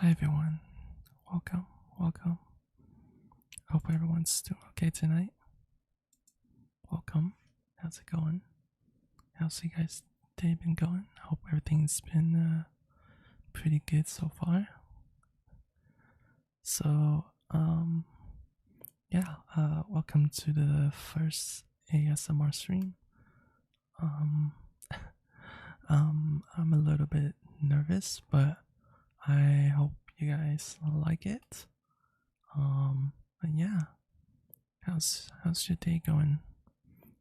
Hi everyone, welcome. Hope everyone's doing okay tonight. Welcome. How's it going? How's you guys' day been going? Hope everything's been pretty good so far. So, yeah, welcome to the first ASMR stream. Um, I'm a little bit nervous, but I hope you guys like it. But yeah, how's your day going?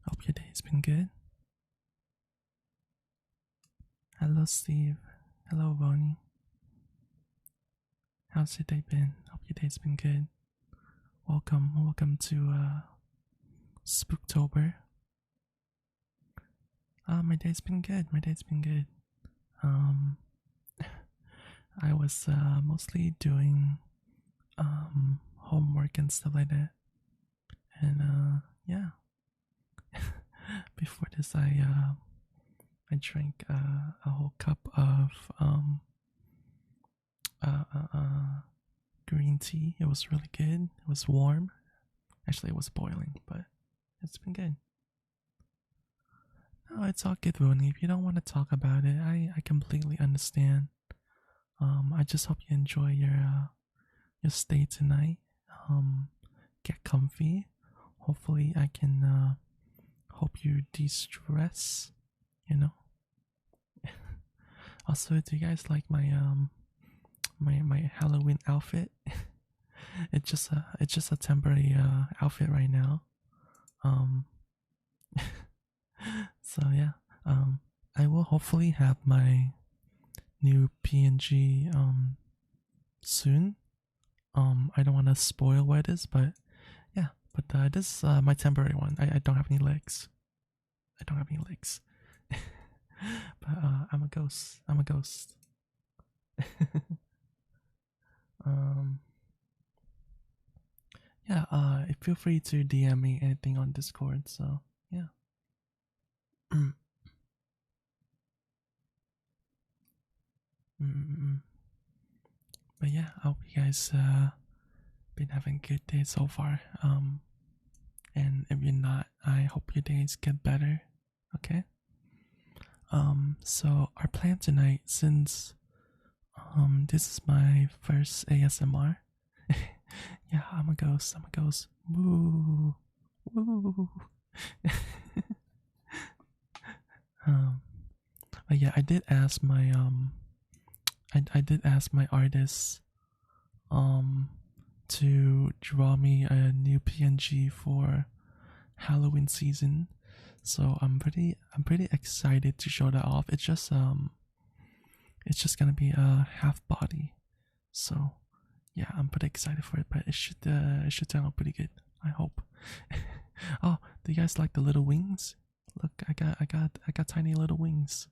Hope your day's been good. Hello, Steve. Hello, Bonnie. How's your day been? Hope your day's been good. Welcome to Spooktober. My day's been good. Um, I was mostly doing homework and stuff like that, and yeah. Before this, I drank a whole cup of green tea. It was really good. It was warm. Actually, it was boiling, but it's been good. No, it's all good, Ronnie. If you don't want to talk about it, I completely understand. I just hope you enjoy your stay tonight. Get comfy. Hopefully, I can help you de-stress. You know. Also, do you guys like my my Halloween outfit? It's just a temporary outfit right now. Um, so yeah. I will hopefully have my new PNG soon. I don't want to spoil what it is, but yeah. But this is my temporary one. I don't have any legs. But I'm a ghost. um. Yeah. Feel free to DM me anything on Discord. So yeah. But yeah, I hope you guys been having a good day so far. And if you're not, I hope your days get better. Okay. So our plan tonight, since this is my first ASMR. Yeah, I'm a ghost. Woo, woo. um, but yeah, I did ask my I did ask my artist to draw me a new PNG for Halloween season. So I'm pretty excited to show that off. It's just gonna be a half body. So yeah, I'm pretty excited for it, but it should turn out pretty good. I hope. Oh, do you guys like the little wings? Look, I got tiny little wings.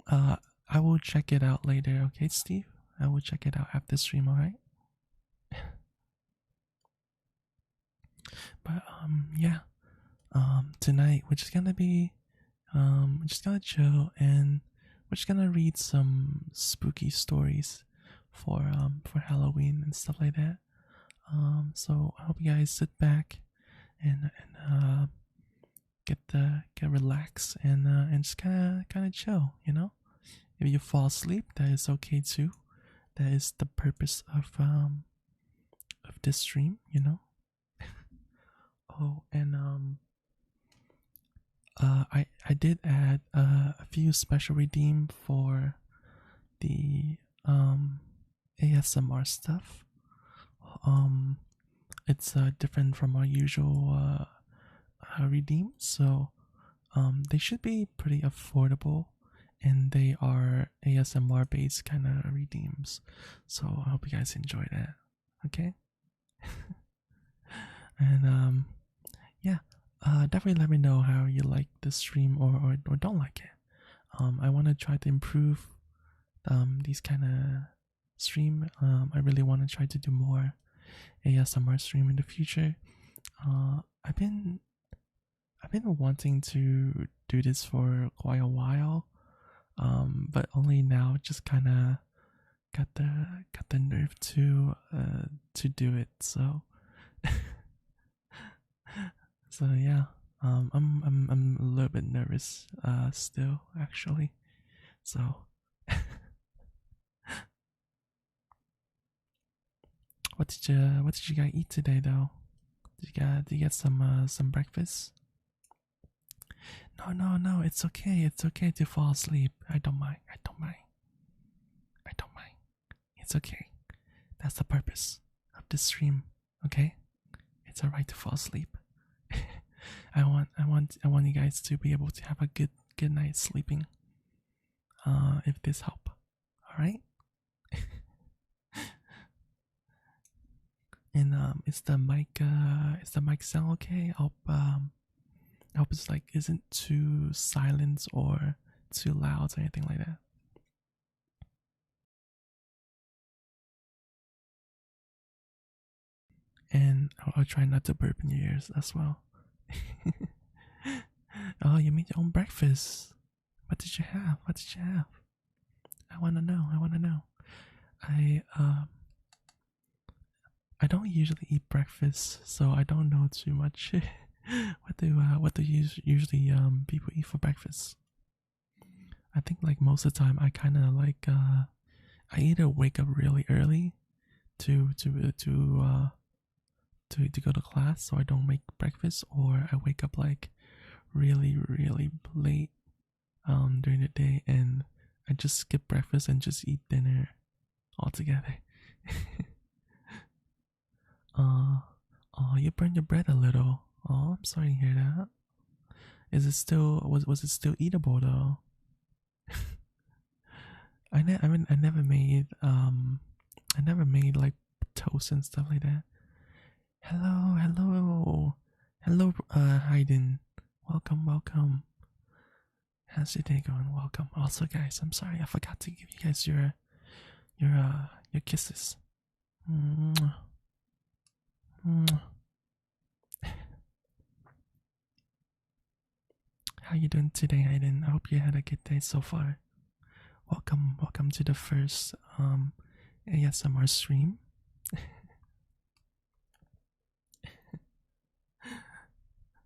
I will check it out later, okay, Steve? I will check it out after stream, alright? But yeah. Tonight we're just gonna be we're just gonna chill, and we're just gonna read some spooky stories for Halloween and stuff like that. So I hope you guys sit back and get relaxed and just kind of chill, you know. If you fall asleep, that is okay too. That is the purpose of this stream, you know. Oh, and I did add a few special redeem for the ASMR stuff. It's different from our usual redeem, so they should be pretty affordable, and they are ASMR based kind of redeems. So I hope you guys enjoy that. Okay. And yeah, definitely let me know how you like the stream or don't like it. I want to try to improve these kind of stream. I really want to try to do more ASMR stream in the future. I've been wanting to do this for quite a while. But only now, just kind of got the nerve to do it. So so yeah, I'm a little bit nervous still actually. So what did you guys eat today though? Did you get some breakfast? No, it's okay. It's okay to fall asleep. I don't mind. I don't mind. I don't mind. It's okay. That's the purpose of this stream. Okay? It's alright to fall asleep. I want you guys to be able to have a good night sleeping. If this help. Alright? And is the mic sound okay? I hope it's like isn't too silent or too loud or anything like that. And I'll try not to burp in your ears as well. Oh, you made your own breakfast. What did you have? What did you have? I wanna know. I wanna know. I don't usually eat breakfast, so I don't know too much. What do usually people eat for breakfast? I think like most of the time I kind of like I either wake up really early to go to class, so I don't make breakfast, or I wake up like really late during the day, and I just skip breakfast and just eat dinner altogether. Oh, you burned your bread a little. Oh, I'm sorry to hear that. Is it still was it still eatable though? I never made like toast and stuff like that. Hello, Hayden. Welcome. How's your day going? Welcome. Also, guys, I'm sorry I forgot to give you guys your kisses. Mwah. Mwah. How you doing today, Hayden? I hope you had a good day so far. Welcome to the first ASMR stream.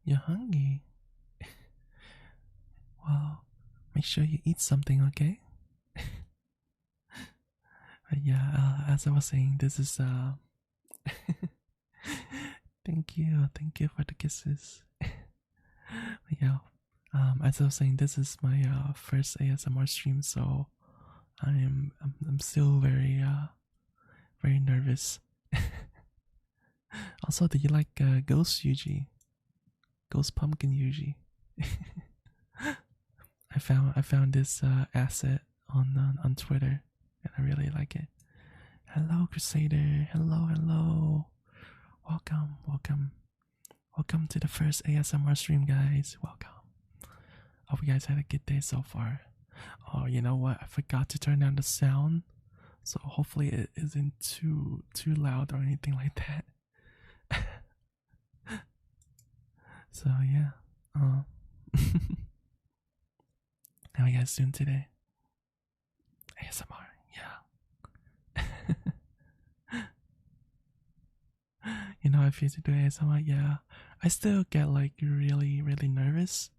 You're hungry. Well, make sure you eat something, okay? Yeah, as I was saying, this is thank you for the kisses. Yeah, as I was saying, this is my first ASMR stream, so I'm still very nervous. Also, do you like Ghost Yuji? Ghost Pumpkin Yuji? I found this asset on Twitter, and I really like it. Hello, Crusader. Hello. Welcome to the first ASMR stream, guys. Welcome. Hope you guys had a good day so far. Oh, you know what? I forgot to turn down the sound, so hopefully it isn't too loud or anything like that. So yeah. How are you guys doing today? ASMR, yeah. You know, if you do ASMR, yeah. I still get like really nervous.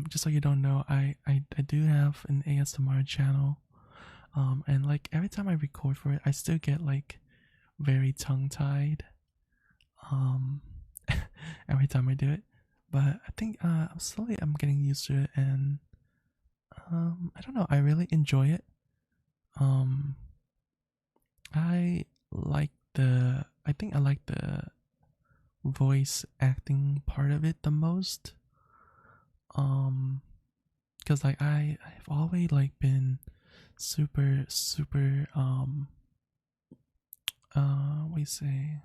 Just so you don't know, I do have an ASMR channel. And like every time I record for it, I still get like very tongue tied. Um, every time I do it, but I think slowly I'm getting used to it, and I don't know, I really enjoy it. Um, I think I like the voice acting part of it the most. Because like I've always like been super what do you say,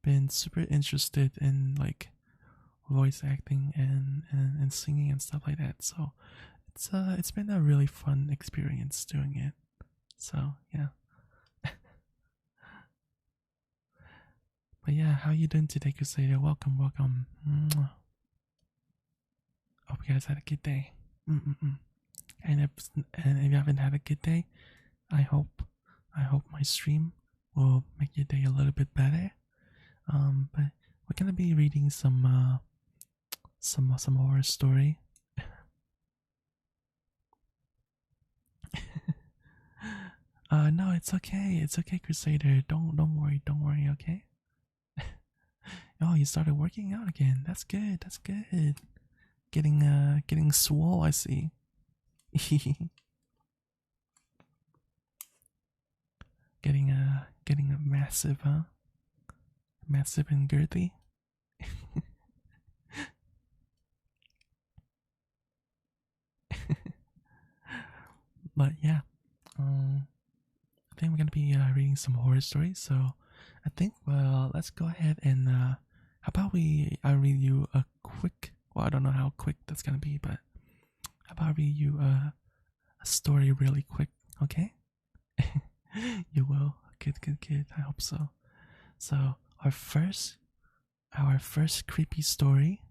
been super interested in like voice acting and singing and stuff like that. So it's been a really fun experience doing it. So yeah. But yeah, how you doing today, Crusader? Welcome. Mwah. Hope you guys had a good day. Mm-mm-mm. And if you haven't had a good day, I hope my stream will make your day a little bit better. But we're gonna be reading some horror story. No, it's okay. It's okay, Crusader. Don't worry. Okay. Oh, you started working out again. That's good. That's good. Getting swole. I see. Getting a massive, huh? Massive and girthy. But yeah, I think we're gonna be reading some horror stories. So I think, well, let's go ahead and how about I read you a quick. Well, I don't know how quick that's gonna be, but how about I read you a story really quick? Okay. You will. Good. I hope so. So our first creepy story.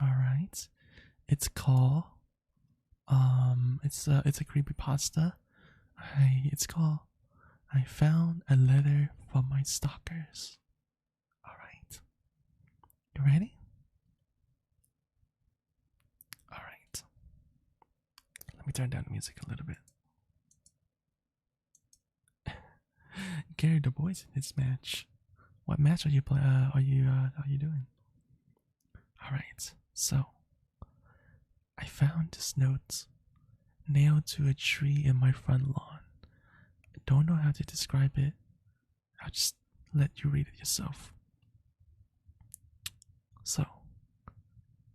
All right. It's called it's a creepy pasta. It's called I found a letter from my stalkers. All right. You ready? All right. Let me turn down the music a little bit. Gary the boys in this match. What match are you are you doing? All right. So, I found this note nailed to a tree in my front lawn. I don't know how to describe it. I'll just let you read it yourself. So,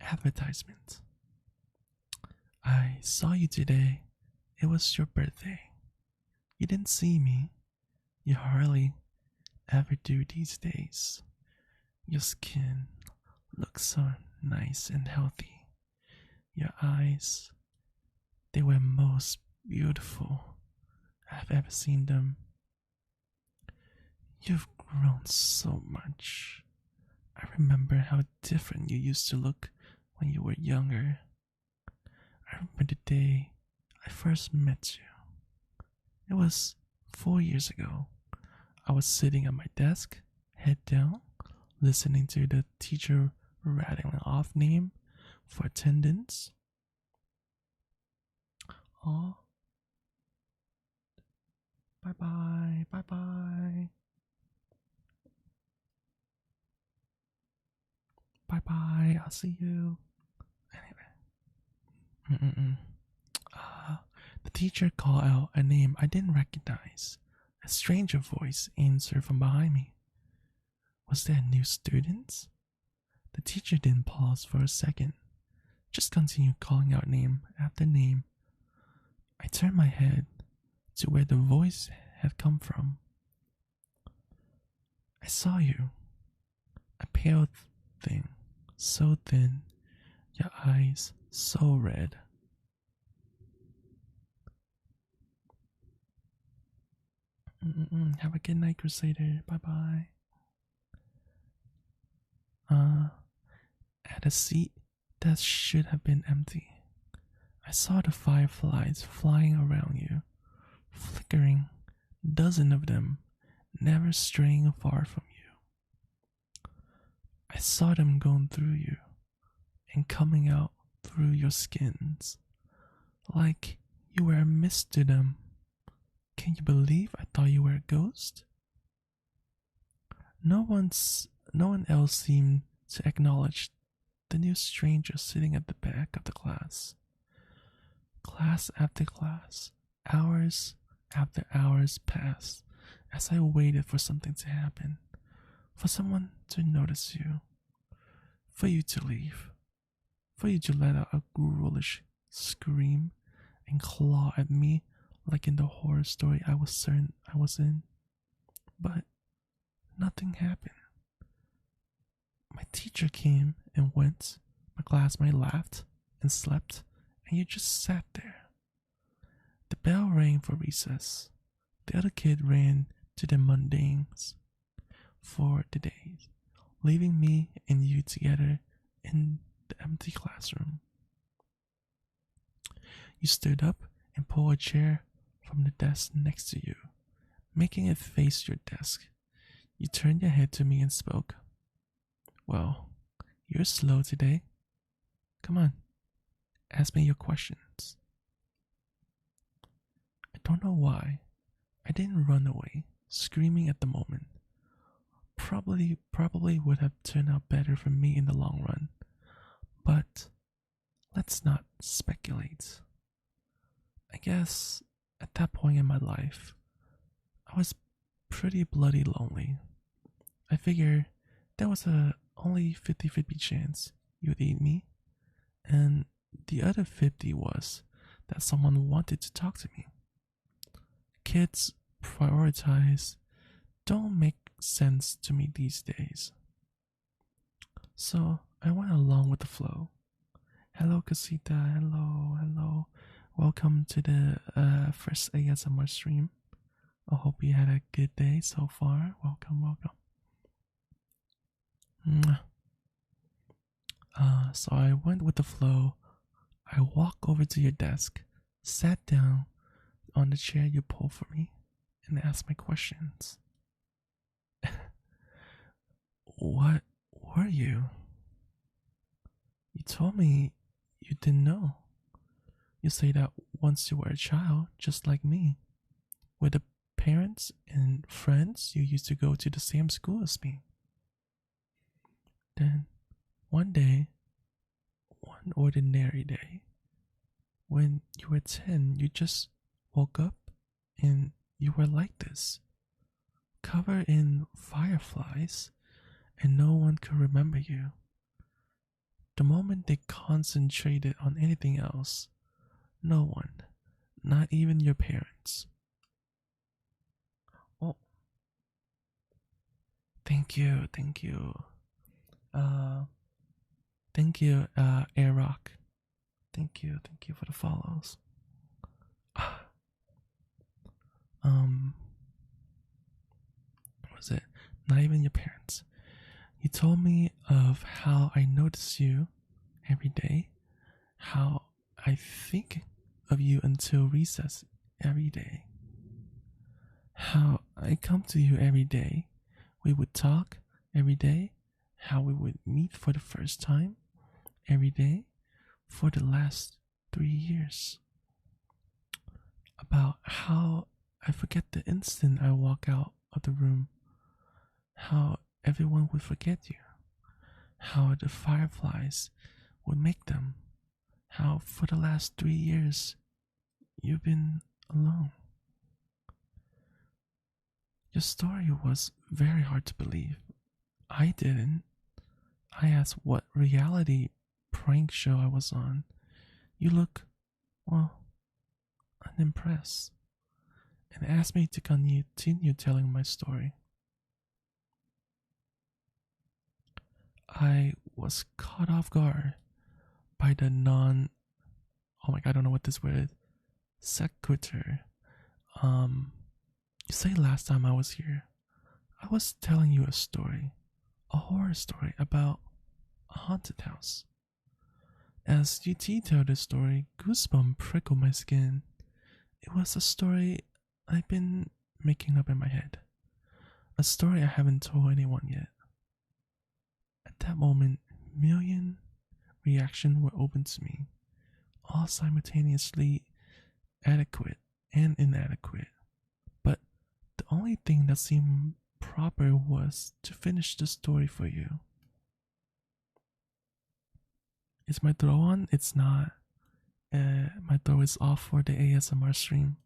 advertisement. I saw you today. It was your birthday. You didn't see me. You hardly ever do these days. Your skin looks so nice and healthy. Your eyes, they were most beautiful I've ever seen them. You've grown so much. I remember how different you used to look when you were younger. I remember the day I first met you. It was 4 years ago. I was sitting at my desk, head down, listening to the teacher rattling off name for attendance. Oh, bye bye, bye bye, bye bye. I'll see you. Anyway, the teacher called out a name I didn't recognize. A stranger voice answered from behind me. Was there a new student? The teacher didn't pause for a second, just continued calling out name after name. I turned my head to where the voice had come from. I saw you, a pale thing, so thin, your eyes so red. Have a good night, Crusader. Bye bye. At a seat that should have been empty. I saw the fireflies flying around you, flickering, dozens of them, never straying far from you. I saw them going through you and coming out through your skins, like you were a mist to them. Can you believe I thought you were a ghost? No one else seemed to acknowledge the new stranger sitting at the back of the class. Class after class, hours after hours passed as I waited for something to happen, for someone to notice you, for you to leave, for you to let out a ghoulish scream and claw at me like in the horror story I was certain I was in. But nothing happened. My teacher came and went, my classmate laughed and slept, and you just sat there. The bell rang for recess. The other kid ran to their mundanes for the day, leaving me and you together in the empty classroom. You stood up and pulled a chair from the desk next to you, making it face your desk. You turned your head to me and spoke. Well, you're slow today. Come on, ask me your questions. I don't know why. I didn't run away, screaming at the moment. Probably would have turned out better for me in the long run. But let's not speculate. I guess at that point in my life, I was pretty bloody lonely. I figured there was a only 50-50 chance you would eat me, and the other 50 was that someone wanted to talk to me. Kids prioritize don't make sense to me these days. So I went along with the flow. Hello, Casita. Hello. Welcome to the first ASMR stream. I hope you had a good day so far. Welcome. Mwah. So I went with the flow. I walked over to your desk, sat down on the chair you pulled for me, and asked my questions. What were you? You told me you didn't know. You say that once you were a child, just like me, with the parents and friends, you used to go to the same school as me. Then, one day, one ordinary day, when you were 10, you just woke up and you were like this, covered in fireflies, and no one could remember you. The moment they concentrated on anything else, no one, not even your parents. Oh, thank you. Thank you, Airrock. Thank you for the follows. What was it? Not even your parents. You told me of how I notice you every day, how I think of you until recess every day, how I come to you every day. We would talk every day, how we would meet for the first time every day for the last 3 years, about how I forget the instant I walk out of the room, how everyone would forget you, how the fireflies would make them, how for the last 3 years you've been alone. Your story was very hard to believe. I didn't. I asked what reality prank show I was on. You look, well, unimpressed, and asked me to continue telling my story. I was caught off guard by the oh my god, I don't know what this word is, sequitur. You say last time I was here, I was telling you a story, a horror story about a haunted house. As you detailed the story, goosebumps prickled my skin. It was a story I've been making up in my head, a story I haven't told anyone yet. At that moment, million reactions were open to me, all simultaneously adequate and inadequate. But the only thing that seemed proper was to finish the story for you. Is my throw on? It's not. My throw is off for the ASMR stream.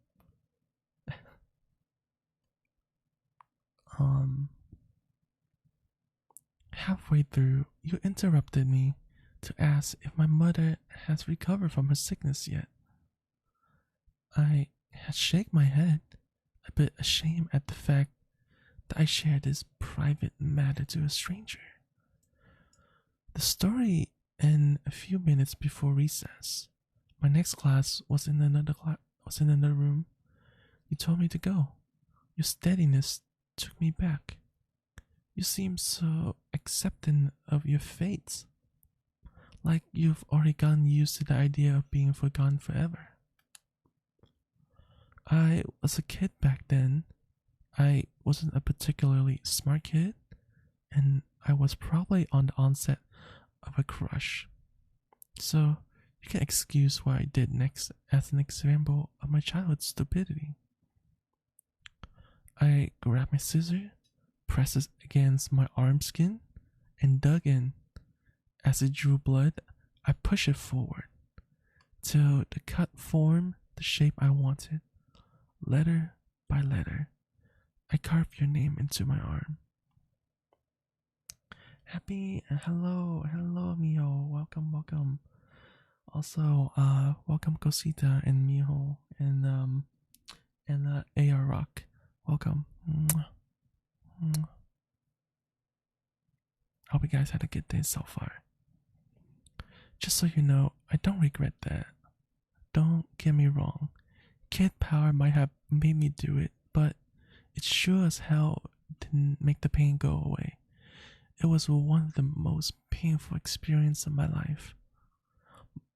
Halfway through, you interrupted me to ask if my mother has recovered from her sickness yet. I had shaken my head, a bit ashamed at the fact that I shared this private matter to a stranger. The story ended a few minutes before recess. My next class was in another room. You told me to go. Your steadiness took me back. You seemed so accepting of your fate, like you've already gotten used to the idea of being forgotten forever. I was a kid back then. I wasn't a particularly smart kid, and I was probably on the onset of a crush. So you can excuse what I did next as an example of my childhood stupidity. I grabbed my scissors, pressed it against my arm skin, and dug in. As it drew blood, I pushed it forward till the cut formed the shape I wanted. Letter by letter, I carved your name into my arm. Happy hello Miho, welcome. Also, welcome Cosita and Miho and AR Rock, welcome. Mwah. Mwah. Hope you guys had a good day so far. Just so you know, I don't regret that. Don't get me wrong. Kid power might have made me do it, but it sure as hell didn't make the pain go away. It was one of the most painful experiences of my life.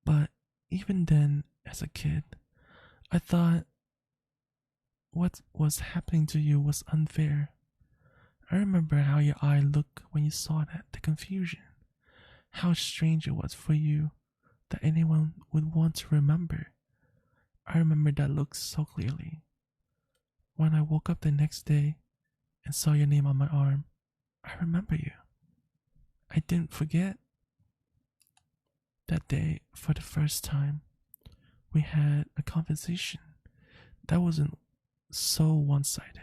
But even then, as a kid, I thought what was happening to you was unfair. I remember how your eye looked when you saw that, the confusion. How strange it was for you that anyone would want to remember. I remember that look so clearly. When I woke up the next day and saw your name on my arm, I remember you. I didn't forget. That day, for the first time, we had a conversation that wasn't so one-sided.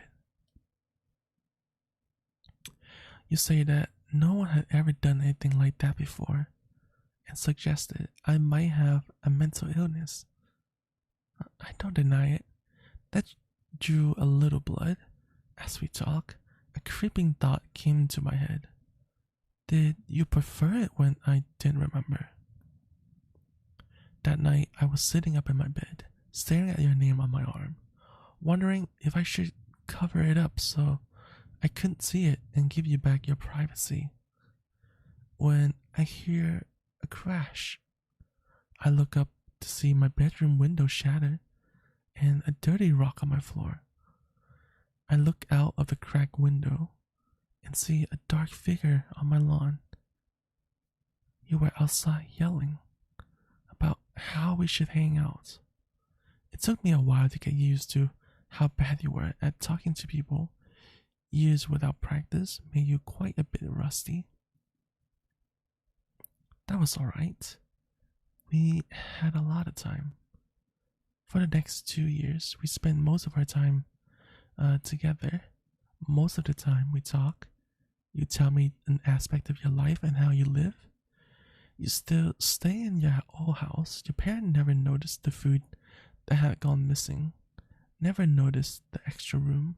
You say that no one had ever done anything like that before, and suggested I might have a mental illness. I don't deny it. That drew a little blood. As we talk, a creeping thought came into my head. Did you prefer it when I didn't remember? That night, I was sitting up in my bed, staring at your name on my arm, wondering if I should cover it up so I couldn't see it and give you back your privacy. When I hear a crash, I look up to see my bedroom window shattered and a dirty rock on my floor. I look out of the cracked window and see a dark figure on my lawn. You were outside yelling about how we should hang out. It took me a while to get used to how bad you were at talking to people. Years without practice made you quite a bit rusty. That was alright. We had a lot of time. For the next 2 years, we spent most of our time together. Most of the time we talk. You tell me an aspect of your life and how you live. You still stay in your old house. Your parents never noticed the food that had gone missing. Never noticed the extra room.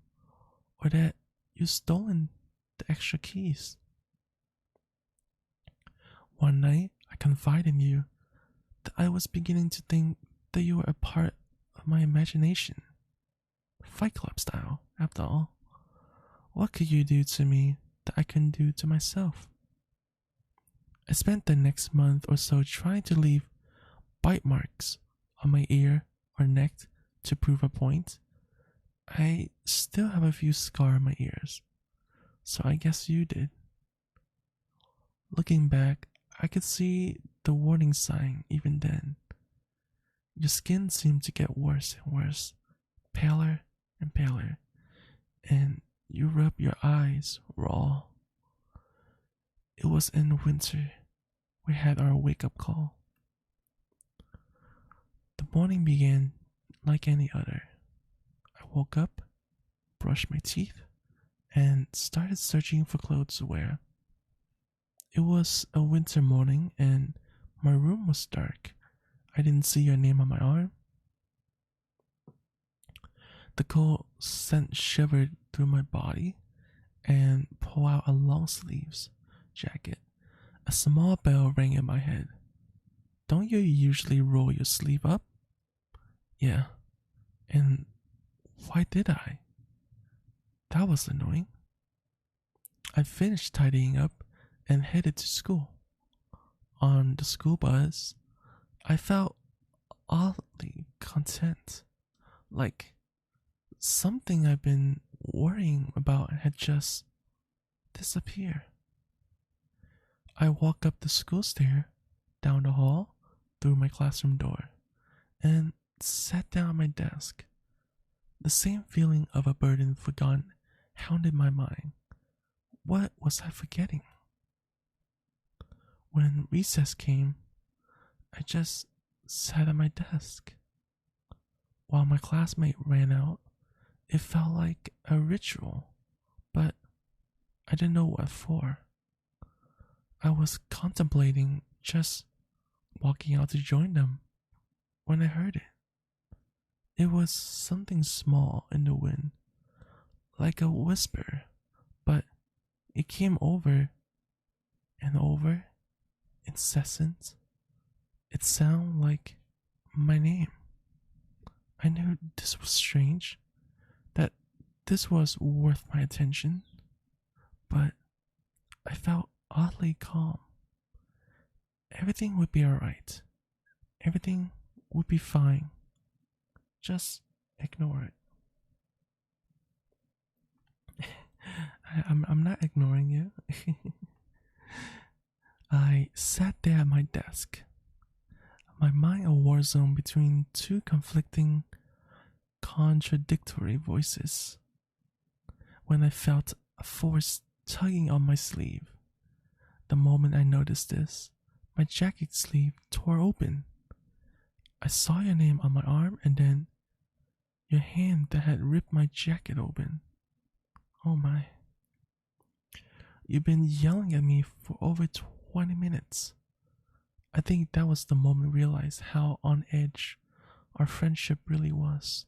Or that you stolen the extra keys. One night, I confided in you that I was beginning to think that you were a part of my imagination. Fight Club style, after all. What could you do to me that I couldn't do to myself? I spent the next month or so trying to leave bite marks on my ear or neck to prove a point. I still have a few scars on my ears, so I guess you did. Looking back, I could see the warning sign even then. Your skin seemed to get worse and worse, paler and paler, and you rubbed your eyes raw. It was in winter. We had our wake-up call. The morning began like any other. I woke up, brushed my teeth, and started searching for clothes to wear. It was a winter morning and my room was dark. I didn't see your name on my arm. The cold scent shivered through my body and pulled out a long sleeves jacket. A small bell rang in my head. Don't you usually roll your sleeve up? Yeah. And why did I? That was annoying. I finished tidying up and headed to school. On the school bus, I felt oddly content. Like something I've been worrying about had just disappeared. I walked up the school stair, down the hall, through my classroom door, and sat down at my desk. The same feeling of a burden forgotten hounded my mind. What was I forgetting? When recess came, I just sat at my desk. While my classmate ran out, it felt like a ritual, but I didn't know what for. I was contemplating just walking out to join them when I heard it. It was something small in the wind, like a whisper, but it came over and over, incessant. It sounded like my name. I knew this was strange, that this was worth my attention, but I felt oddly calm. Everything would be alright. Everything would be fine. Just ignore it. I'm not ignoring you. I sat there at my desk, my mind a war zone between two conflicting, contradictory voices. When I felt a force tugging on my sleeve, the moment I noticed this, my jacket sleeve tore open. I saw your name on my arm and then your hand that had ripped my jacket open. Oh my. You've been yelling at me for over 20 minutes. I think that was the moment I realized how on edge our friendship really was.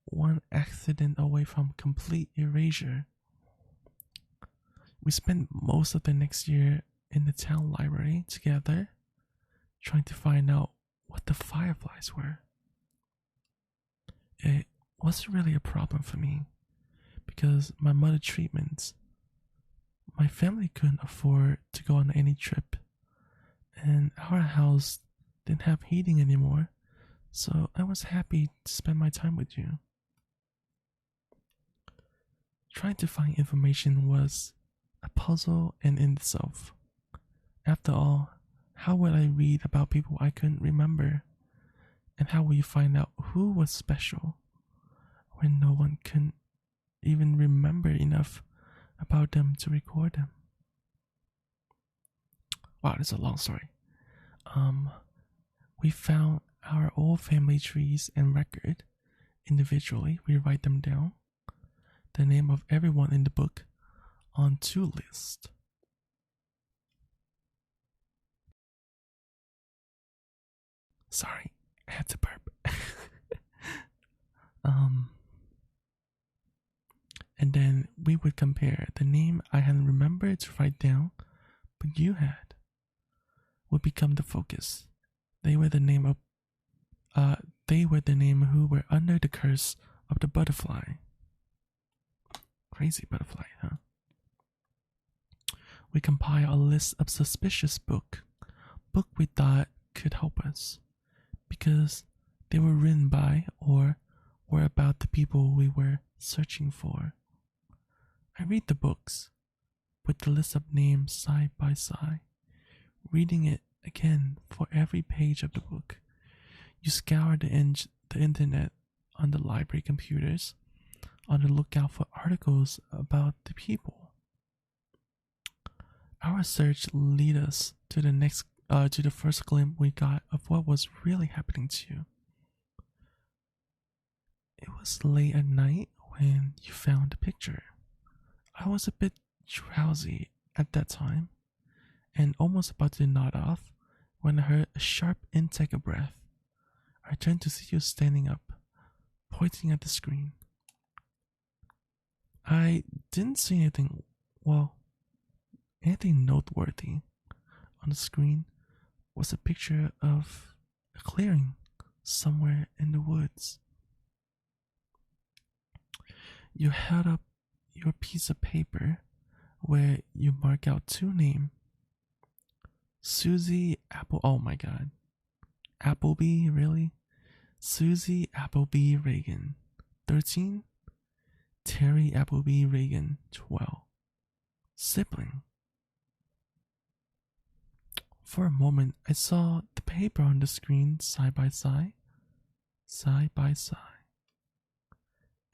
One accident away from complete erasure. We spent most of the next year in the town library together, trying to find out what the fireflies were. It wasn't really a problem for me, because my mother treatments, my family couldn't afford to go on any trip, and our house didn't have heating anymore, so I was happy to spend my time with you. Trying to find information was a puzzle in itself. After all, how would I read about people I couldn't remember? And how will you find out who was special when no one can even remember enough about them to record them? Wow, that's a long story. We found our old family trees and record. Individually, we write them down. The name of everyone in the book on two lists. Sorry, I had to burp. And then we would compare the name I hadn't remembered to write down, but you had, would become the focus. They were the name who were under the curse of the butterfly. Crazy butterfly, huh? We compile a list of suspicious book we thought could help us, because they were written by or were about the people we were searching for. I read the books, with the list of names side by side, reading it again for every page of the book. You scour the internet on the library computers, on the lookout for articles about the people. Our search led us to the first glimpse we got of what was really happening to you. It was late at night when you found the picture. I was a bit drowsy at that time, and almost about to nod off when I heard a sharp intake of breath. I turned to see you standing up, pointing at the screen. I didn't see anything noteworthy. On the screen was a picture of a clearing somewhere in the woods. You held up your piece of paper where you mark out two names. Susie Apple. Oh my god. Appleby, really? Susie Appleby Reagan, 13, Terry Appleby Reagan, 12. Sibling. For a moment, I saw the paper on the screen side by side, side by side.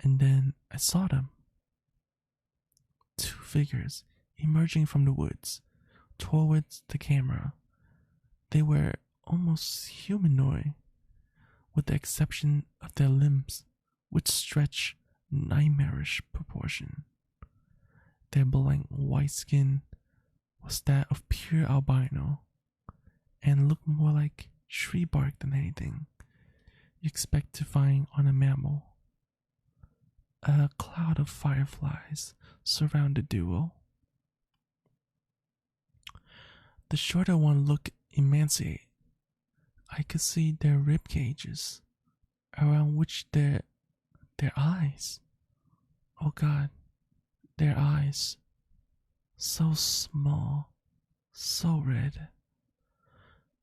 And then I saw them. Two figures emerging from the woods towards the camera. They were almost humanoid, with the exception of their limbs, which stretched nightmarish proportion. Their blank white skin was that of pure albino, and looked more like tree bark than anything you expect to find on a mammal. A cloud of fireflies surrounded the duo. The shorter one looked emaciated. I could see their rib cages, around which their eyes. Oh God, their eyes. So small, so red.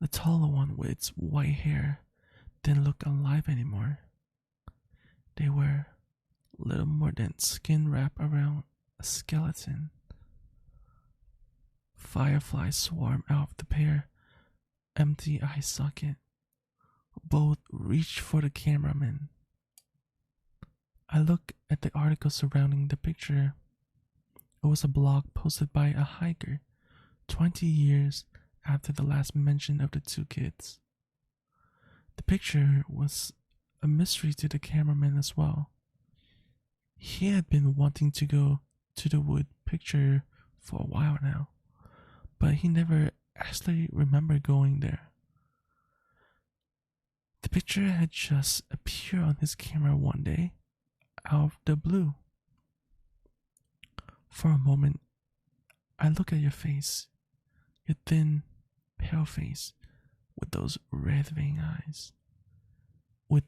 The taller one with its white hair didn't look alive anymore. They were little more than skin wrap around a skeleton. Fireflies swarmed out of the pair, empty eye socket. Both reached for the cameraman. I looked at the article surrounding the picture. It was a blog posted by a hiker 20 years after the last mention of the two kids. The picture was a mystery to the cameraman as well. He had been wanting to go to the wood picture for a while now, but he never actually remembered going there. The picture had just appeared on his camera one day, out of the blue. For a moment, I looked at your face, your thin, pale face with those red vein eyes. Would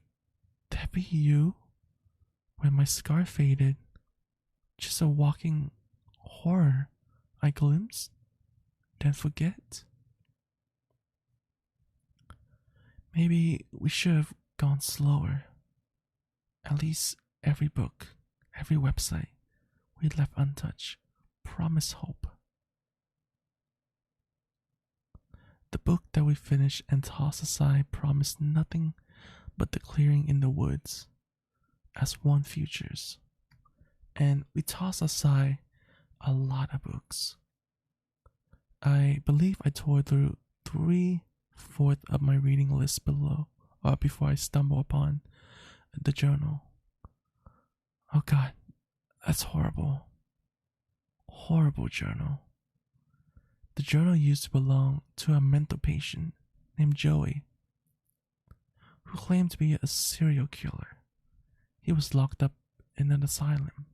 that be you? When my scar faded, just a walking horror I glimpsed, then forget? Maybe we should have gone slower. At least every book, every website we left untouched promised hope. The book that we finished and tossed aside promised nothing but the clearing in the woods, as one futures. And we tossed aside a lot of books. I believe I tore through 3/4 of my reading list before I stumbled upon the journal. Oh God, that's horrible. Horrible journal. The journal used to belong to a mental patient named Joey, who claimed to be a serial killer. He was locked up in an asylum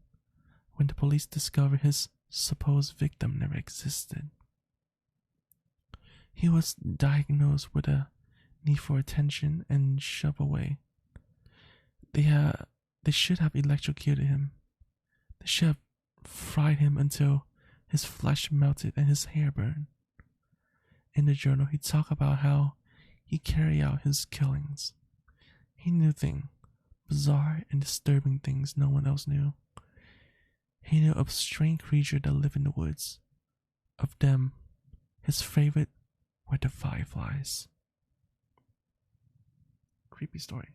when the police discovered his supposed victim never existed. He was diagnosed with a need for attention and shoved away. They should have electrocuted him. They should have fried him until his flesh melted and his hair burned. In the journal, he talked about how he carried out his killings. He knew things, bizarre and disturbing things no one else knew. He knew of strange creatures that live in the woods. Of them, his favorite were the fireflies. Creepy story.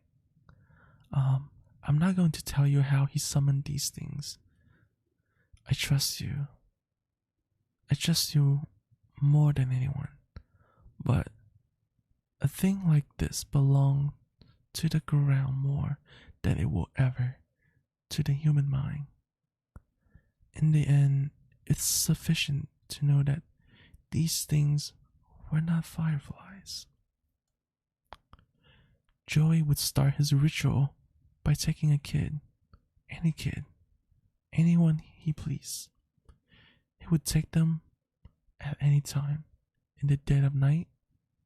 I'm not going to tell you how he summoned these things. I trust you. I trust you more than anyone. But a thing like this belongs to the ground more than it will ever to the human mind. In the end, it's sufficient to know that these things were not fireflies. Joey would start his ritual by taking a kid, anyone he pleased. He would take them at any time, in the dead of night,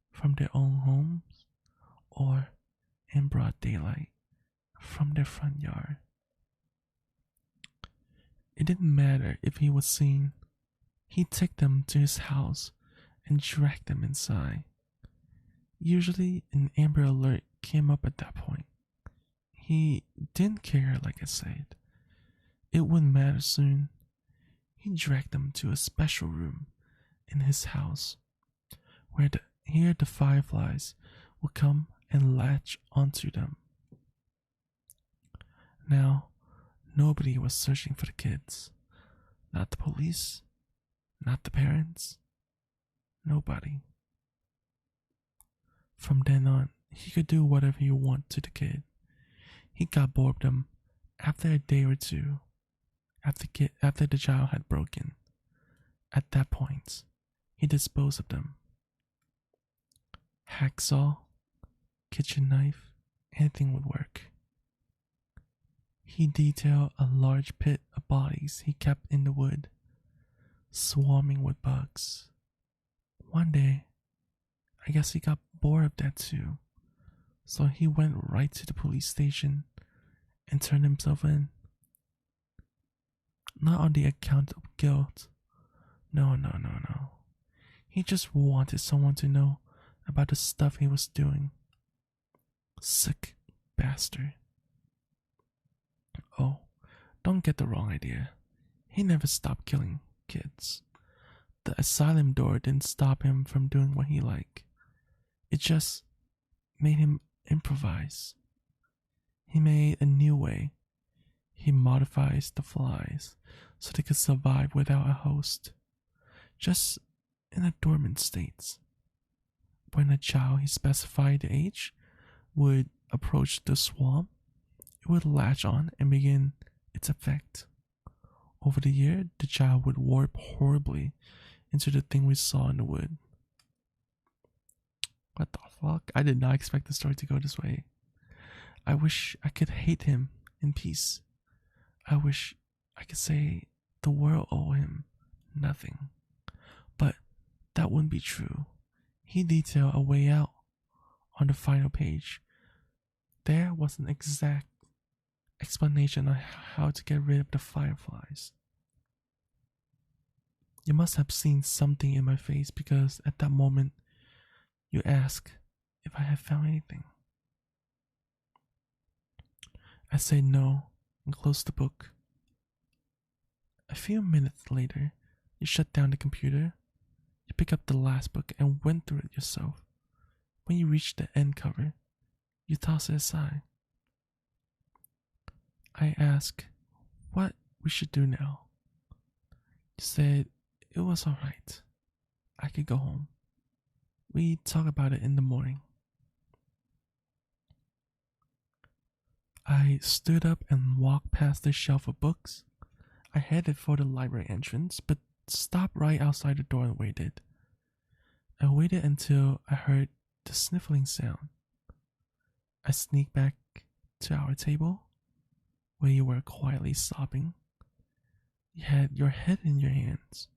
from their own homes, or in broad daylight, from their front yard. It didn't matter if he was seen. He'd take them to his house and drag them inside. Usually an Amber Alert came up at that point. He didn't care, like I said. It wouldn't matter soon. He dragged them to a special room in his house where here the fireflies would come and latch onto them. Now, nobody was searching for the kids. Not the police, not the parents, nobody. From then on, he could do whatever he wanted to the kid. He got bored of them after a day or two, after the child had broken. At that point, he disposed of them. Hacksaw, kitchen knife, anything would work. He detailed a large pit of bodies he kept in the wood, swarming with bugs. One day, I guess he got bored of that too, so he went right to the police station and turned himself in. Not on the account of guilt. No. He just wanted someone to know about the stuff he was doing. Sick bastard. Oh, don't get the wrong idea. He never stopped killing kids. The asylum door didn't stop him from doing what he liked. It just made him improvise. He made a new way. He modifies the flies so they could survive without a host, just in a dormant state. When a child he specified the age would approach the swarm, it would latch on and begin its effect. Over the year, the child would warp horribly into the thing we saw in the wood. What the fuck? I did not expect the story to go this way. I wish I could hate him in peace. I wish I could say the world owed him nothing. But that wouldn't be true. He detailed a way out on the final page. There was an exact explanation on how to get rid of the fireflies. You must have seen something in my face because at that moment you asked if I had found anything. I said no and closed the book. A few minutes later, you shut down the computer, you pick up the last book and went through it yourself. When you reached the end cover, you toss it aside. I asked what we should do now. You said it was alright. I could go home. We'd talk about it in the morning. I stood up and walked past the shelf of books. I headed for the library entrance, but stopped right outside the door and waited. I waited until I heard the sniffling sound. I sneaked back to our table, where you were quietly sobbing. You had your head in your hands.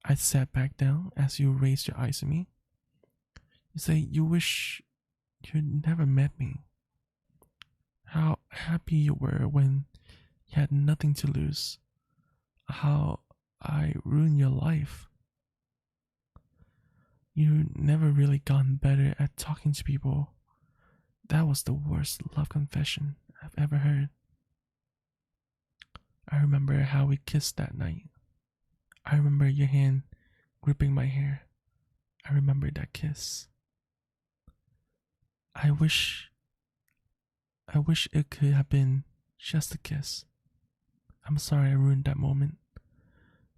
I sat back down as you raised your eyes at me. You say you wish you'd never met me. How happy you were when you had nothing to lose. How I ruined your life. You never really gotten better at talking to people. That was the worst love confession I've ever heard. I remember how we kissed that night. I remember your hand gripping my hair. I remember that kiss. I wish it could have been just a kiss. I'm sorry I ruined that moment.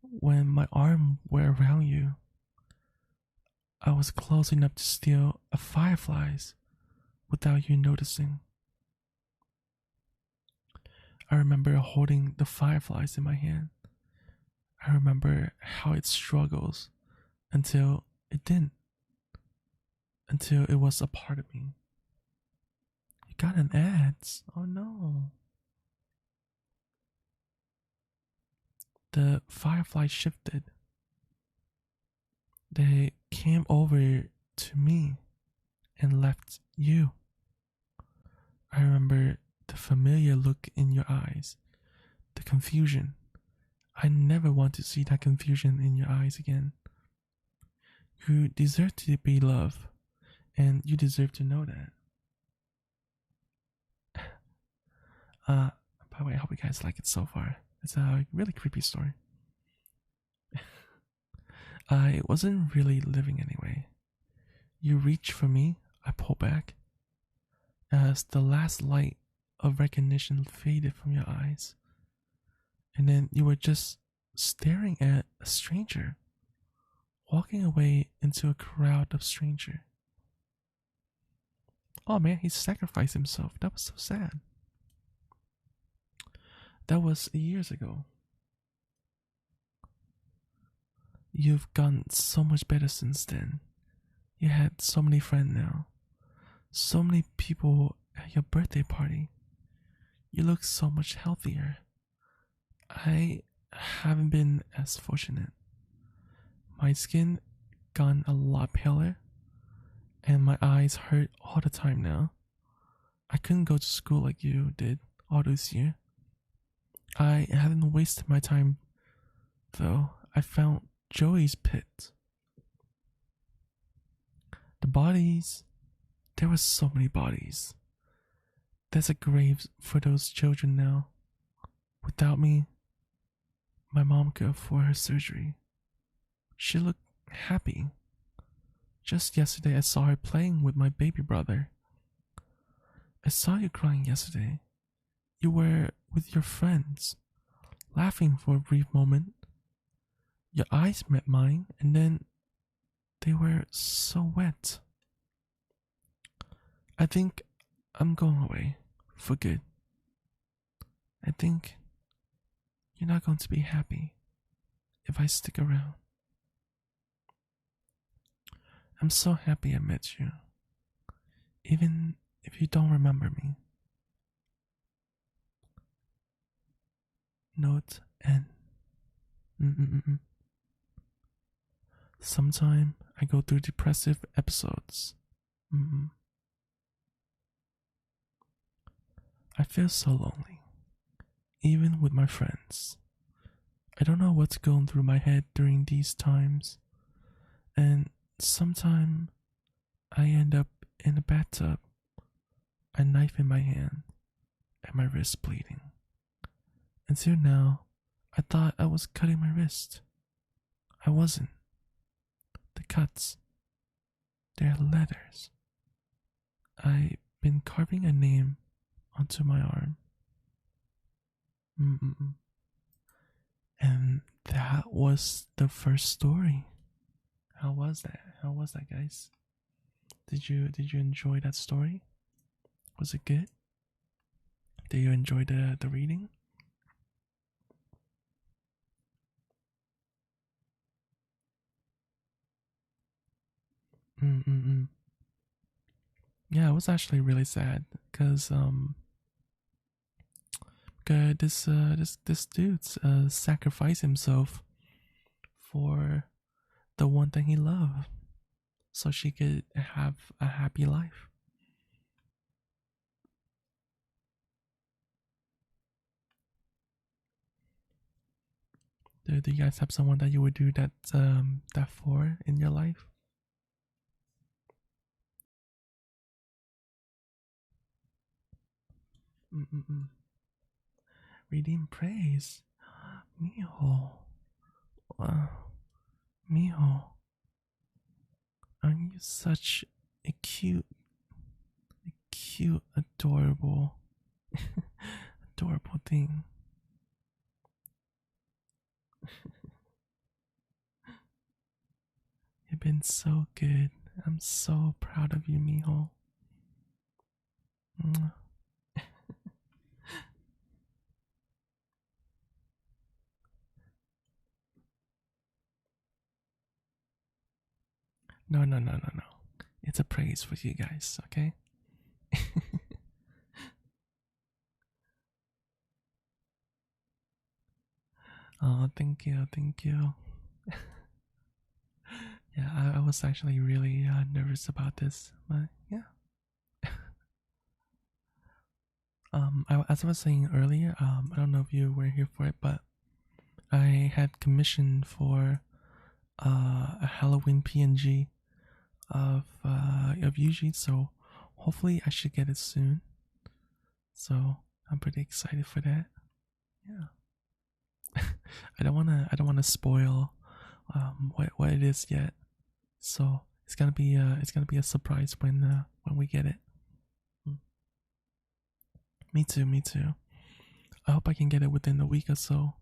When my arm were around you, I was close enough to steal a fireflies without you noticing. I remember holding the fireflies in my hand. I remember how it struggles until it didn't. Until it was a part of me. You got an ads. Oh no. The fireflies shifted. They came over to me and left you. I remember the familiar look in your eyes, the confusion. I never want to see that confusion in your eyes again. You deserve to be loved, and you deserve to know that. Uh, by the way, I hope you guys like it so far. It's a really creepy story. I wasn't really living anyway. You reach for me, I pull back. As the last light of recognition faded from your eyes, and then you were just staring at a stranger, walking away into a crowd of strangers. Oh man, he sacrificed himself. That was so sad. That was years ago. You've gotten so much better since then. You had so many friends now. So many people at your birthday party. You look so much healthier. I haven't been as fortunate. My skin gone a lot paler, and my eyes hurt all the time now. I couldn't go to school like you did all those years. I haven't wasted my time, though. I found Joey's pit. The bodies, there were so many bodies. There's a grave for those children now. Without me, my mom could afford her surgery. She looked happy. Just yesterday, I saw her playing with my baby brother. I saw you crying yesterday. You were with your friends, laughing for a brief moment. Your eyes met mine, and then they were so wet. I think I'm going away for good. I think you're not going to be happy if I stick around. I'm so happy I met you, even if you don't remember me. Note N. Sometime I go through depressive episodes. I feel so lonely, even with my friends. I don't know what's going through my head during these times, and sometime I end up in a bathtub, a knife in my hand, and my wrist bleeding. Until now, I thought I was cutting my wrist. I wasn't. The cuts, they're letters. I've been carving a name onto my arm. And that was the first story. How was that? How was that, guys? Did you enjoy that story? Was it good? Did you enjoy the reading? Yeah, it was actually really sad because this dude sacrificed himself for the one thing he loved, so she could have a happy life. Do you guys have someone that you would do that for in your life? Redeem praise, Miho. Wow, Miho, aren't you such a cute, adorable, adorable thing? You've been so good. I'm so proud of you, Miho. No. It's a praise for you guys, okay? Oh, thank you. Yeah, I was actually really nervous about this, but yeah. As I was saying earlier, I don't know if you were here for it, but I had commissioned for a Halloween PNG of Yuji, so hopefully I should get it soon. So I'm pretty excited for that. Yeah. I don't wanna spoil what it is yet. So it's gonna be a surprise when we get it. Mm. Me too, me too. I hope I can get it within a week or so.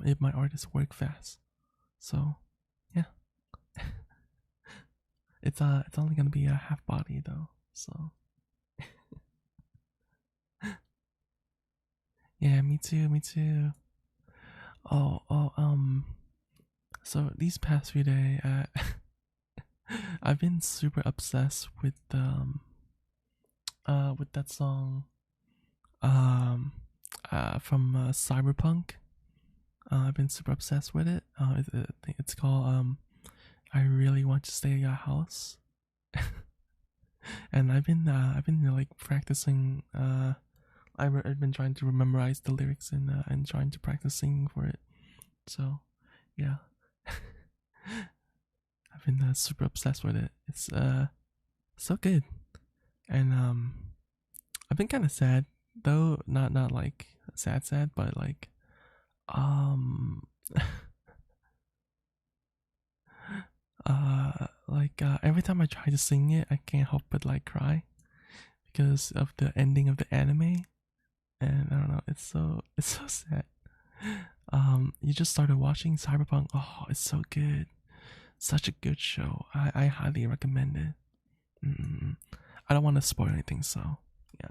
If my artists work fast. So yeah. It's only gonna be a half body though. So yeah, me too, me too. Oh, so these past few days, I've been super obsessed with that song um from Cyberpunk. I've been super obsessed with it. I think it's called I really want to stay at your house. And I've been like practicing. I've been trying to memorize the lyrics and trying to practice singing for it. So yeah, I've been super obsessed with it. It's so good. And I've been kind of sad though, not like sad, but um every time I try to sing it, I can't help but like cry because of the ending of the anime. And I don't know, it's so sad. You just started watching Cyberpunk. Oh, it's so good. Such a good show. I highly recommend it. Mm. I don't want to spoil anything, so yeah.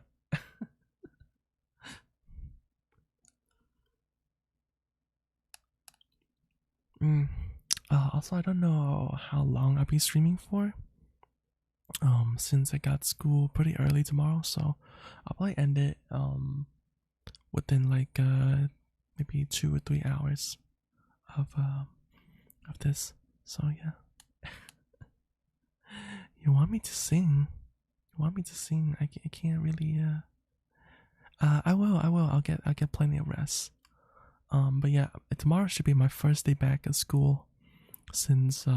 mm. Also, I don't know how long I'll be streaming for. Since I got school pretty early tomorrow, so I'll probably end it within like maybe 2 or 3 hours of this. So yeah. You want me to sing? You want me to sing? I can't really. I will. I'll get plenty of rest. But yeah, tomorrow should be my first day back at school since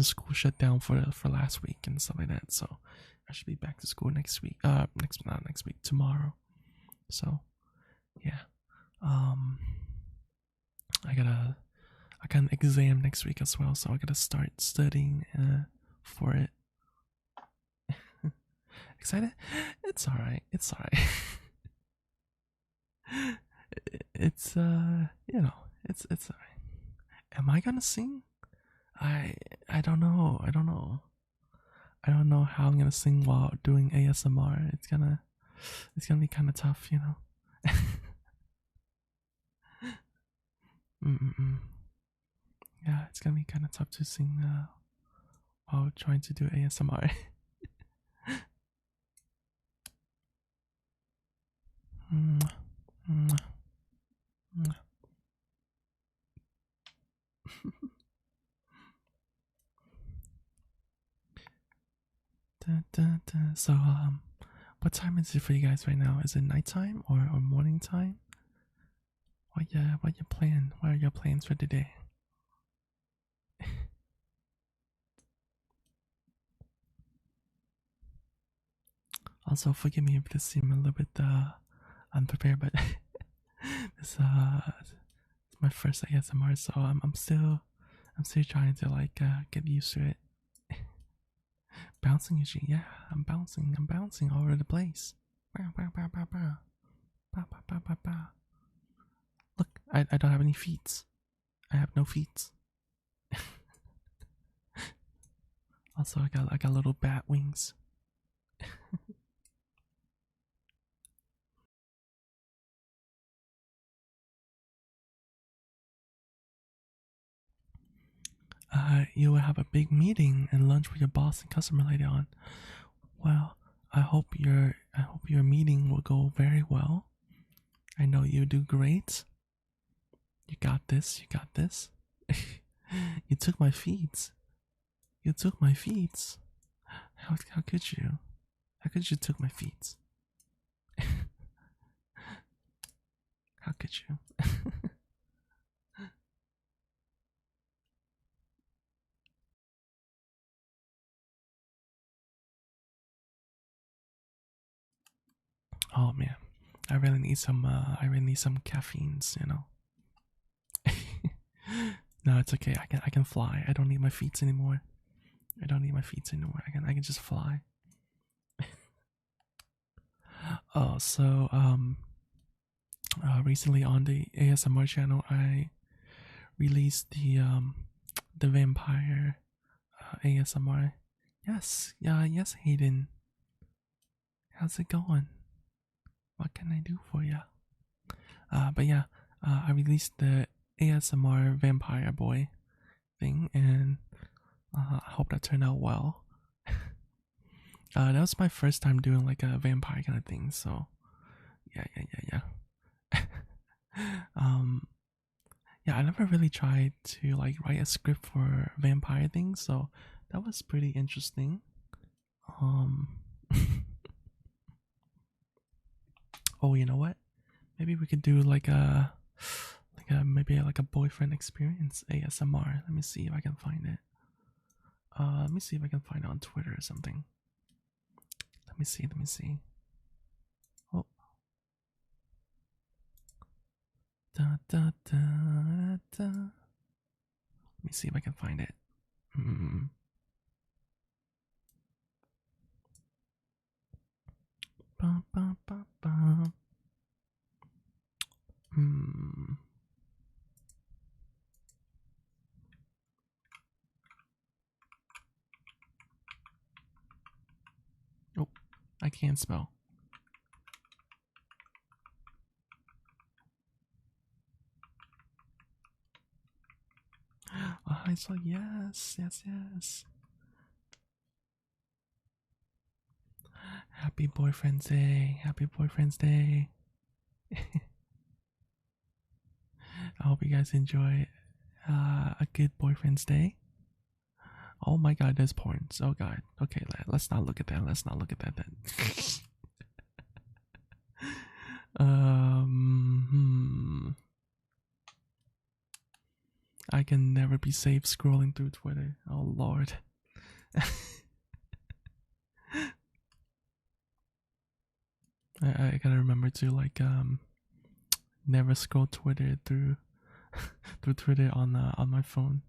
school shut down for last week and stuff like that. So I should be back to school next week. Not next week, tomorrow. So yeah. Um, I got an exam next week as well, so I gotta start studying for it. Excited? It's alright. It's alright. It's you know, it's alright. Am I gonna sing? I I don't know. I don't know. I don't know how I'm gonna sing while doing ASMR. It's gonna be kind of tough, you know. Mm-mm-mm. Yeah, it's gonna be kind of tough to sing while trying to do ASMR. Mm, mm, mm. Da, da, da. So what time is it for you guys right now? Is it nighttime or morning time? What your plan? What are your plans for today? Also, forgive me if this seems a little bit unprepared, but this it's my first ASMR, so I'm still trying to like get used to it. Bouncing usually, yeah, I'm bouncing all over the place. Bow, bow, bow, bow, bow. Bow, bow, bow, bow, bow. Look, I don't have any feet. I have no feet. Also, I got little bat wings. You will have a big meeting and lunch with your boss and customer later on. Well, I hope your meeting will go very well. I know you do great. You got this. You got this. You took my feet. You took my feet. How could you? How could you took my feet? How could you? Oh man. I really need some. I really need some caffeines. You know. No, it's okay. I can fly. I don't need my feet anymore. I don't need my feet anymore. I can just fly. Oh, so recently on the ASMR channel, I released the vampire ASMR. Yes, yeah, yes, Hayden. How's it going? What can I do for you? But yeah, I released the ASMR vampire boy thing, and I hope that turned out well. That was my first time doing like a vampire kind of thing, so yeah. Yeah, I never really tried to like write a script for vampire things, so that was pretty interesting. Um, oh, you know what? Maybe we could do maybe like a boyfriend experience ASMR. Let me see if I can find it. Let me see if I can find it on Twitter or something. Let me see. Let me see. Oh. Da, da, da, da. Let me see if I can find it. Ba, ba, ba, ba. Oh, I can't spell. It's like yes. Happy Boyfriend's Day. Happy Boyfriend's Day. I hope you guys enjoy a good Boyfriend's Day. Oh my god, there's porn. Oh god. Okay, let's not look at that. Let's not look at that then. I can never be safe scrolling through Twitter. Oh lord. I gotta remember to like never scroll Twitter through Twitter on my phone.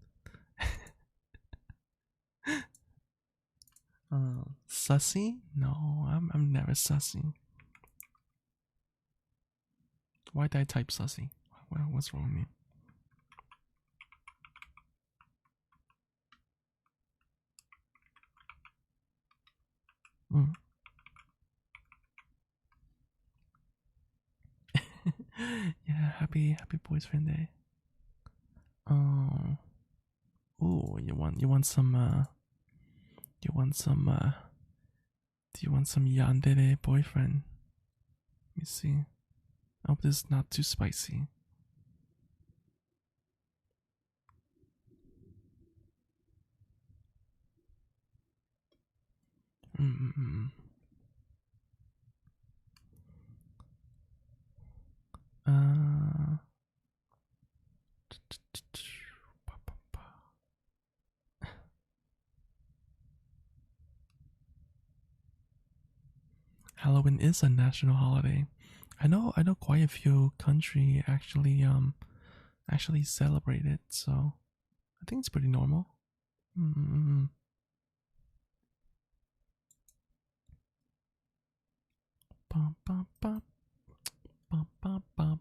Sussy? No, I'm never sussy. Why did I type sussy? What's wrong with me? Yeah, happy boyfriend day. Oh, ooh, you want some do you want some yandere boyfriend? Let me see. I hope this is not too spicy. Mm. Halloween is a national holiday. I know quite a few country actually celebrate it, so I think it's pretty normal. Mm. Bum, bum, bum. Bum, bum, bum.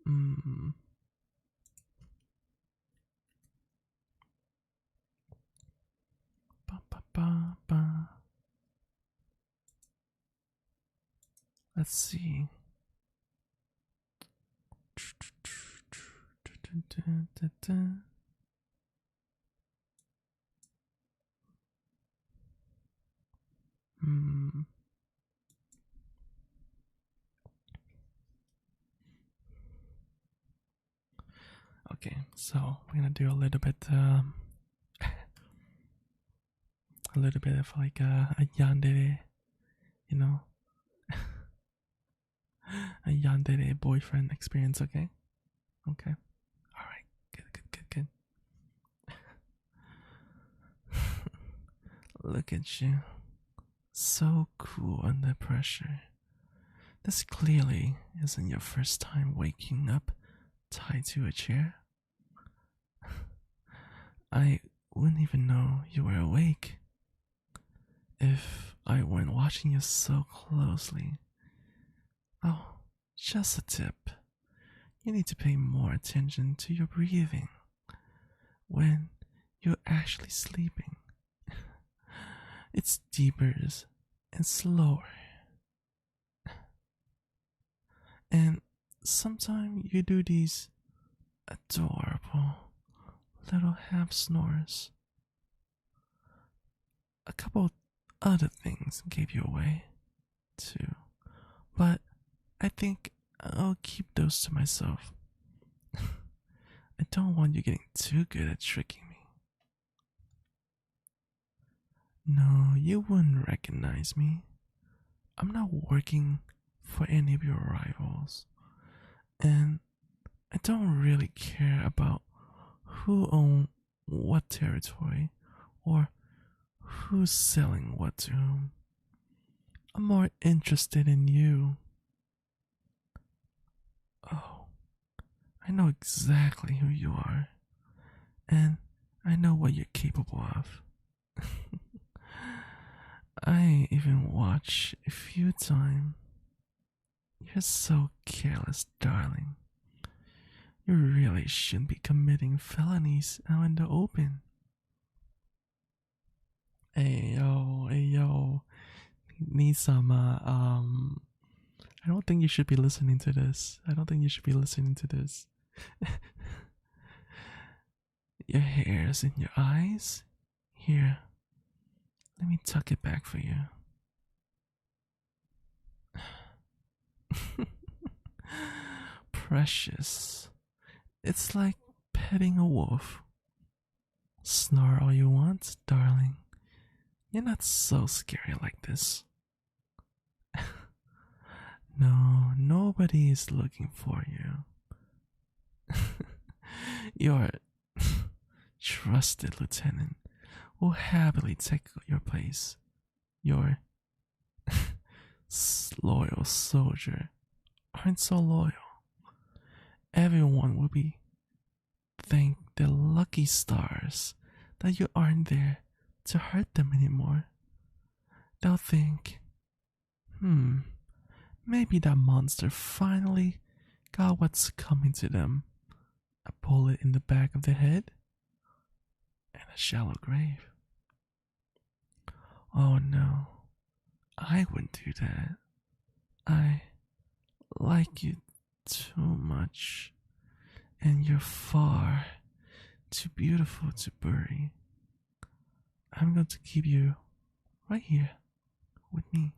Mm. Ba, ba, ba, ba. Let's see. Hmm. Okay, so we're gonna do a little bit of like a yandere, you know, a yandere boyfriend experience. Okay, okay, all right, good. Look at you, so cool under pressure. This clearly isn't your first time waking up tied to a chair. I wouldn't even know you were awake if I weren't watching you so closely. Oh, just a tip. You need to pay more attention to your breathing when you're actually sleeping. It's deeper and slower. And sometimes you do these adorable little half snores. A couple other things gave you away, too. But I think I'll keep those to myself. I don't want you getting too good at tricking me. No, you wouldn't recognize me. I'm not working for any of your rivals. And I don't really care about who owns what territory or who's selling what to whom. I'm more interested in you. Oh, I know exactly who you are, and I know what you're capable of. I even watched a few times. You're so careless, darling. You really shouldn't be committing felonies out in the open. Hey yo, need some I don't think you should be listening to this. Your hair's in your eyes? Here, let me tuck it back for you. Precious. It's like petting a wolf. Snore all you want, darling. You're not so scary like this. No, nobody is looking for you. Your trusted lieutenant will happily take your place. Your loyal soldier aren't so loyal. Everyone will be thank their lucky stars that you aren't there to hurt them anymore. They'll think, maybe that monster finally got what's coming to them. A bullet in the back of the head and a shallow grave. Oh no, I wouldn't do that. I like you too much, and you're far too beautiful to bury. I'm going to keep you right here with me.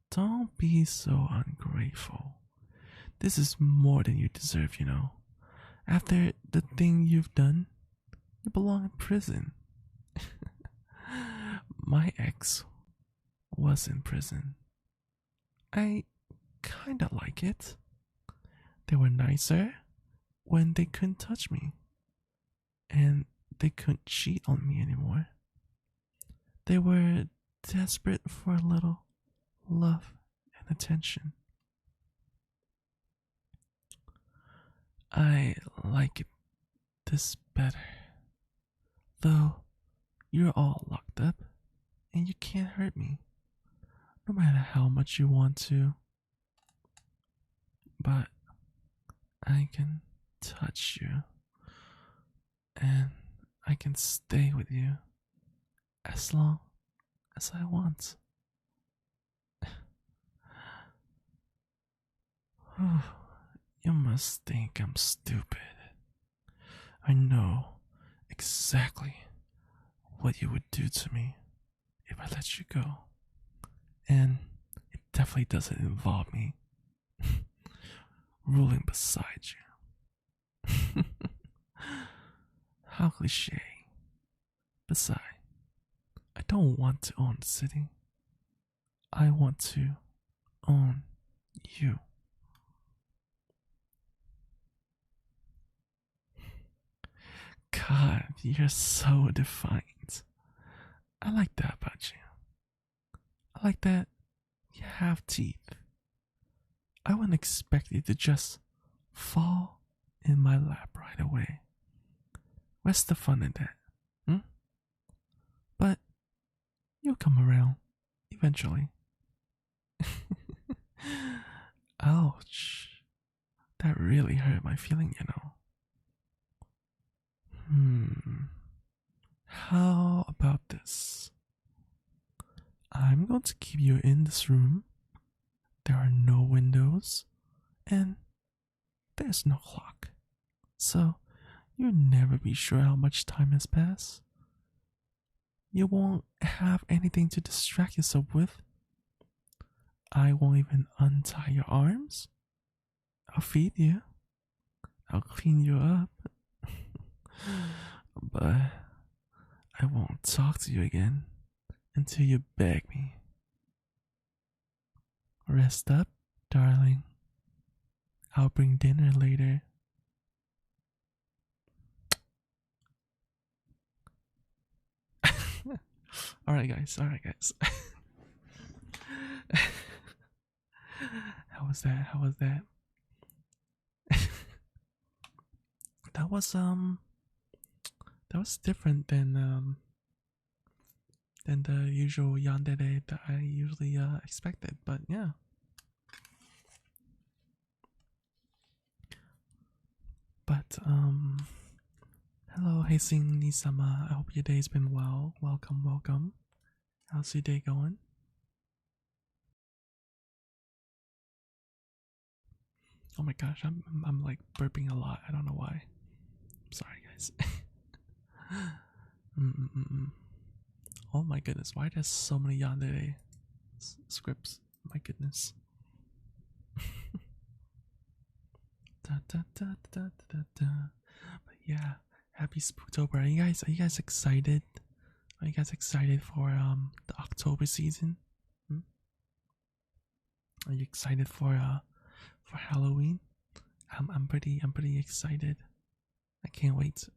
Don't be so ungrateful. This is more than you deserve, you know. After the thing you've done, you belong in prison. My ex was in prison. I kinda like it. They were nicer when they couldn't touch me. And they couldn't cheat on me anymore. They were desperate for a little love and attention. I like it this better. Though you're all locked up and you can't hurt me, no matter how much you want to. But I can touch you, and I can stay with you as long as I want. You must think I'm stupid. I know exactly what you would do to me if I let you go. And it definitely doesn't involve me ruling beside you. How cliche. Besides, I don't want to own the city. I want to own you. God, you're so defiant. I like that about you. I like that You have teeth. I wouldn't expect you to just fall in my lap right away. What's the fun in that? Hmm? But you'll come around eventually. Ouch. That really hurt my feeling, you know. How about this? I'm going to keep you in this room. There are no windows, and there's no clock. So, you'll never be sure how much time has passed. You won't have anything to distract yourself with. I won't even untie your arms. I'll feed you. I'll clean you up. But I won't talk to you again until you beg me. Rest up, darling. I'll bring dinner later. Alright, guys. How was that? That was different than the usual yandere that I usually expected, but yeah. But hello, Heising Nisama. I hope your day's been well. Welcome. How's your day going? Oh my gosh, I'm like burping a lot. I don't know why. Sorry, guys. Oh my goodness, why there's so many yandere scripts? My goodness. But yeah, happy Spooktober. Are you guys excited? Are you guys excited for the October season? Are you excited for Halloween? I'm pretty excited. I can't wait.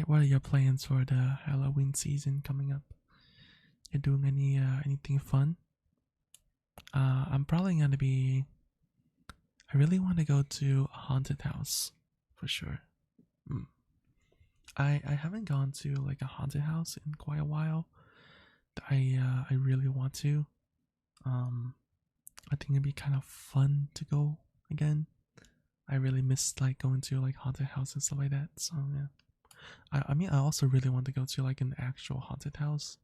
What are your plans for the Halloween season coming up? You doing anything fun? I'm probably gonna be. I really want to go to a haunted house, for sure. I haven't gone to like a haunted house in quite a while. I really want to. I think it'd be kind of fun to go again. I really miss like going to like haunted houses and stuff like that. So yeah. I mean I also really want to go to like an actual haunted house.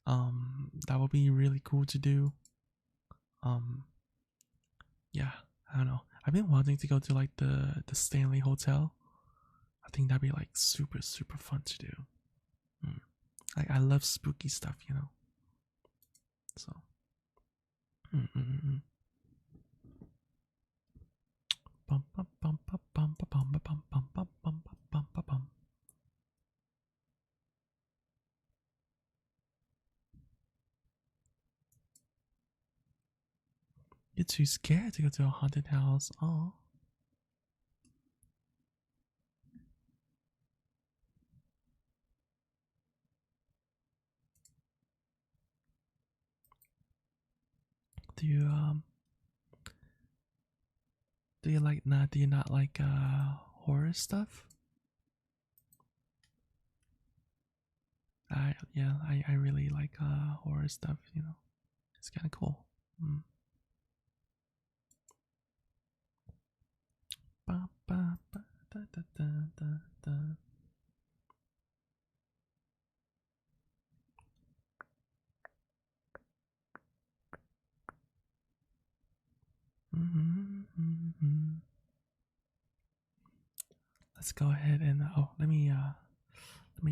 That would be really cool to do. Yeah, I don't know. I've been wanting to go to like the Stanley Hotel. I think that'd be like super fun to do. Like I love spooky stuff, you know. So. You're too scared to go to a haunted house. Oh. Do you not like horror stuff? I really like horror stuff, you know. It's kinda cool. Ba, ba, ba, da, da, da, da, da. Let's go ahead and let me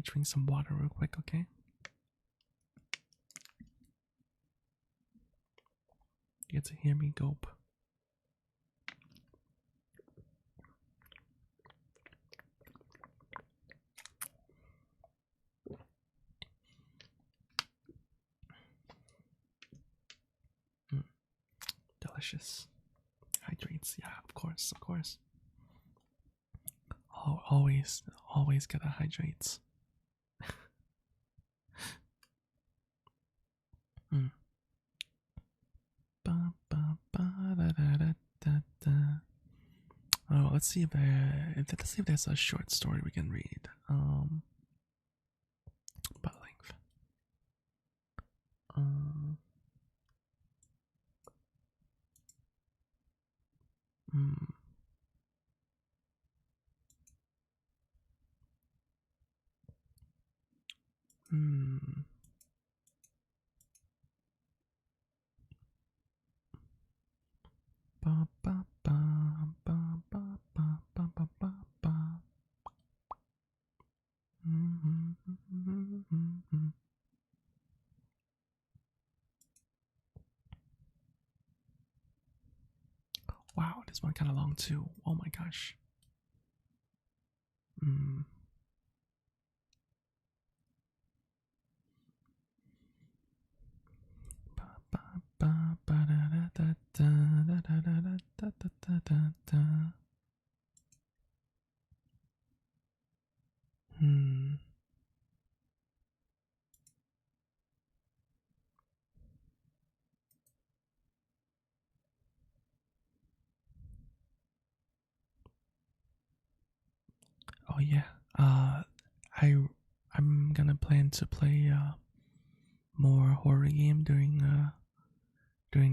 drink some water real quick, okay? You get to hear me gulp. Delicious. Hydrates, yeah, of course. always, always gotta hydrate. Mm. Ba, ba, ba, da, da, da, da, da. Oh, let's see if there's a short story we can read. About length. Um, mm, mm, ba, ba, ba, ba, ba, ba, ba, ba, ba, ba. Mm, mm, mm, mm, mm. Wow, this one kind of long too. Oh my gosh. Mm. Ba, ba, ba, ba, da, da, da, da, da, da, da, da, da, da, da, da. Hmm. Oh yeah. I I'm gonna plan to play more horror game during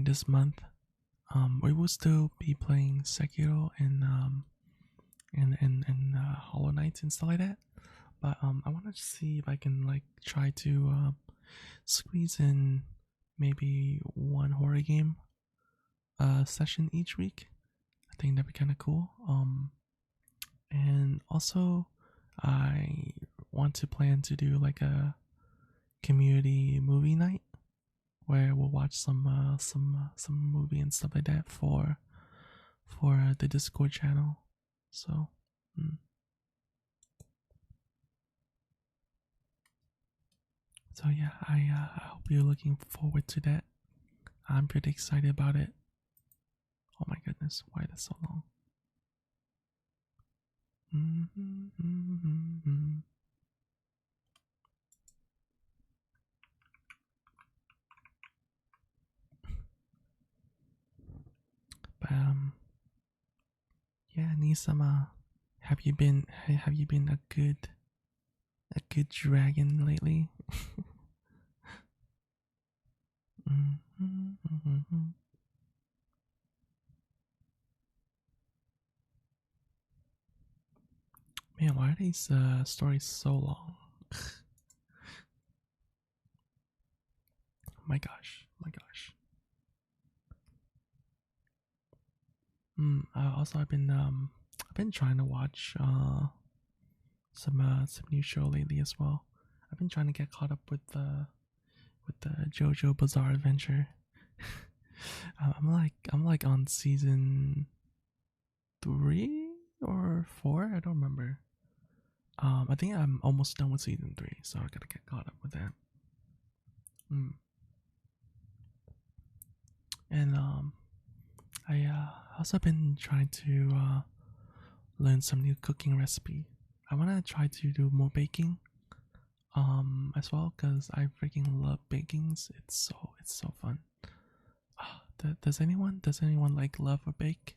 this month. We will still be playing Sekiro and Hollow Knights and stuff like that. But I want to see if I can like try to squeeze in maybe one horror game session each week. I think that'd be kind of cool. And also I want to plan to do like a community movie night where we'll watch some movie and stuff like that for the Discord channel. So, mm. So yeah, I hope you're looking forward to that. I'm pretty excited about it. Oh my goodness, why that's so long? Mm-hmm, mm-hmm, mm-hmm. But yeah, Nisama, have you been a good dragon lately? Mm-hmm, mm-hmm. Man, why are these stories so long? My gosh, my gosh. Also, I've been trying to watch some new show lately as well. I've been trying to get caught up with the JoJo Bizarre Adventure. I'm like on season 3 or 4. I don't remember. I think I'm almost done with season 3, so I gotta get caught up with that. Mm. And I also been trying to learn some new cooking recipe. I wanna try to do more baking as well because I freaking love bakings. It's so fun. Does anyone like love or bake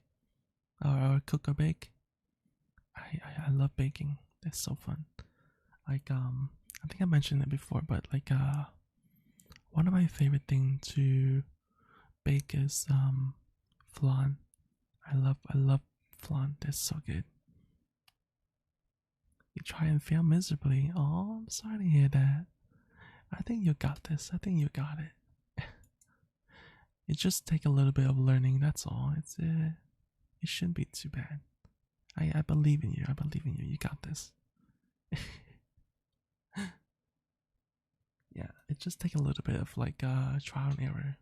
or cook or bake? I love baking. It's so fun. Like I think I mentioned it before, but like one of my favorite things to bake is flan. I love flan. It's so good. You try and fail miserably. Oh, I'm sorry to hear that. I think you got this. I think you got it. It just take a little bit of learning. That's all. It shouldn't be too bad. I believe in you. I believe in you. You got this. Yeah, it just take a little bit of like trial and error.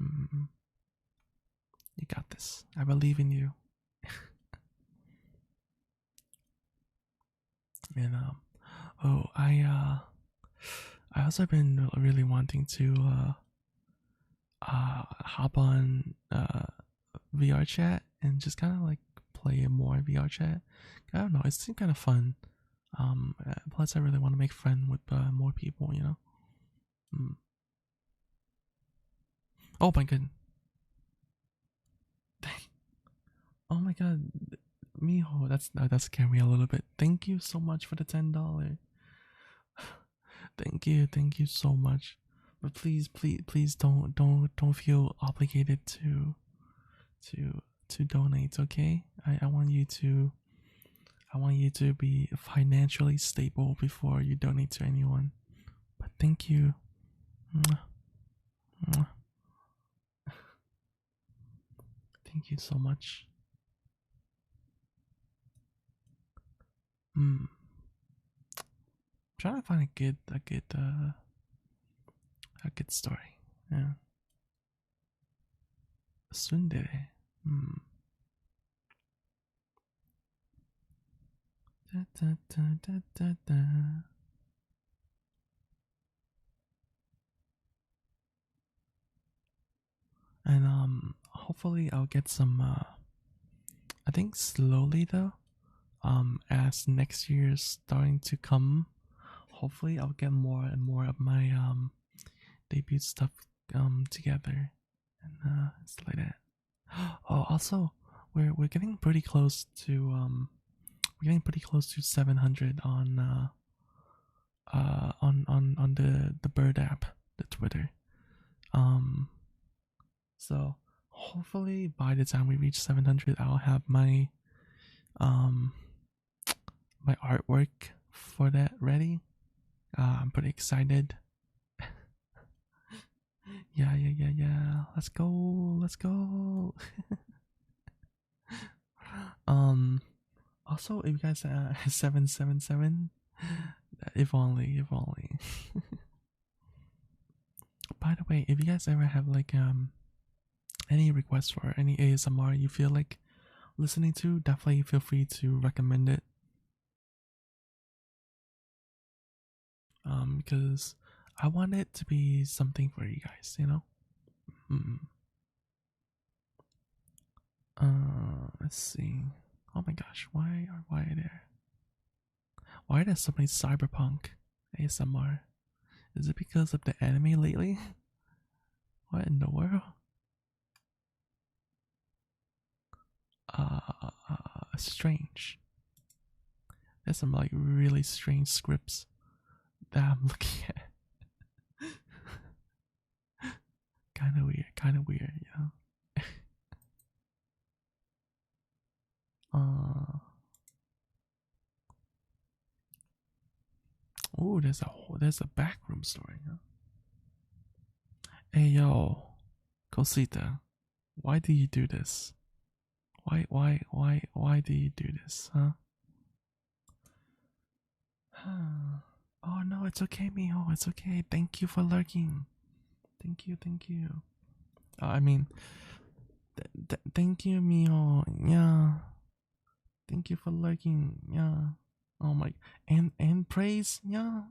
Mm, you got this. I believe in you. And oh, I also been really wanting to hop on VR chat and just kind of like play more VR chat. I don't know. It seemed kind of fun. Plus I really want to make friends with more people. You know. Mm. Oh my god. Oh my god, Miho, that scared me a little bit. Thank you so much for the $10. Thank you so much. But please don't feel obligated to donate. Okay, I want you to be financially stable before you donate to anyone. But thank you. Mwah, mwah. Thank you so much. Hmm. Trying to find a good story. Yeah. Sundere. Hmm. Da, da, da, da, da, da. And hopefully I'll get some I think slowly though. As next year's starting to come, hopefully I'll get more and more of my debut stuff together. And it's like that. Oh, also we're getting pretty close to 700 on the Bird app, the Twitter. Um, so hopefully by the time we reach 700, I'll have um my artwork for that ready. I'm pretty excited. Yeah. Let's go. Let's go. um. Also, if you guys 777, if only, if only. By the way, if you guys ever have like any requests for any ASMR you feel like listening to, definitely feel free to recommend it. Because I want it to be something for you guys, you know. Mm. Let's see. Oh my gosh, why are there? Why are there so many cyberpunk ASMR? Is it because of the anime lately? What in the world? Strange. There's some like really strange scripts that I'm looking at. Kind of weird, you know. Oh, there's a backroom story. Huh? Hey yo, Cosita, why do you do this? Why do you do this, huh? Oh no, it's okay, Miho. It's okay. Thank you for lurking. Thank you. I mean, thank you, Miho. Yeah. Thank you for lurking. Yeah. Oh my. And praise. Yeah.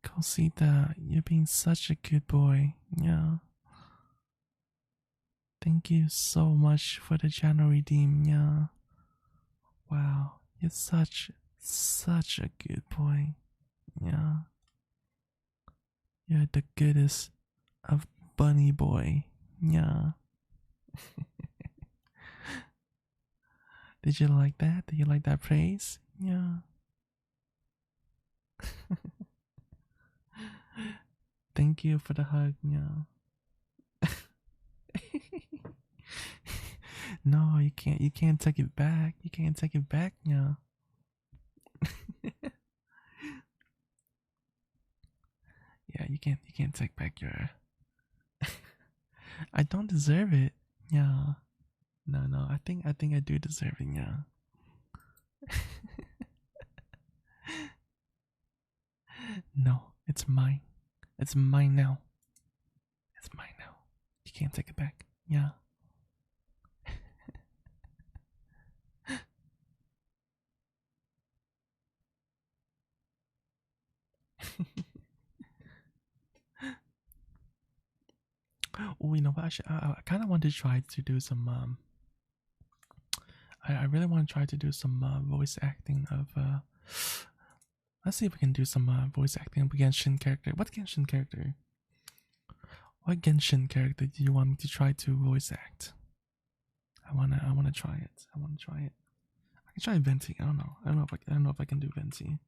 Cosita, you're being such a good boy. Yeah. Thank you so much for the channel redeem. Yeah. Wow. You're such a good boy. Yeah. You're the goodest of bunny boy. Yeah. Did you like that? Did you like that praise? Yeah. Thank you for the hug. Yeah. No, you can't. You can't take it back. You can't take it back. Yeah. Yeah. You can't. You can't take back your. I don't deserve it. Yeah. No. I think I do deserve it. Yeah. No, it's mine. It's mine now. It's mine now. You can't take it back. Yeah. you know what? I kind of want to try to do some. I really want to try to do some voice acting of. Let's see if we can do some voice acting of Genshin character. What Genshin character? What Genshin character do you want me to try to voice act? I wanna try it. I wanna try it. I can try Venti. I don't know. I don't know if I can do Venti.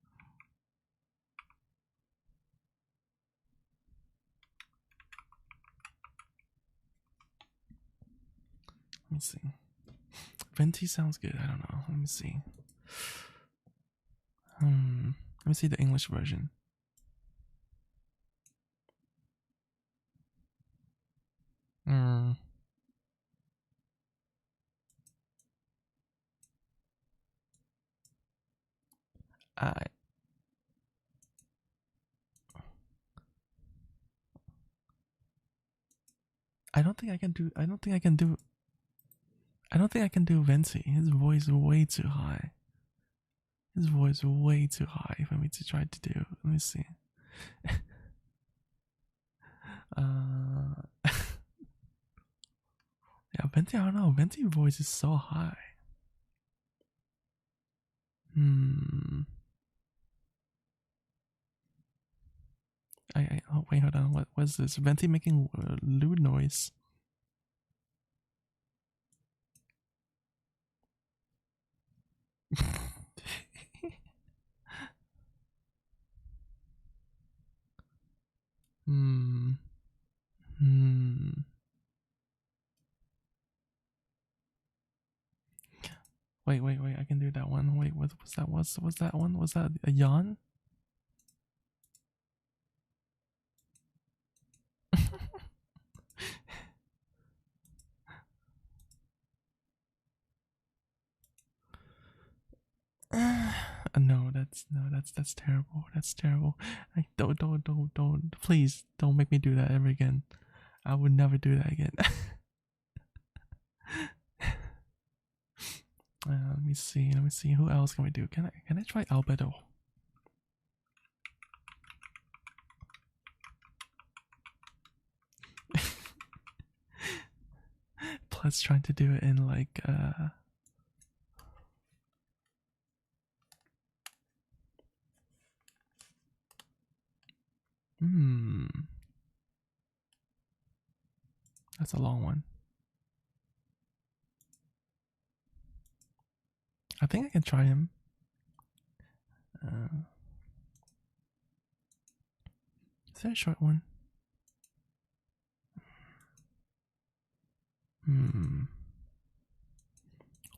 Let me see. Venti sounds good. I don't know. Let me see. Let me see the English version. I don't think I can do. I don't think I can do. I don't think I can do Venti. His voice is way too high. His voice is way too high for me to try to do. Let me see. Yeah, Venti. I don't know. Venti voice is so high. Oh wait, hold on. What was this? Venti making lewd noise. Wait. I can do that one. Wait, what was that? Was that one? Was that a yawn? No, that's terrible. That's terrible. Don't. Please don't make me do that ever again. I would never do that again. Let me see. Let me see. Who else can we do? Can I try Albedo? Plus, trying to do it in like That's a long one. I think I can try him. Is there a short one?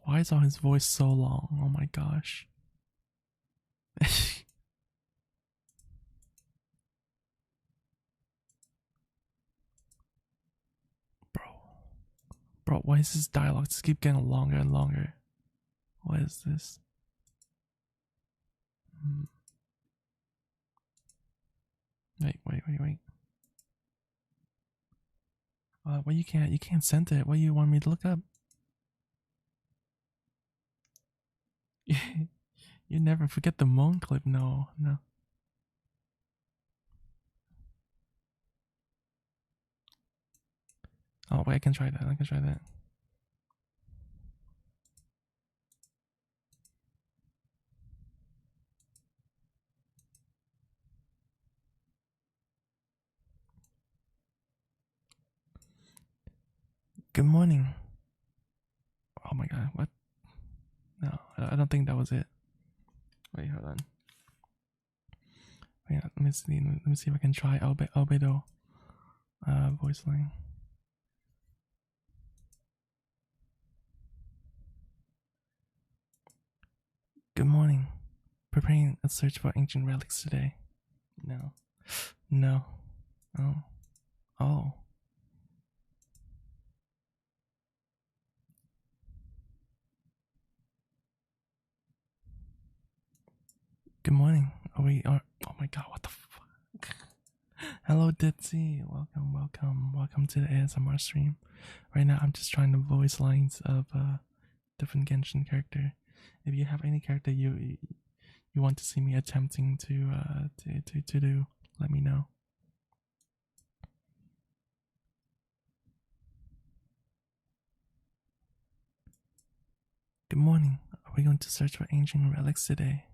Why is all his voice so long? Oh my gosh. Bro, why is this dialogue just keep getting longer and longer? What is this? Wait. Well, you can't send it. What do you want me to look up? You never forget the moan clip. No. Oh wait, I can try that. Good morning. Oh my god, what? No, I don't think that was it. Wait, hold on. Wait, let me see if I can try Albedo voice line. Good morning. Preparing a search for ancient relics today. No. Oh. Good morning. Oh my god, what the fuck? Hello, Ditzy. Welcome to the ASMR stream. Right now, I'm just trying to voice lines of different Genshin character. If you have any character you want to see me attempting to do, let me know. we're going to search for ancient relics today.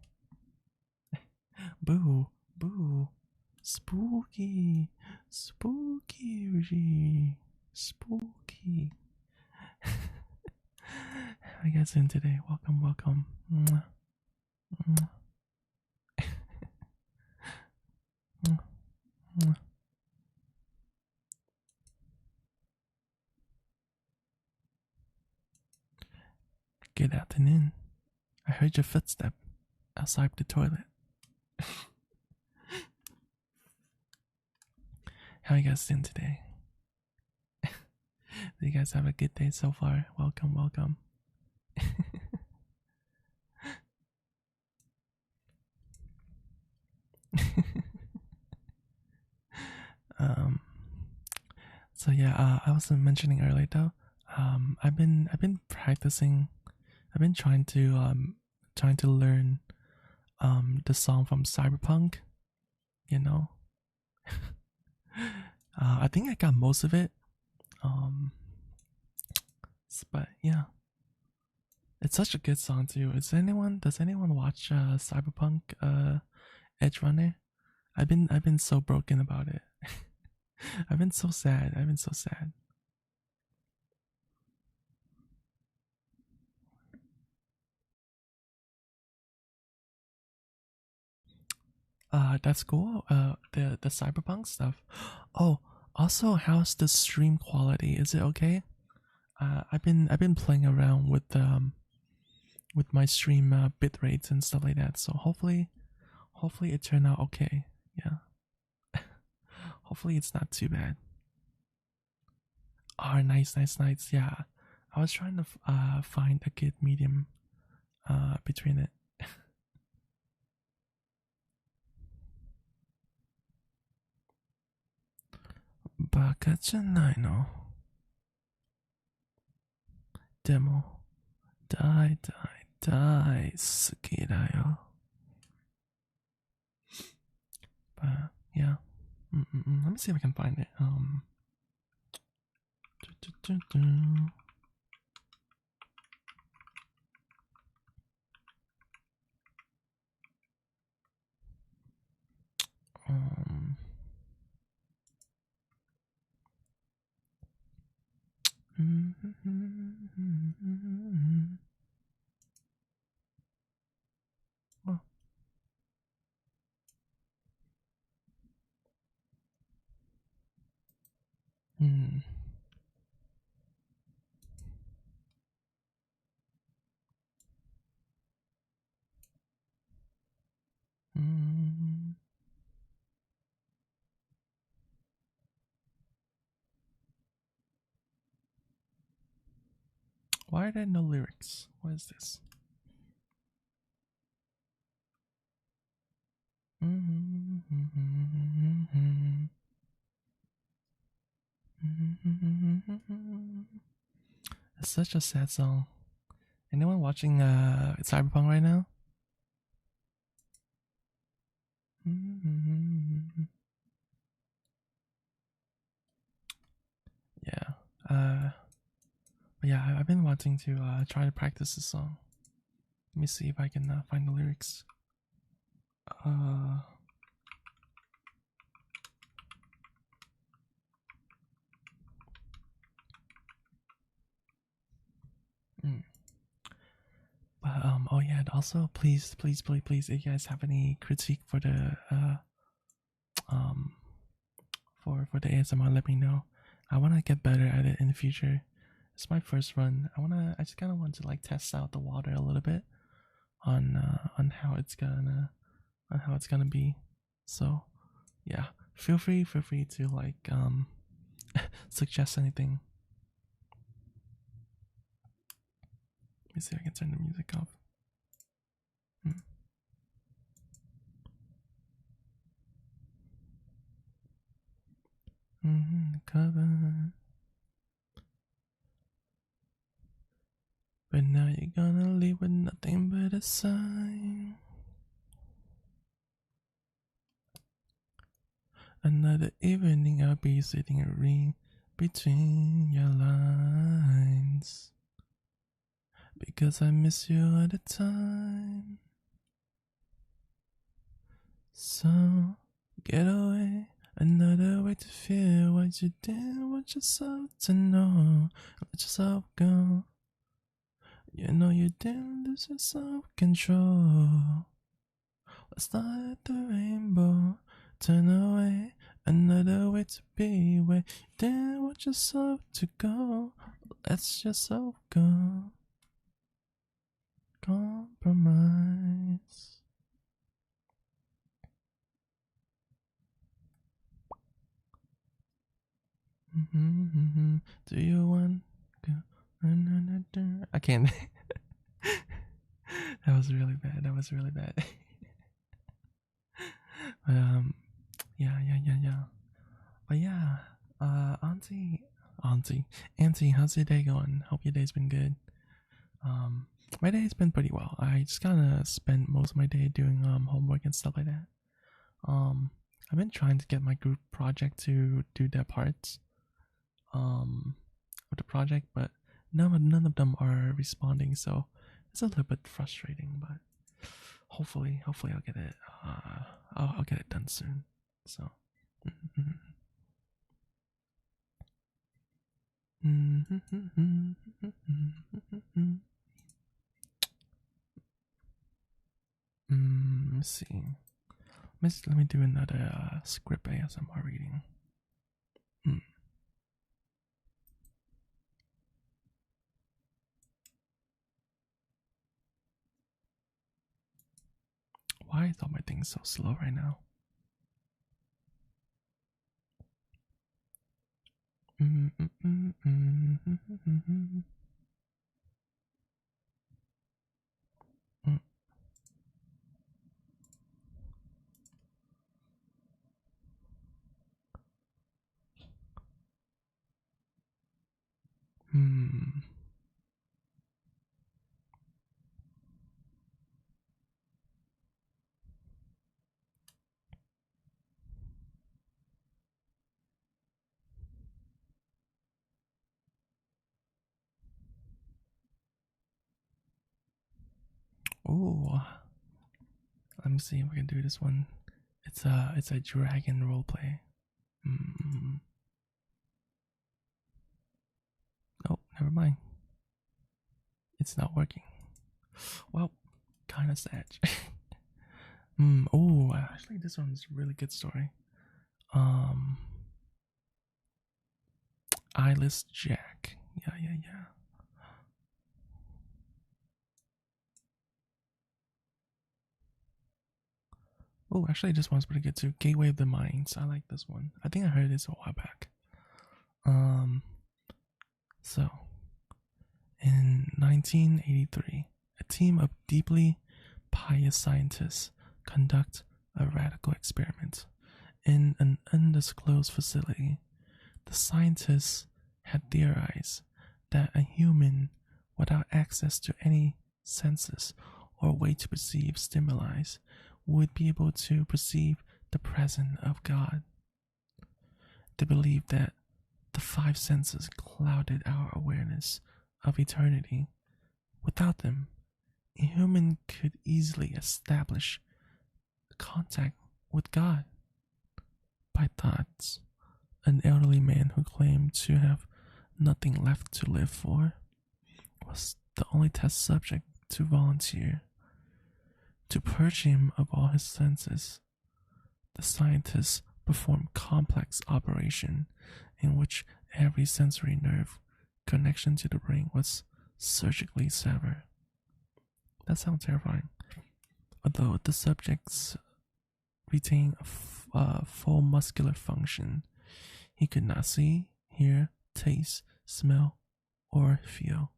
Boo, boo, spooky, spooky, spooky. How you guys doing today? Welcome, welcome. Mwah. Mwah. Mwah. Mwah. Good afternoon. I heard your footstep outside the toilet. How you guys doing today? Do you guys have a good day so far? Welcome, welcome. So yeah, I was mentioning earlier though. I've been practicing. I've been trying to learn the song from Cyberpunk. You know, I think I got most of it. But yeah, it's such a good song too. Does anyone watch Cyberpunk Edge Runner? I've been so broken about it. I've been so sad. I've been so sad. That's cool. The Cyberpunk stuff. Oh, also, how's the stream quality? Is it okay? I've been playing around with my stream bit rates and stuff like that. So hopefully it turned out okay. Yeah. Hopefully it's not too bad. Oh, nice, nice, nice. Yeah, I was trying to find a good medium between it. バカじゃないの。でも大好きだよ。But yeah. Let me see if I can find it. Oh. Why are there no lyrics? What is this? It's such a sad song. Anyone watching Cyberpunk right now? Yeah. But yeah, I've been wanting to try to practice this song. Let me see if I can find the lyrics. But oh yeah, and also please, if you guys have any critique for the for the ASMR, let me know. I want to get better at it in the future. It's my first run. I just kind of want to like test out the water a little bit on how it's gonna be. So yeah, feel free to like suggest anything. Let me see if I can turn the music off. Cover. But now you're gonna leave with nothing but a sign. Another evening I'll be sitting and reading between your lines. because I miss you all the time. So get away, another way to feel what you did. Want yourself to know, let yourself go. You know you didn't lose your self-control. Let's not let the rainbow turn away, another way to be where you didn't want yourself to go. Let yourself go. Compromise. Do you want go? I can't. That was really bad. That was really bad. But yeah. But yeah, auntie, how's your day going? Hope your day's been good. My day's been pretty well. I just kind of spent most of my day doing homework and stuff like that. I've been trying to get my group project to do their parts of the project, but none of them are responding, so it's a little bit frustrating. But hopefully I'll get it. I'll get it done soon. So. Let's see. Let me do another script ASMR reading. Why is all my things so slow right now? Oh, let me see if I can do this one. It's a dragon roleplay. Oh, never mind. It's not working. Well, kind of sad. Oh, actually, this one's a really good story. Eyeless Jack. Yeah. Oh, actually, this one's pretty good too. Gateway of the Minds. I like this one. I think I heard this a while back. So, in 1983, a team of deeply pious scientists conduct a radical experiment in an undisclosed facility. The scientists had theorized that a human without access to any senses or way to perceive stimuli would be able to perceive the presence of God. They believed that the five senses clouded our awareness of eternity. Without them, a human could easily establish contact with God. By thoughts, an elderly man who claimed to have nothing left to live for was the only test subject to volunteer. To purge him of all his senses, the scientists performed complex operation in which every sensory nerve connection to the brain was surgically severed. That sounds terrifying. Although the subjects retained a full muscular function, he could not see, hear, taste, smell, or feel,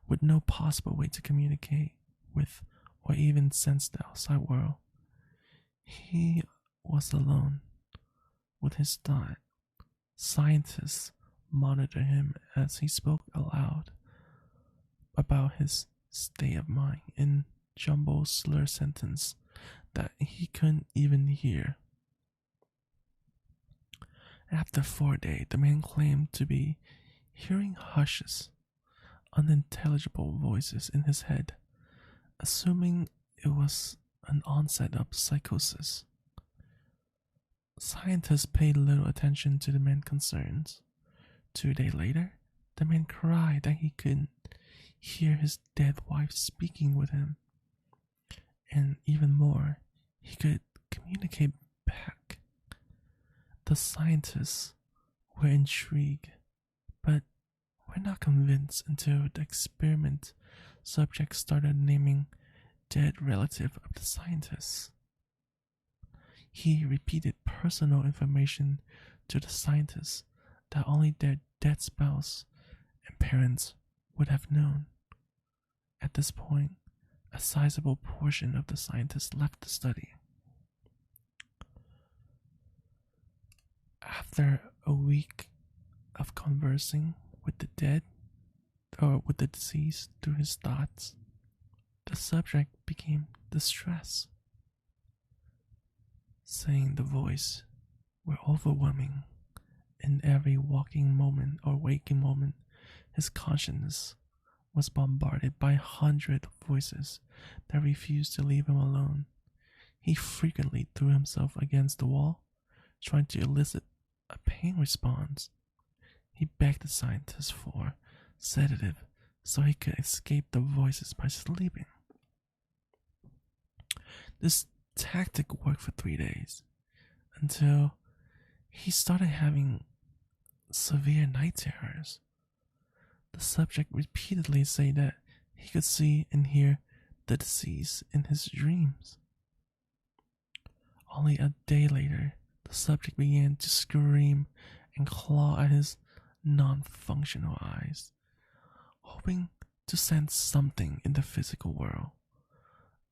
with no possible way to communicate with or even sense the outside world. He was alone with his thought. Scientists monitor him as he spoke aloud about his state of mind in jumbled slur sentence that he couldn't even hear. After 4 days, the man claimed to be hearing hushes, unintelligible voices in his head, assuming it was an onset of psychosis. Scientists paid little attention to the man's concerns. 2 days later, the man cried that he couldn't hear his dead wife speaking with him. And even more, he could communicate back. The scientists were intrigued, but were not convinced until the experiment subjects started naming dead relatives of the scientists. He repeated personal information to the scientists that only their dead spouse and parents would have known. At this point, a sizable portion of the scientists left the study. After a week of conversing with the dead, or with the deceased through his thoughts, the subject became distressed, saying the voice were overwhelming. In every waking moment or waking moment, his consciousness was bombarded by 100 voices that refused to leave him alone. He frequently threw himself against the wall, trying to elicit a pain response. He begged the scientist for sedative so he could escape the voices by sleeping. This tactic worked for 3 days until he started having severe night terrors. The subject repeatedly said that he could see and hear the deceased in his dreams. Only a day later, the subject began to scream and claw at his non-functional eyes, hoping to sense something in the physical world.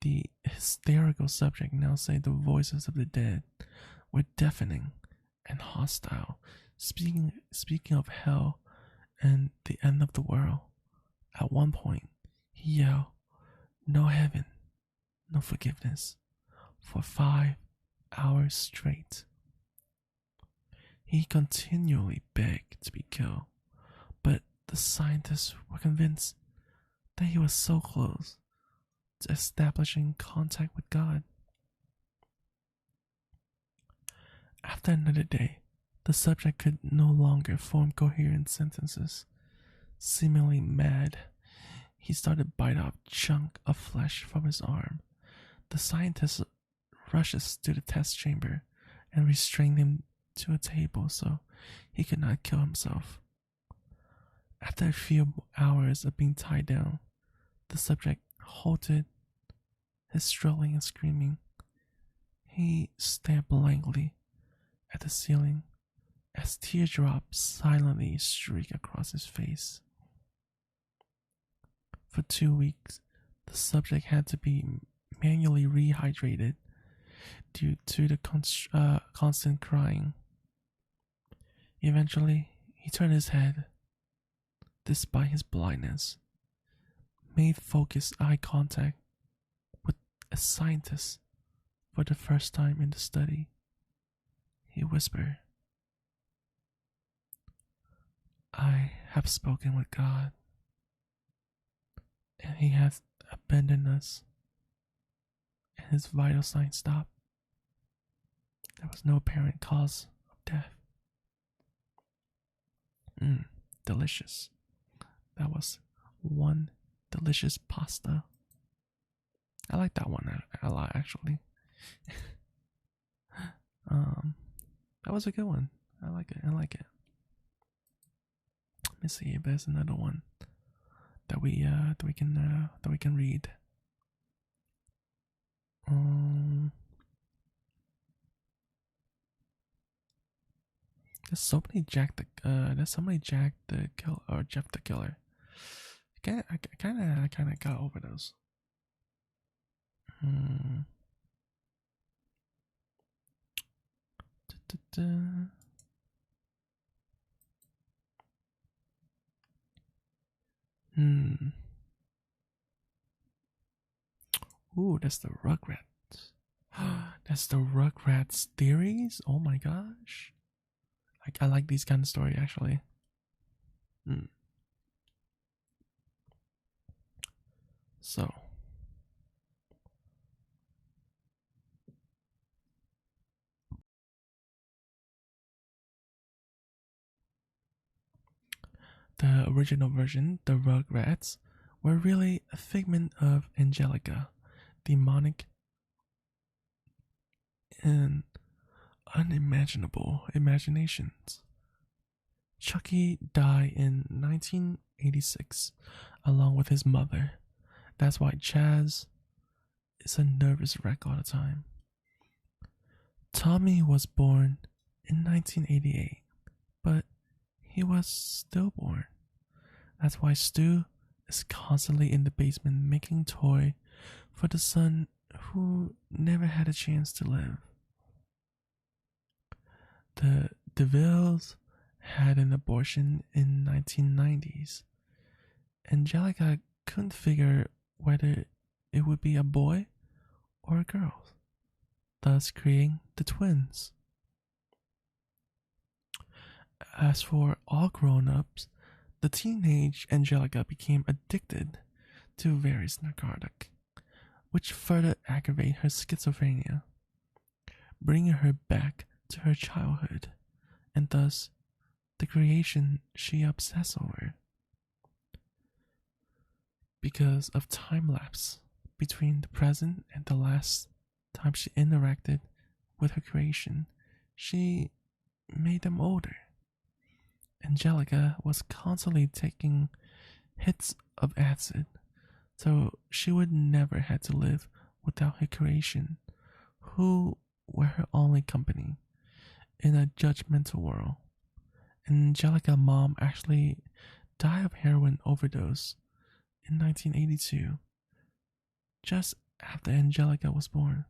The hysterical subject now said the voices of the dead were deafening and hostile, speaking of hell and the end of the world. At one point, he yelled, "No heaven, no forgiveness," for 5 hours straight. He continually begged to be killed, but the scientists were convinced that he was so close to establishing contact with God. After another day, the subject could no longer form coherent sentences. Seemingly mad, he started to bite off a chunk of flesh from his arm. The scientist rushes to the test chamber and restrained him to a table so he could not kill himself. After a few hours of being tied down, the subject halted his struggling and screaming. He stared blankly at the ceiling as teardrops silently streaked across his face. For 2 weeks, the subject had to be manually rehydrated due to the constant crying. Eventually, he turned his head, despite his blindness, made focused eye contact with a scientist for the first time in the study. He whispered, "I have spoken with God, and He has abandoned us," and his vital signs stopped. There was no apparent cause of death. Delicious. That was one delicious pasta. I like that one a lot, actually. That was a good one. I like it. Let me see if there's another one that we can read. There's so many Jack the Killer or Jeff the Killer. I kind of got over those. Ooh, that's the Rugrats. That's the Rugrats theories. Oh my gosh. I like these kind of stories, actually. So, the original version, the Rugrats, were really a figment of Angelica, demonic and unimaginable imaginations. Chucky died in 1986 along with his mother. That's why Chaz is a nervous wreck all the time. Tommy was born in 1988, but he was stillborn. That's why Stu is constantly in the basement making toy for the son who never had a chance to live. The DeVilles had an abortion in 1990s. Angelica couldn't figure whether it would be a boy or a girl, thus creating the twins. As for all grown-ups, the teenage Angelica became addicted to various narcotic, which further aggravated her schizophrenia, bringing her back to her childhood, and thus the creation she obsessed over. Because of time lapse between the present and the last time she interacted with her creation, she made them older. Angelica was constantly taking hits of acid, so she would never have to live without her creation, who were her only company in a judgmental world. Angelica's mom actually died of heroin overdose in 1982, just after Angelica was born.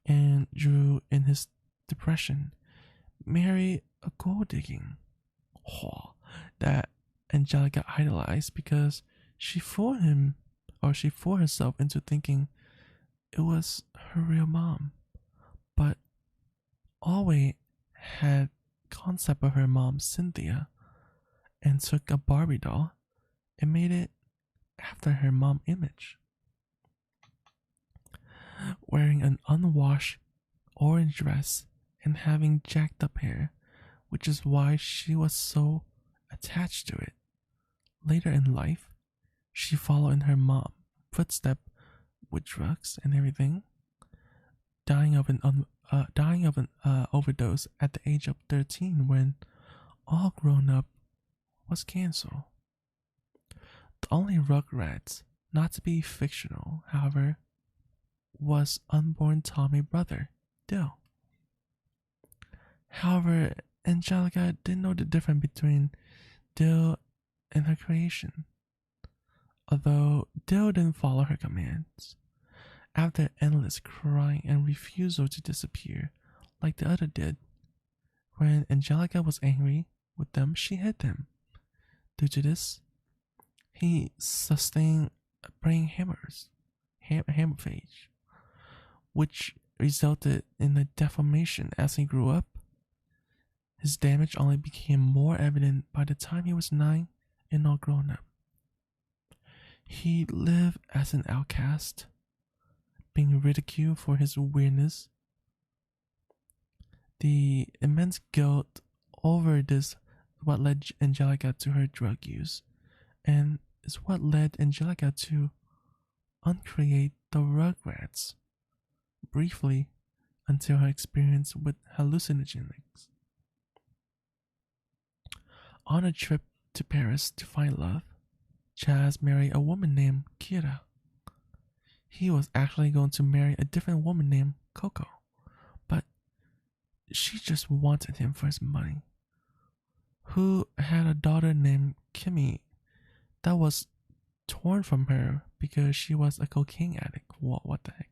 And Drew, in his depression, married a gold digging whore that Angelica idolized because she fooled him, or she fooled herself into thinking it was her real mom, but always had concept of her mom Cynthia and took a Barbie doll and made it after her mom image. Wearing an unwashed orange dress and having jacked up hair, which is why she was so attached to it. Later in life, she followed in her mom's footsteps with drugs and everything, dying of an overdose at the age of 13 when All Grown Up was canceled. The only Rugrats not to be fictional, however, was unborn Tommy brother, Dill. However, Angelica didn't know the difference between Dill and her creation. Although Dill didn't follow her commands, after endless crying and refusal to disappear like the other did, when Angelica was angry with them, she hit him. Due to this, he sustained brain hemorrhage, which resulted in a deformation as he grew up. His damage only became more evident by the time he was 9 and all grown up. He lived as an outcast, being ridiculed for his weirdness. The immense guilt over this is what led Angelica to her drug use, and is what led Angelica to uncreate the Rugrats, briefly until her experience with hallucinogenics. On a trip to Paris to find love, Chaz married a woman named Kira. He was actually going to marry a different woman named Coco, but she just wanted him for his money, who had a daughter named Kimmy that was torn from her because she was a cocaine addict. What the heck?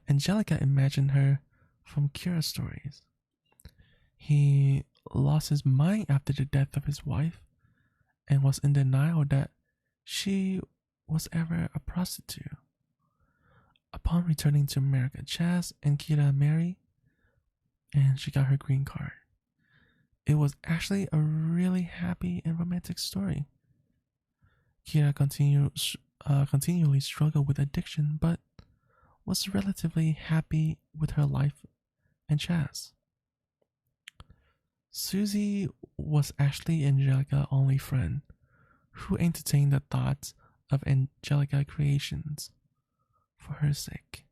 Angelica imagined her from Kira's stories. He lost his mind after the death of his wife and was in denial that she was ever a prostitute. Upon returning to America, Chaz and Kira married and she got her green card. It was actually a really happy and romantic story. Kira continued continually struggled with addiction, but was relatively happy with her life and Chaz. Susie was Ashley and Angelica's only friend, who entertained the thoughts of Angelica creations for her sake.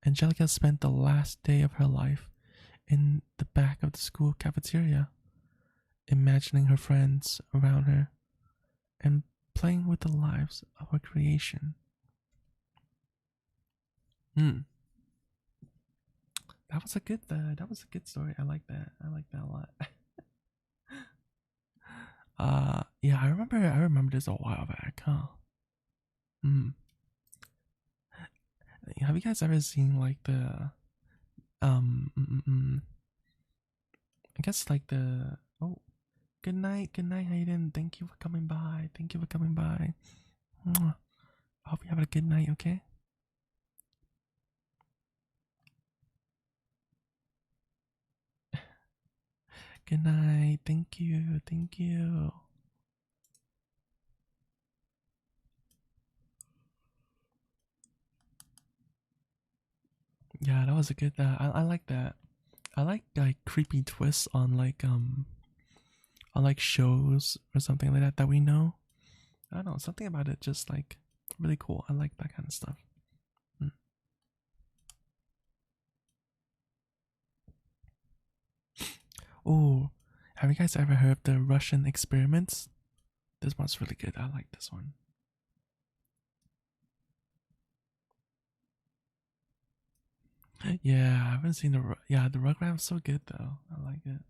Angelica spent the last day of her life in the back of the school cafeteria, imagining her friends around her and playing with the lives of her creation. That was a good story. I like that. I like that a lot. Yeah, I remember this a while back, huh? Have you guys ever seen like the I guess like the good night, Hayden. Thank you for coming by. Mwah. I hope you have a good night, okay? Good night. Thank you. Yeah, that was a good. I like that. I like creepy twists on shows or something like that we know. I don't know, something about it just like really cool. I like that kind of stuff. Oh, have you guys ever heard of the Russian experiments? This one's really good. I like this one. Yeah, I haven't seen the Rugrat's so good though. I like it.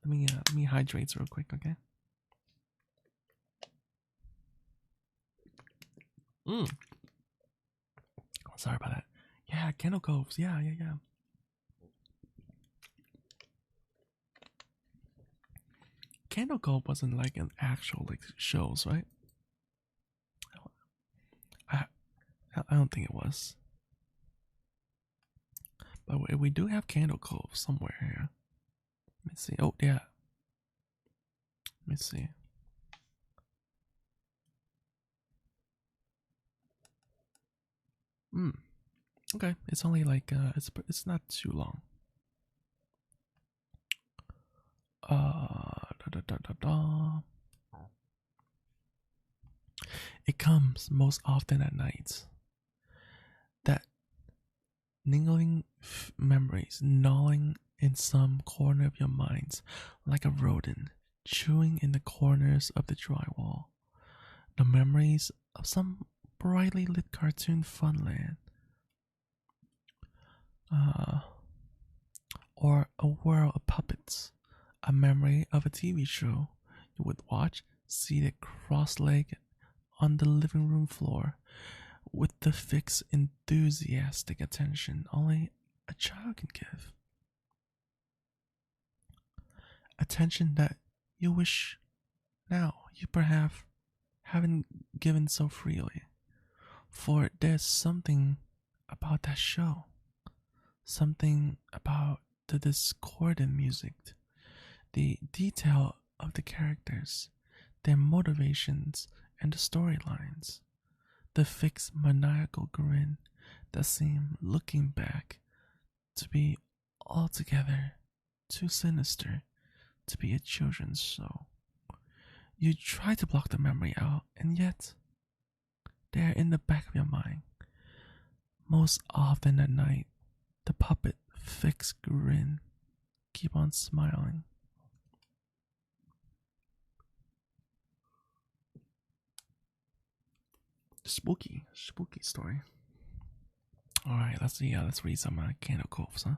let me hydrate real quick, okay? Sorry about that. Yeah, Candle Coves. Yeah. Candle Cove wasn't like an actual like shows, right? I don't think it was. But we do have Candle Cove somewhere here. Let me see. Oh yeah. Let me see. Okay, it's only like it's not too long. It comes most often at night. That niggling memories gnawing in some corner of your minds like a rodent chewing in the corners of the drywall. The memories of some brightly lit cartoon funland. Or a world of puppets. A memory of a TV show you would watch seated cross-legged on the living room floor with the fixed, enthusiastic attention only a child can give. Attention that you wish now you perhaps haven't given so freely. For there's something about that show, something about the discordant music, the detail of the characters, their motivations, and the storylines. The fixed maniacal grin that seemed, looking back, to be altogether too sinister to be a children's show. You try to block the memory out, and yet, there in the back of your mind, most often at night, the puppet fixed grin keep on smiling. Spooky story. Alright, let's read some Candle Coves, huh?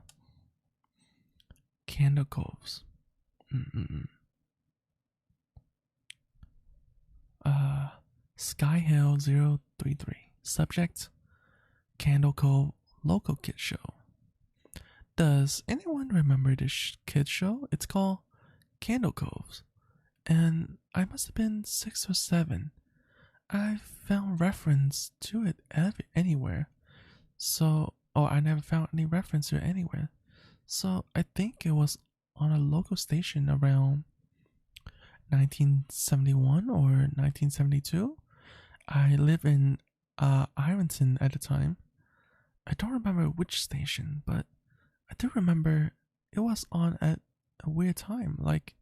Candle Coves. Skyhill 033. Subject: Candle Cove Local Kid Show. Does anyone remember this kid show? It's called Candle Coves, and I must have been 6 or 7. I found reference to it anywhere. I never found any reference to it anywhere. So I think it was on a local station around 1971 or 1972. I live in Ironton at the time. I don't remember which station, but I do remember it was on at a weird time, like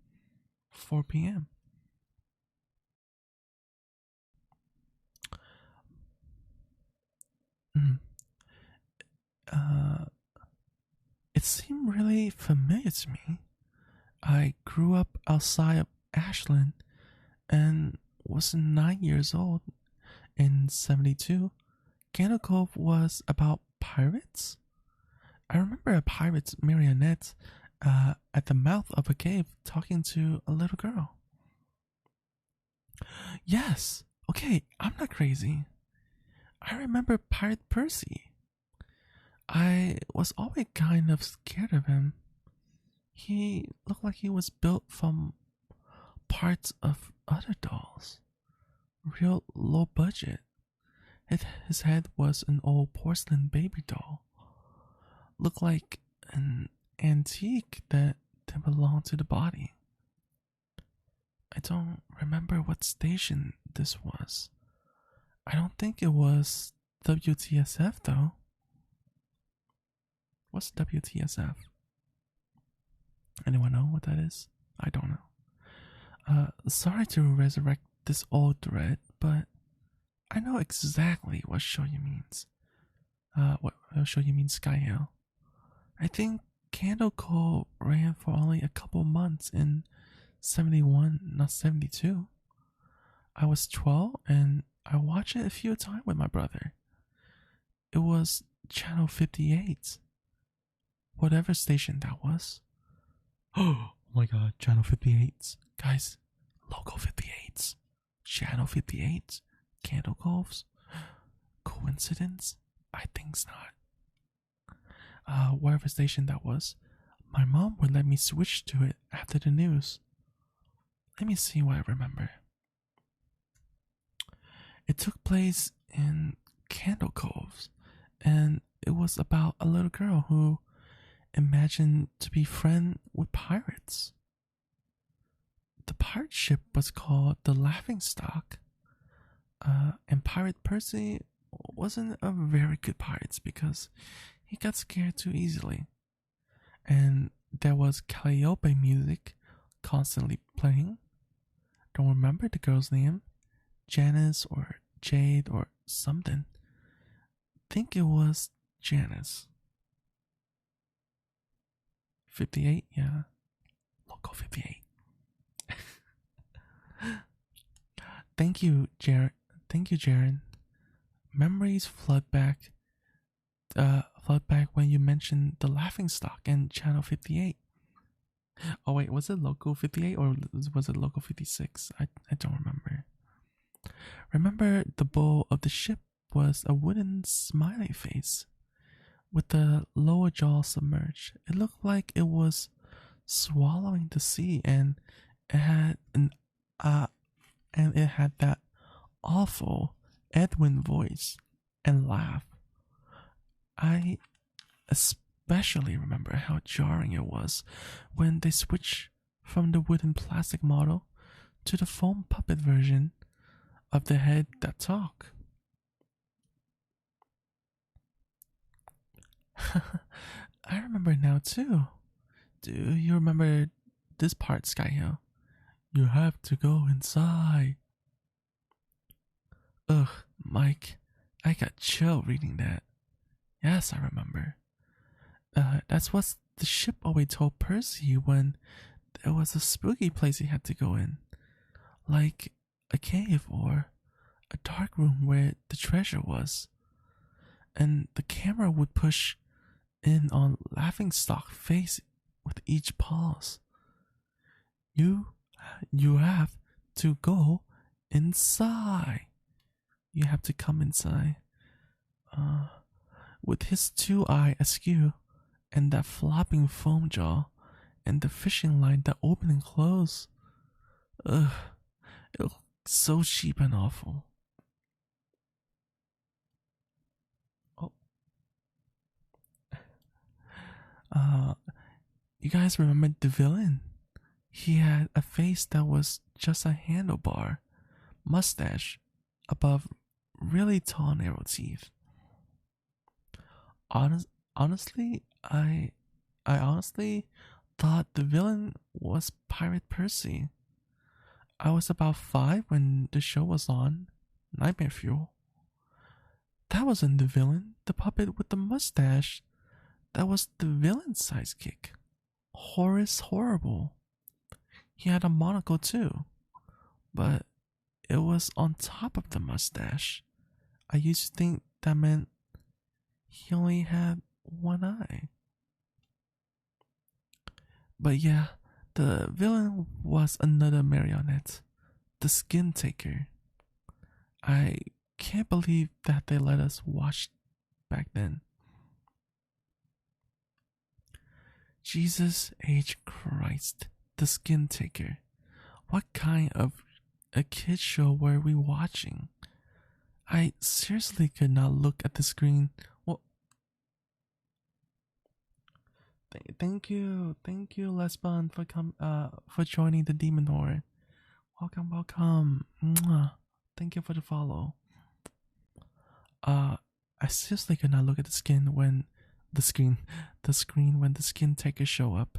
4 p.m. Mm. Uh, it seemed really familiar to me. I grew up outside of Ashland and was 9 years old in 72. Candle Cove was about pirates. I remember a pirate's marionette at the mouth of a cave talking to a little girl. Yes, okay, I'm not crazy. I remember Pirate Percy. I was always kind of scared of him. He looked like he was built from parts of other dolls. Real low budget. His head was an old porcelain baby doll. Looked like an antique that belonged to the body. I don't remember what station this was. I don't think it was WTSF though. What's WTSF? Anyone know what that is? I don't know. Sorry to resurrect this old thread, but I know exactly what Shoyu means. What Shoyu means Sky Hill. I think Candle Cove ran for only a couple months in 71, not 72. I was 12 and I watched it a few times with my brother. It was channel 58. Whatever station that was. Oh my god, channel 58. Guys, local 58. Channel 58. Candle Coves. Coincidence? I think's not. Whatever station that was, my mom would let me switch to it after the news. Let me see what I remember. It took place in Candle Coves, and it was about a little girl who imagined to be friend with pirates. The pirate ship was called the Laughing Stock, and Pirate Percy wasn't a very good pirate because he got scared too easily. And there was Calliope music constantly playing. Don't remember the girl's name. Janice or Jade or something. Think it was Janice. 58, yeah. Local 58. Thank you, Jared. Thank you, Jaren. Memories flood back when you mentioned the Laughing Stock and Channel 58. Oh wait, was it Local 58 or was it Local 56? I don't remember. Remember the bow of the ship was a wooden smiley face with the lower jaw submerged. It looked like it was swallowing the sea, and it had that awful Edwin voice and laugh. I especially remember how jarring it was when they switched from the wooden plastic model to the foam puppet version of the head that talk. I remember now too. Do you remember this part, Skyhill? You have to go inside. Ugh, Mike, I got chill reading that. Yes, I remember. That's what the ship always told Percy when there was a spooky place he had to go in. Like a cave or a dark room where the treasure was. And the camera would push in on Laughingstock face with each pause. You have to go inside. You have to come inside. With his two eye askew, and that flopping foam jaw, and the fishing line that open and close. Ugh, it looked so cheap and awful. Oh. You guys remember the villain? He had a face that was just a handlebar, mustache, above really tall, narrow teeth. Honest, honestly, I honestly thought the villain was Pirate Percy. I was about 5 when the show was on. Nightmare Fuel. That wasn't the villain. The puppet with the mustache. That was the villain's sidekick. Horace Horrible. He had a monocle too, but it was on top of the mustache. I used to think that meant he only had one eye. But yeah, the villain was another marionette, the Skin Taker. I can't believe that they let us watch back then. Jesus H. Christ, the Skin Taker. What kind of a kid show were we watching? I seriously could not look at the screen. Well, thank you, Lesbon, for joining the Demon Horde. Welcome, welcome. Mwah. Thank you for the follow. I seriously could not look at the screen when the Skin Taker show up.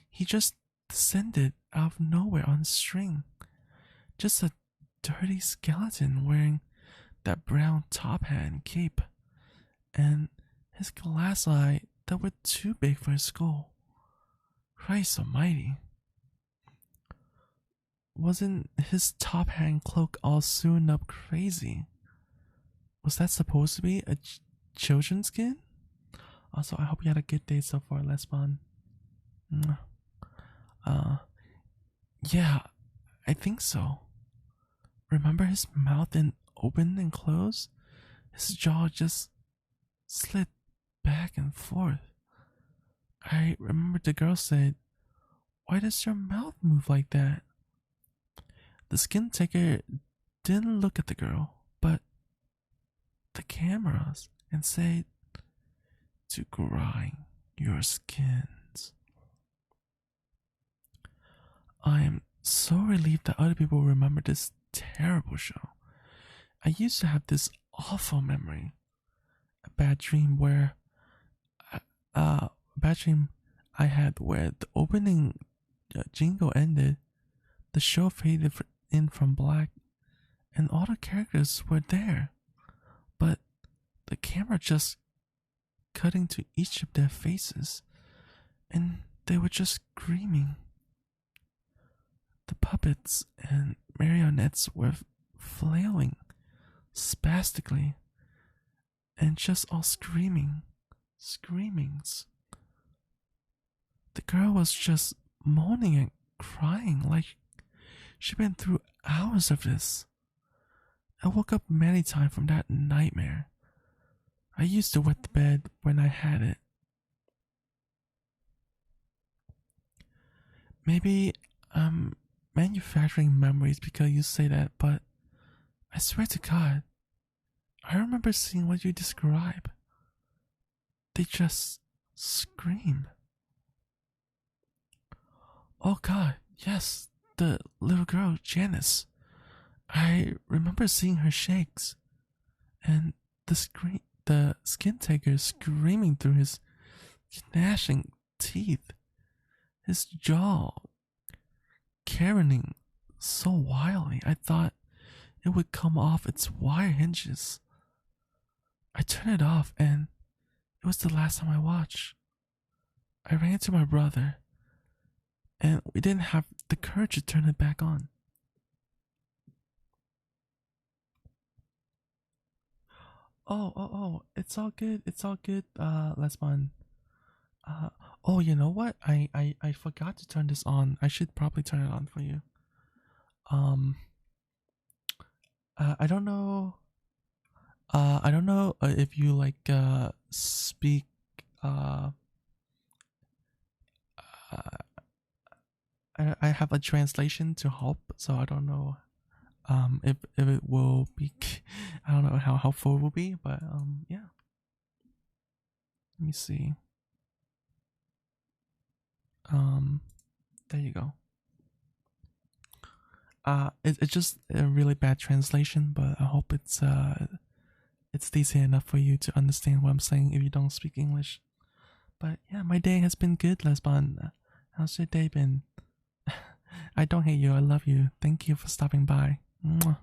He just descended out of nowhere on a string. Just a dirty skeleton wearing that brown top hat and cape, and his glass eye that were too big for his skull. Christ almighty. Wasn't his top hat and cloak all sewn up crazy? Was that supposed to be a children's skin? Also, I hope you had a good day so far, Lesbon. Yeah, I think so. Remember his mouth and open and close? His jaw just slid back and forth. I remember the girl said, "Why does your mouth move like that?" The Skin Taker didn't look at the girl, but the cameras, and said, "To grind your skins." I am so relieved that other people remember this terrible show. I used to have this awful memory, a bad dream I had where the opening jingle ended, the show faded in from black, and all the characters were there, but the camera just cutting to each of their faces, and they were just screaming. The puppets and marionettes were flailing spastically and just all screamings. The girl was just moaning and crying like she'd been through hours of this. I woke up many times from that nightmare. I used to wet the bed when I had it. Maybe I'm manufacturing memories because you say that, but I swear to God, I remember seeing what you describe. They just scream. Oh God, yes, the little girl, Janice. I remember seeing her shakes, and the Skin Taker screaming through his gnashing teeth, his jaw caroning so wildly I thought it would come off its wire hinges. I turned it off, and it was the last time I watched. I ran to my brother, and we didn't have the courage to turn it back on. Oh, it's all good, Lesbon. Oh, you know what? I forgot to turn this on. I should probably turn it on for you. Um, I don't know. I don't know if you like speak uh I have a translation to help, so I don't know if it will be I don't know how helpful it will be, but yeah. Let me see. Um there you go. It's just a really bad translation, but I hope it's decent enough for you to understand what I'm saying if you don't speak English. But yeah, my day has been good, Lesbon. How's your day been? I don't hate you. I love you. Thank you for stopping by. Mwah.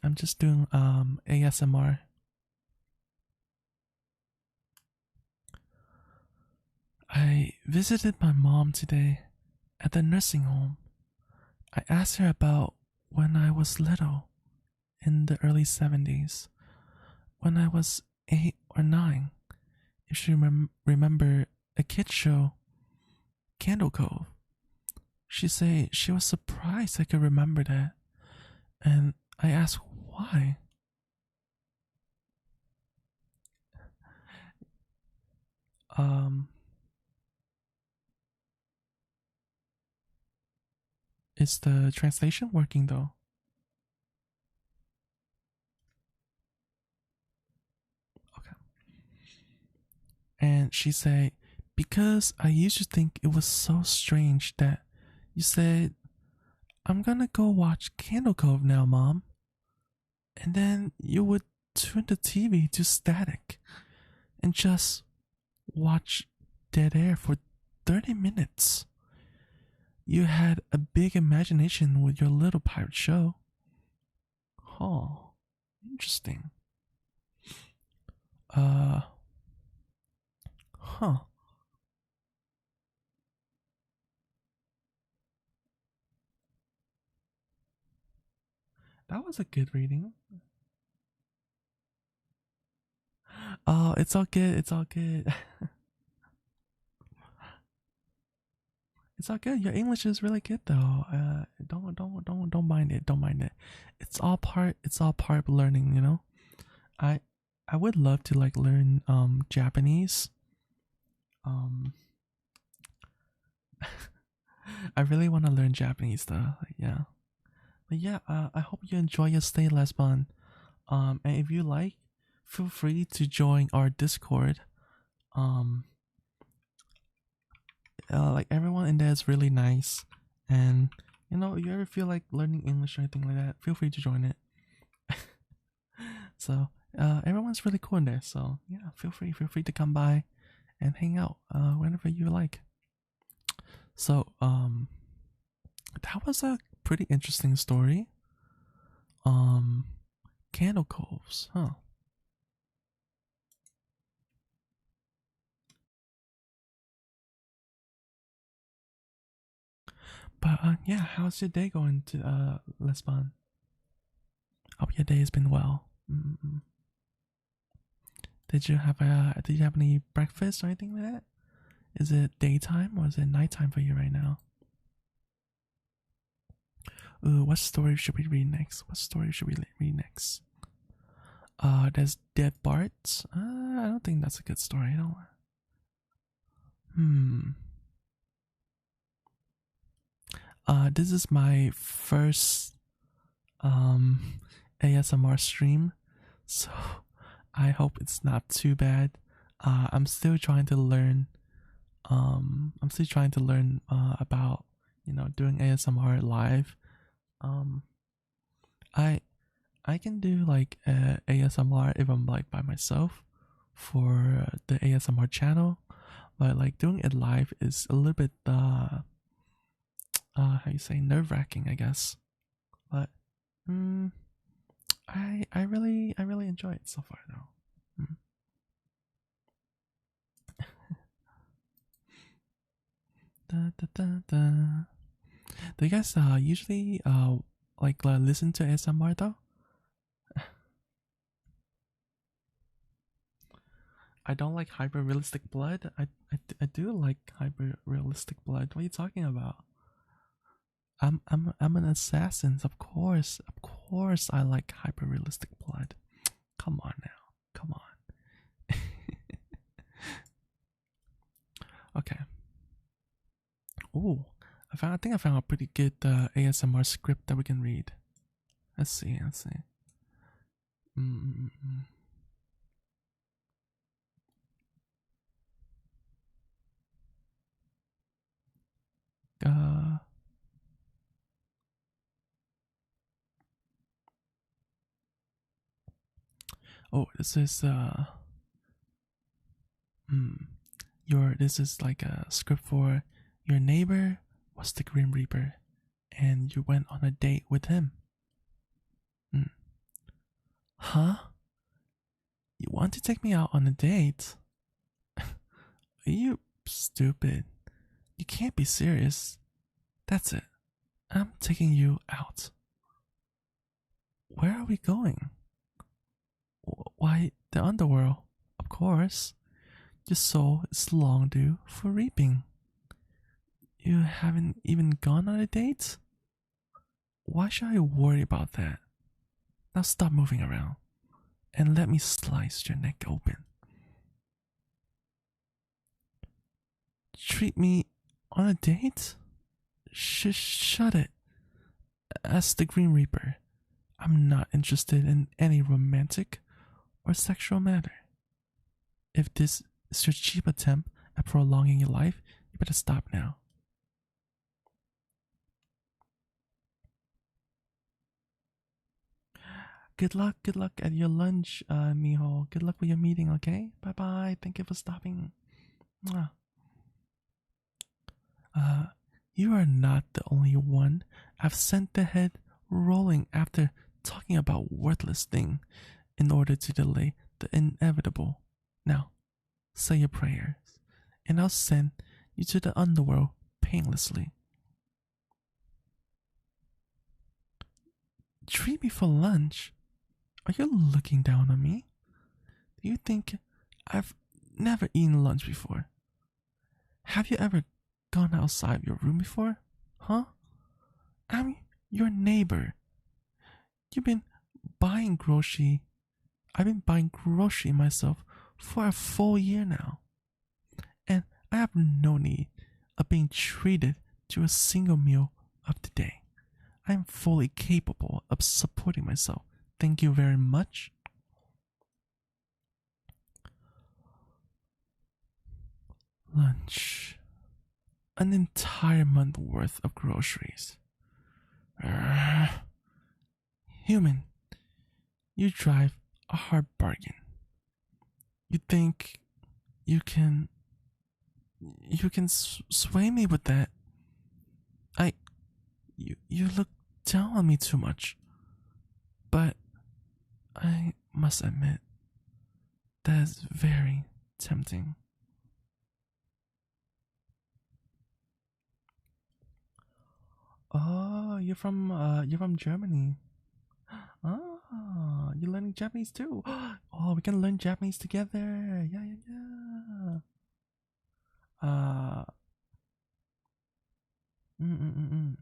I'm just doing ASMR. I visited my mom today at the nursing home. I asked her about when I was little in the early 70s, when I was 8 or 9, if she remember a kid show, Candle Cove. She said she was surprised I could remember that, and I asked why. Um, is the translation working though? Okay. And she said, because I used to think it was so strange that you said, I'm gonna go watch Candle Cove now, Mom. And then you would turn the TV to static and just watch dead air for 30 minutes. You had a big imagination with your little pirate show. Oh, interesting. Uh, huh. That was a good reading. Oh, it's all good. It's all good. It's all good. Your English is really good though. Don't mind it. Don't mind it. It's all part of learning. You know. I I would love to like learn Japanese. Um, I really want to learn Japanese though. Like, yeah. But yeah. I hope you enjoy your stay, Lesbon. And if you like, feel free to join our Discord. Um, like everyone in there is really nice, and you know, if you ever feel like learning English or anything like that, feel free to join it. So everyone's really cool in there. So yeah, feel free to come by and hang out whenever you like. So that was a pretty interesting story. Um, Candle Coves, huh? But yeah, how's your day going to Lesbon? Hope your day has been well. Mm-mm. Did you have any breakfast or anything like that? Is it daytime or is it nighttime for you right now? Ooh, what story should we read next? What story should we read next? There's Dead Bart. I don't think that's a good story. I don't. Hmm. This is my first um ASMR stream, so I hope it's not too bad. I'm still trying to learn. I'm still trying to learn about doing ASMR live. Um, I I can do like ASMR if I'm like by myself for the ASMR channel, but like doing it live is a little bit how you say, nerve-wracking, I guess. But mm, I really enjoy it so far though. Da, da, da, da. Do you guys usually like listen to ASMR though? I don't like hyper realistic blood. I do like hyper realistic blood. What are you talking about? I'm an assassin. Of course I like hyper realistic blood. Come on now. Come on. Okay. Ooh. I think I found a pretty good ASMR script that we can read. Let's see. Let's see. Mm-mm-mm. Uh Oh, this is hmm, this is like a script for your neighbor was the Grim Reaper, and you went on a date with him. Hmm. Huh? You want to take me out on a date? Are you stupid? You can't be serious. That's it. I'm taking you out. Where are we going? Why, the underworld, of course. Your soul is long due for reaping. You haven't even gone on a date? Why should I worry about that? Now stop moving around and let me slice your neck open. Treat me on a date? Shut it. As the Green Reaper, I'm not interested in any romantic or sexual matter. If this is your cheap attempt at prolonging your life, you better stop now. Good luck at your lunch, Miho. Good luck with your meeting, okay? Bye bye. Thank you for stopping. Mwah. You are not the only one I've sent the head rolling after talking about worthless thing in order to delay the inevitable. Now, say your prayers, and I'll send you to the underworld painlessly. Treat me for lunch? Are you looking down on me? Do you think I've never eaten lunch before? Have you ever gone outside your room before? Huh? I'm your neighbor. You've been buying grocery. I've been buying grocery myself for a full year now. And I have no need of being treated to a single meal of the day. I am fully capable of supporting myself. Thank you very much. Lunch. An entire month worth of groceries. Human, you drive a hard bargain. You think you can sway me with that? You look down on me too much. But I must admit that is very tempting. Oh, you're from Germany. Ah, you're learning Japanese too. Oh, we can learn Japanese together. Yeah. Uh, mm mm mm mm.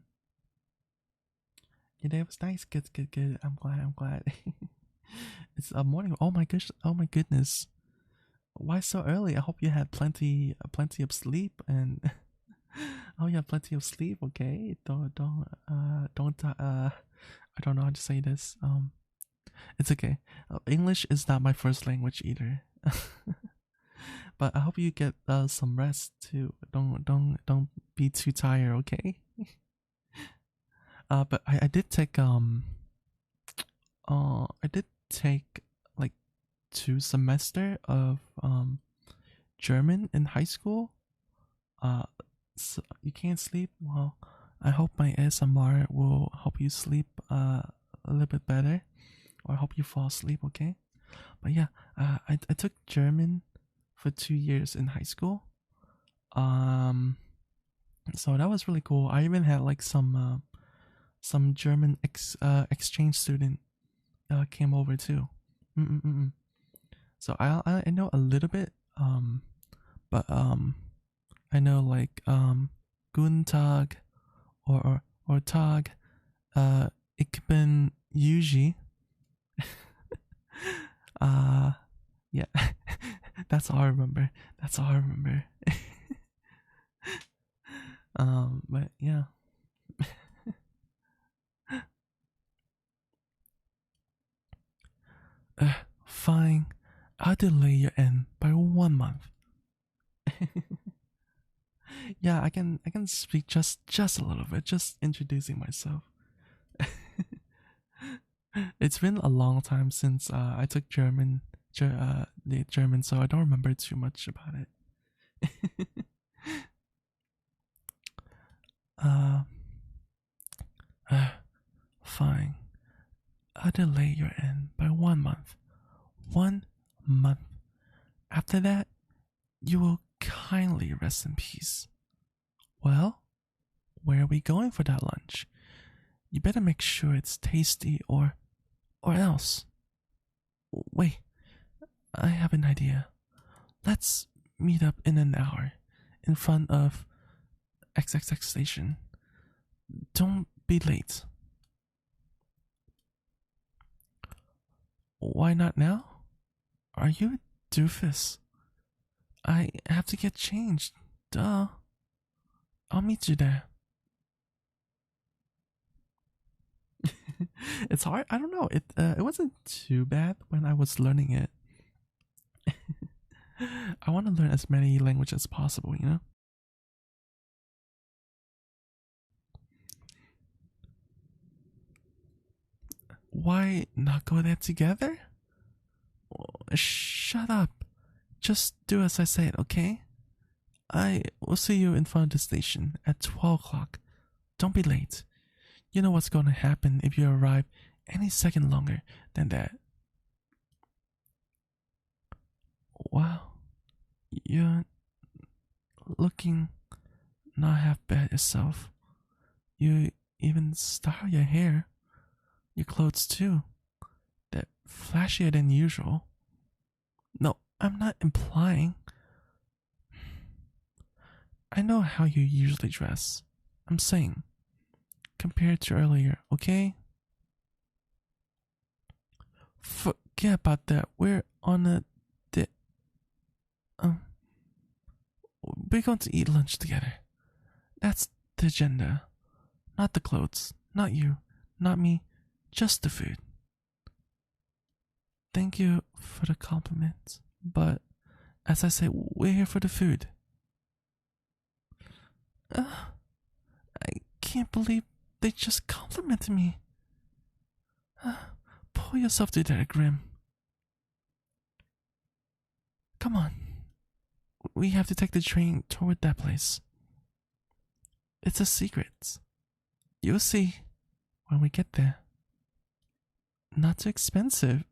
Your day was nice. Good. I'm glad. It's a morning. Oh my gosh. Oh my goodness. Why so early? I hope you had plenty of sleep and. Oh, you have plenty of sleep. Okay. Don't. I don't know how to say this. It's okay. English is not my first language either. But I hope you get some rest too. Don't be too tired, okay? But I did take like 2 semester of German in high school. So you can't sleep. Well, I hope my ASMR will help you sleep a little bit better, or help you fall asleep. Okay. But yeah, I took German for 2 years in high school. So that was really cool. I even had like some German exchange student came over too. So I know a little bit. But I know like Guten Tag or Tag. Ich bin Yuji. Yeah. That's all I remember. But yeah. Fine. I'll delay your end by 1 month. Yeah, I can speak just a little bit, just introducing myself. It's been a long time since I took the German, so I don't remember too much about it. uh, uh, Fine. I'll delay your end by 1 month. 1 month. After that, you will kindly rest in peace. Well, where are we going for that lunch? You better make sure it's tasty or else. Wait, I have an idea. Let's meet up in an hour in front of XXX station. Don't be late. Why not now? Are you a doofus? I have to get changed. Duh. I'll meet you there. It's hard. I don't know. It wasn't too bad when I was learning it. I want to learn as many languages as possible, you know? Why not go there together? Shut up. Just do as I said, okay? I will see you in front of the station at 12 o'clock. Don't be late. You know what's going to happen if you arrive any second longer than that. Wow. You're looking not half bad yourself. You even style your hair. Your clothes too. They're flashier than usual. No, I'm not implying. I know how you usually dress. I'm saying, compared to earlier, okay? Forget about that. We're on a we're going to eat lunch together. That's the agenda. Not the clothes. Not you. Not me. Just the food. Thank you for the compliment. But, as I said, we're here for the food. I can't believe they just complimented me. Pull yourself together, Grim. Come on. We have to take the train toward that place. It's a secret. You'll see when we get there. Not too expensive.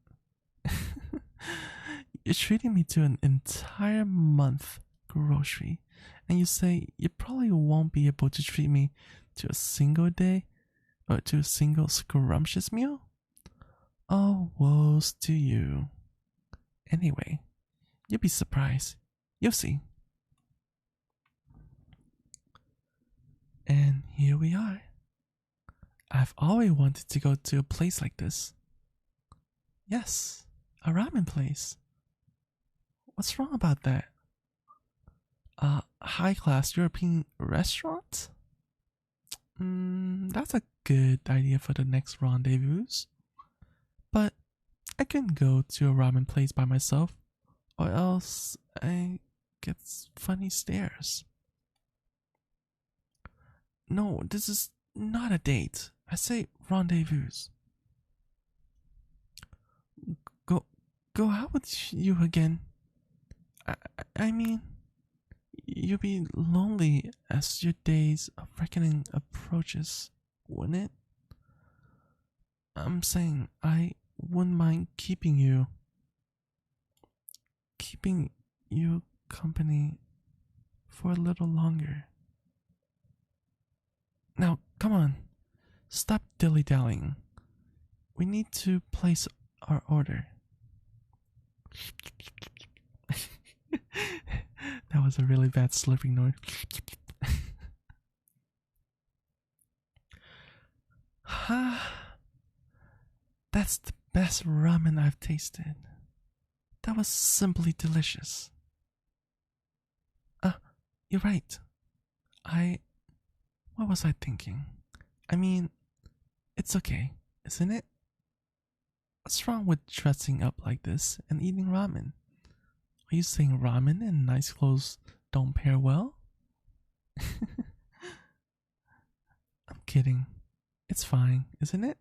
You're treating me to an entire month grocery, and you say you probably won't be able to treat me to a single day or to a single scrumptious meal? Oh, woes to you. Anyway, you'll be surprised. You'll see. And here we are. I've always wanted to go to a place like this. Yes, a ramen place. What's wrong about that? A high-class European restaurant? That's a good idea for the next rendezvous. But I couldn't go to a ramen place by myself, or else I get funny stares. No, this is not a date. I say rendezvous. Go out with you again. I mean, you'll be lonely as your days of reckoning approaches, wouldn't it? I'm saying I wouldn't mind keeping you company for a little longer. Now, come on. Stop dilly-dallying. We need to place our order. That was a really bad slurping noise. That's the best ramen I've tasted. That was simply delicious. You're right. What was I thinking? I mean, it's okay, isn't it? What's wrong with dressing up like this and eating ramen? Are you saying ramen and nice clothes don't pair well? I'm kidding. It's fine, isn't it?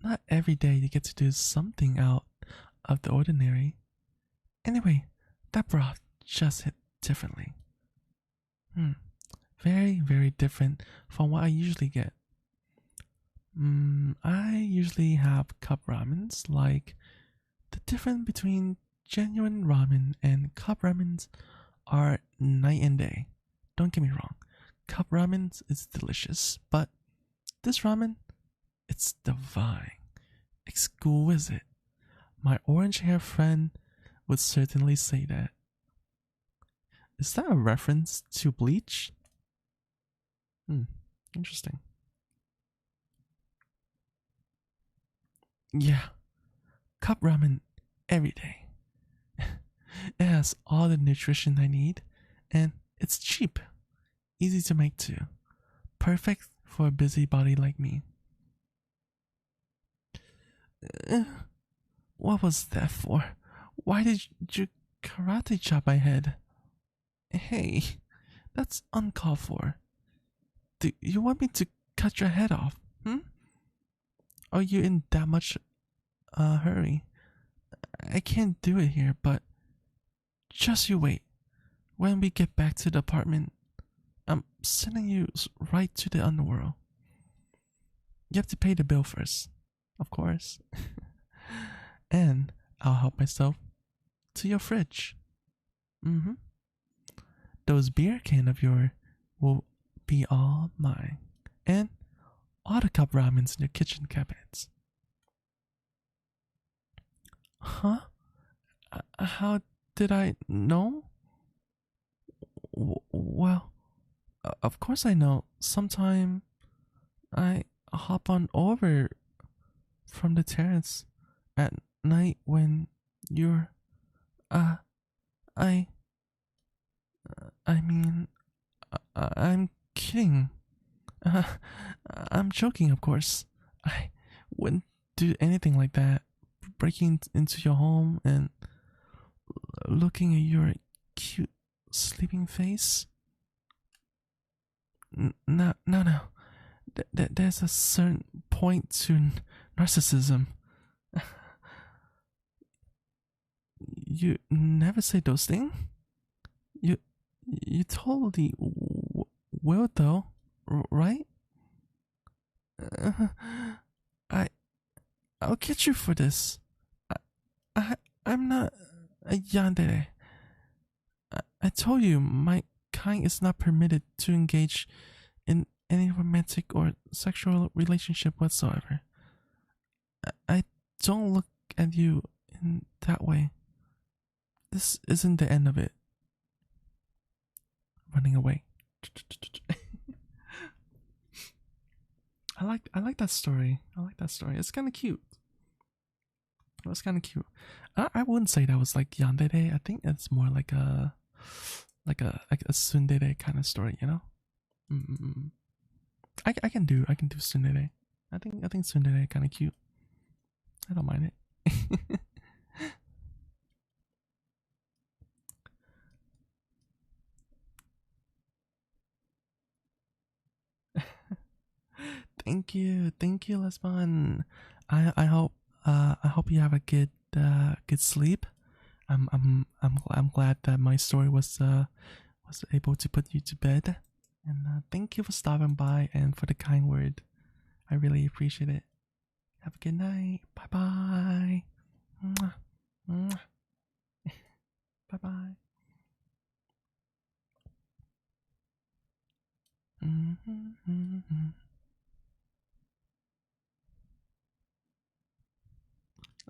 not every day you get to do something out of the ordinary. Anyway, that broth just hit differently. Very, very different from what I usually get. I usually have cup ramens. Like, the difference between genuine ramen and cup ramens are night and day. Don't get me wrong, cup ramen is delicious, but this ramen, it's divine, exquisite. My orange hair friend would certainly say that. Is that a reference to Bleach? Interesting. Yeah, cup ramen every day. It has all the nutrition I need, and it's cheap, easy to make too. Perfect for a busybody like me. What was that for? Why did you karate chop my head? Hey, that's uncalled for. Do you want me to cut your head off? Are you in that much hurry? I can't do it here, but just you wait. When we get back to the apartment, I'm sending you right to the underworld. You have to pay the bill first, of course. And I'll help myself to your fridge. Those beer cans of yours will be all mine. And all the cup ramens in your kitchen cabinets. Huh? How did I know? Well, of course I know. Sometime I hop on over from the terrace at night when you're I mean, I'm kidding. I'm joking, of course. I wouldn't do anything like that. Breaking into your home and looking at your cute sleeping face. No. There's a certain point to narcissism. You never say those things. You totally will, though, right? I'll get you for this. I'm not a yandere. I told you my kind is not permitted to engage in any romantic or sexual relationship whatsoever. I don't look at you in that way. This isn't the end of it. Running away. I like that story. It's kind of cute. It was kind of cute. I wouldn't say that was like yandere. I think it's more like a tsundere kind of story, you know. I can do tsundere. I think tsundere kind of cute. I don't mind it. Thank you, Lesbon. I hope you have a good sleep. I'm glad that my story was able to put you to bed, and thank you for stopping by and for the kind word. I really appreciate it. Have a good night. Bye bye. Bye bye.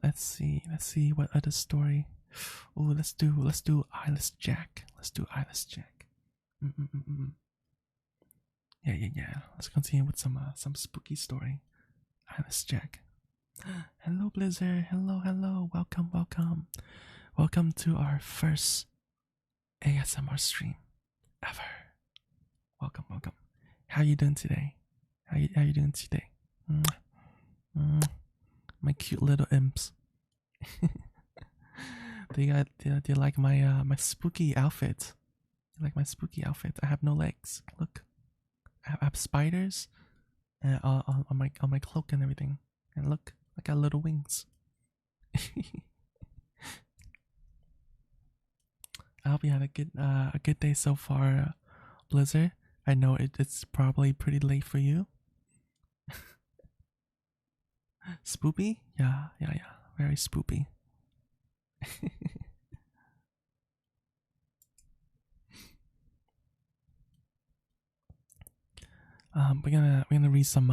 Let's see what other story. Oh, let's do Eyeless Jack. Yeah. Let's continue with some spooky story. Eyeless Jack. Hello, Blizzard. Hello. Welcome to our first ASMR stream ever. Welcome. How you doing today? How you doing today? My cute little imps. Do you like my my spooky outfit? You like my spooky outfit? I have no legs. Look, I have spiders on my cloak and everything. And look, I got little wings. I hope you had a good day so far, Blizzard. I know it's probably pretty late for you. Spoopy? Yeah, yeah, yeah. Very spoopy. we're gonna read some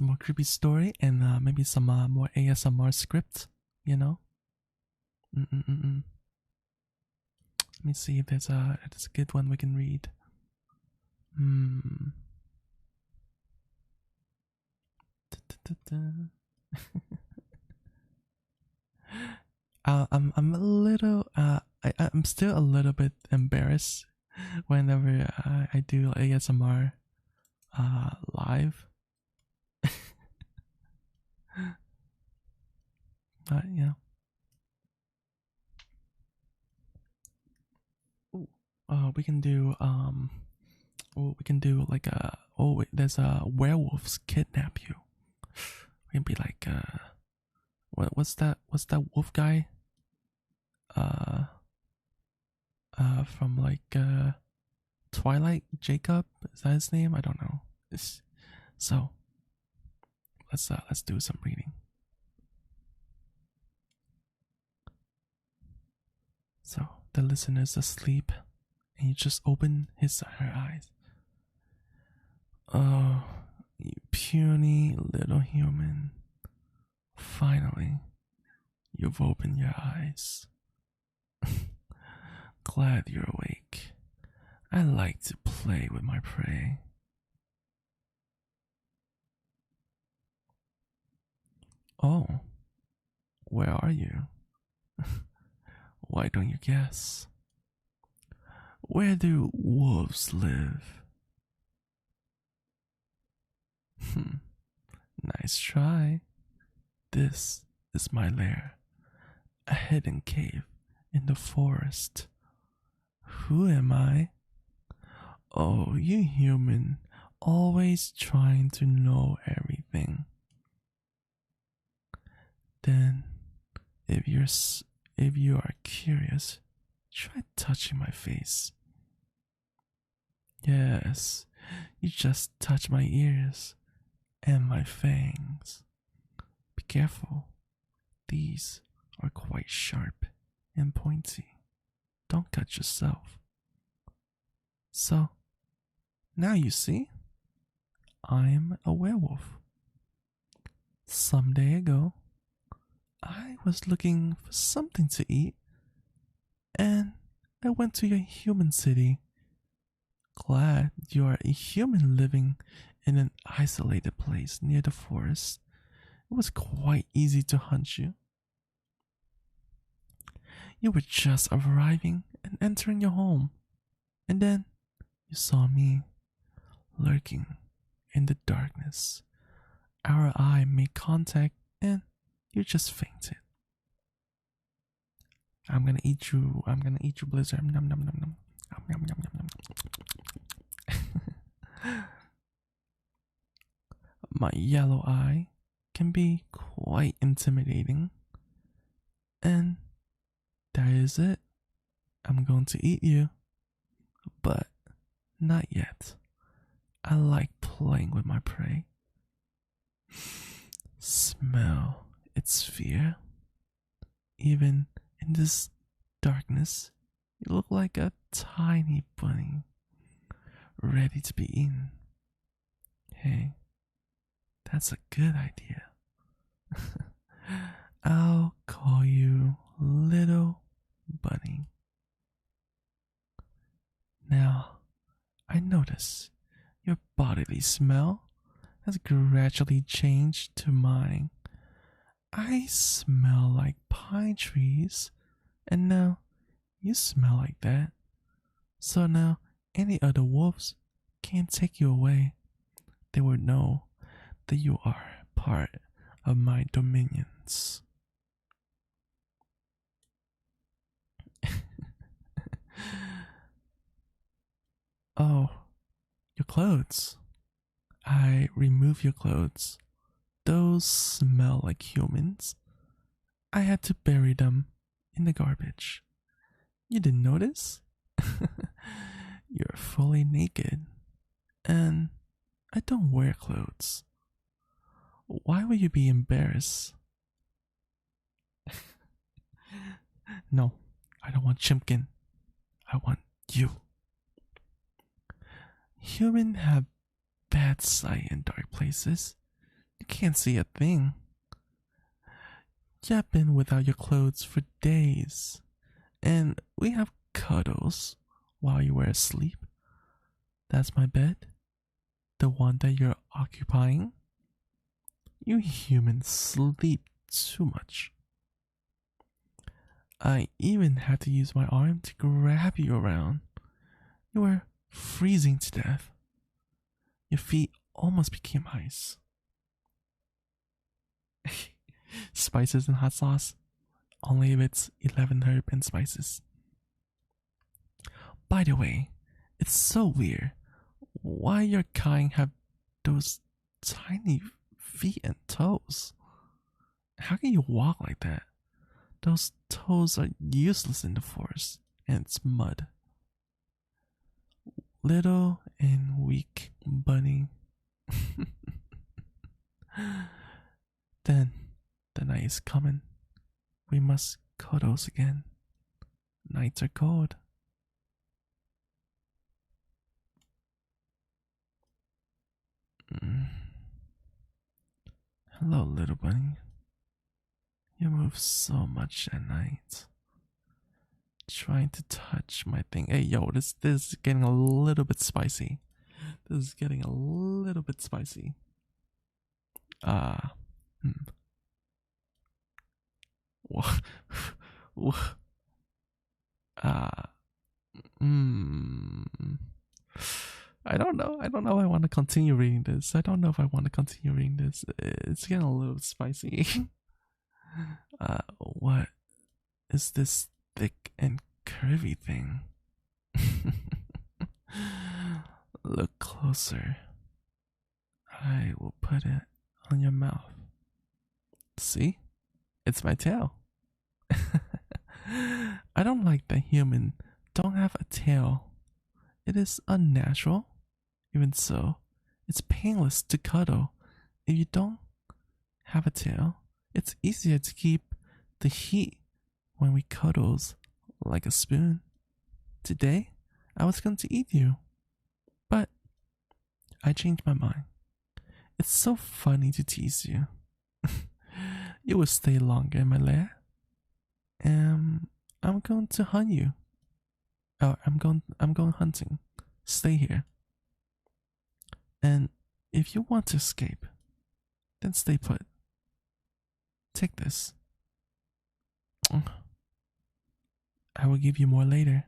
more creepy story and maybe some more ASMR script. You know. Mm-mm-mm-mm. Let me see if there's a good one we can read. Hmm. I'm a little I'm still a little bit embarrassed whenever I do ASMR live. But yeah. Ooh. We can do we can do like a oh wait, there's a werewolves kidnap you. We can be like what's that wolf guy? Uh from like Twilight Jacob, is that his name? I don't know. So let's do some reading. So the listener's asleep and you just open his or her eyes. Oh, you puny little human. Finally, you've opened your eyes. Glad you're awake. I like to play with my prey. Oh, where are you? Why don't you guess? Where do wolves live? Nice try. This is my lair, a hidden cave in the forest. Who am I? Oh, you human, always trying to know everything. Then, if you are curious, try touching my face. Yes, you just touch my ears and my fangs. Be careful, these are quite sharp and pointy. Don't cut yourself. So, now you see, I'm a werewolf. Some day ago, I was looking for something to eat, and I went to your human city. Glad you are a human living in an isolated place near the forest. It was quite easy to hunt you. You were just arriving and entering your home, and then you saw me lurking in the darkness. Our eye made contact, and you just fainted. I'm gonna eat you. I'm gonna eat you, Blizzard. Nom nom nom nom. Nom nom nom nom. My yellow eye can be quite intimidating, and that is it. I'm going to eat you, but not yet. I like playing with my prey. Smell its fear. Even in this darkness, you look like a tiny bunny, ready to be eaten. Hey, that's a good idea. I'll call you Little Bunny. Now, I notice your bodily smell has gradually changed to mine. I smell like pine trees, and now you smell like that. So now any other wolves can't take you away. They will know that you are part of my dominions. Oh, your clothes. I remove your clothes. those smell like humans. I had to bury them in the garbage. You didn't notice? You're fully naked, and I don't wear clothes. Why would you be embarrassed? No, I don't want Chimkin. I want you. Humans have bad sight in dark places. You can't see a thing. You've been without your clothes for days, and we have cuddles while you were asleep. That's my bed, the one that you're occupying. You humans sleep too much. I even had to use my arm to grab you around. You were freezing to death. Your feet almost became ice. Spices and hot sauce, only if it's 11 herb and spices. By the way, it's so weird. Why your kind have those tiny feet and toes? How can you walk like that? Those toes are useless in the forest, and it's mud. Little and weak bunny. Then the night is coming. We must cuddles again. Nights are cold. Hello, little bunny. You move so much at night. Trying to touch my thing. Hey, yo, this is getting a little bit spicy. This is getting a little bit spicy. What? I don't know. I don't know if I want to continue reading this. I don't know if I want to continue reading this. It's getting a little spicy. What is this thick and curvy thing? Look closer. I will put it on your mouth. See? It's my tail. I don't like that human don't have a tail. It is unnatural. Even so, it's painless to cuddle. If you don't have a tail, it's easier to keep the heat when we cuddles like a spoon. Today, I was going to eat you, but I changed my mind. It's so funny to tease you. You will stay longer in my lair, and I'm going to hunt you. Oh, I'm going hunting. Stay here. And if you want to escape, then stay put. Take this. I will give you more later.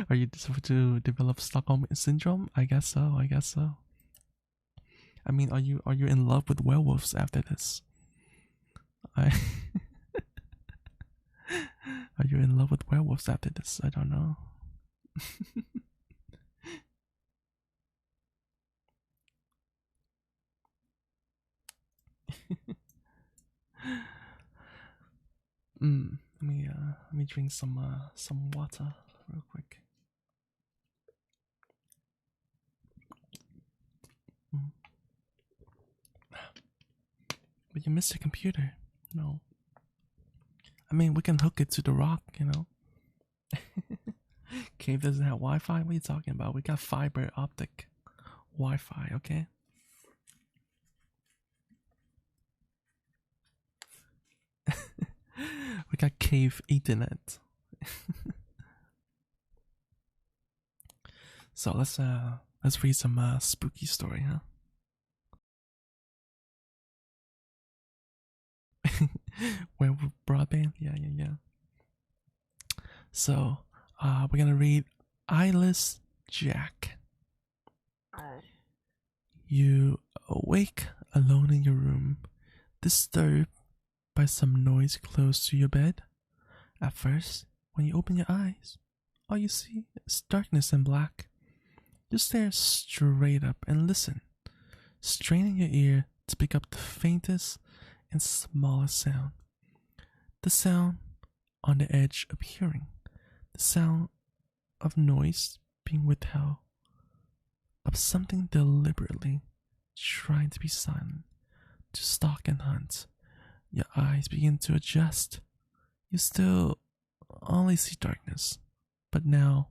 Are you supposed to develop Stockholm syndrome? I guess so. I guess so. I mean, are you in love with werewolves after this? Are you in love with werewolves after this? I don't know. Let me drink some water real quick. But you missed your computer. No. I mean, we can hook it to the rock, you know. Cave doesn't have Wi-Fi? What are you talking about? We got fiber optic Wi-Fi, okay? We got cave Ethernet. So let's read some spooky story, huh? Werewolf broadband, yeah. So we're gonna read Eyeless Jack. You awake alone in your room, disturbed by some noise close to your bed. At first, when you open your eyes, all you see is darkness and black. You stare straight up and listen, straining your ear to pick up the faintest and smallest sound. The sound on the edge of hearing. The sound of noise being withheld. Of something deliberately trying to be silent, to stalk and hunt. Your eyes begin to adjust. You still only see darkness, but now,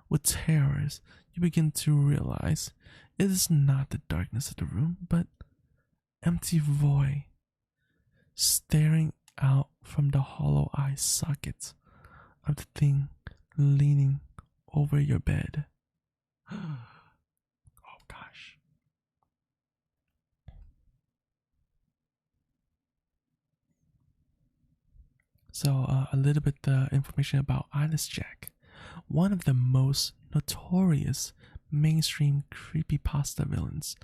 with terrors, you begin to realize it is not the darkness of the room, but empty void, staring out from the hollow eye socket of the thing leaning over your bed. Oh gosh. So a little bit information about Eyeless Jack, one of the most notorious mainstream creepypasta villains.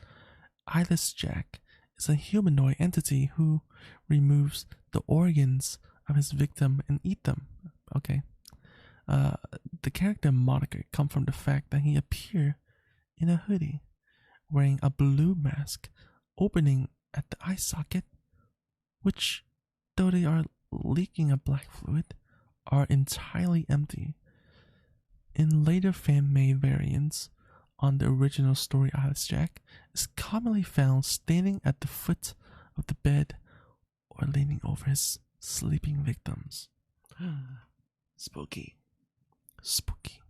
Eyeless Jack is a humanoid entity who removes the organs of his victim and eat them. Okay. The character moniker comes from the fact that he appeared in a hoodie, wearing a blue mask, opening at the eye socket, which, though they are leaking a black fluid, are entirely empty. In later fan-made variants on the original story, Eyeless Jack is commonly found standing at the foot of the bed or leaning over his sleeping victims. Spooky. Spooky.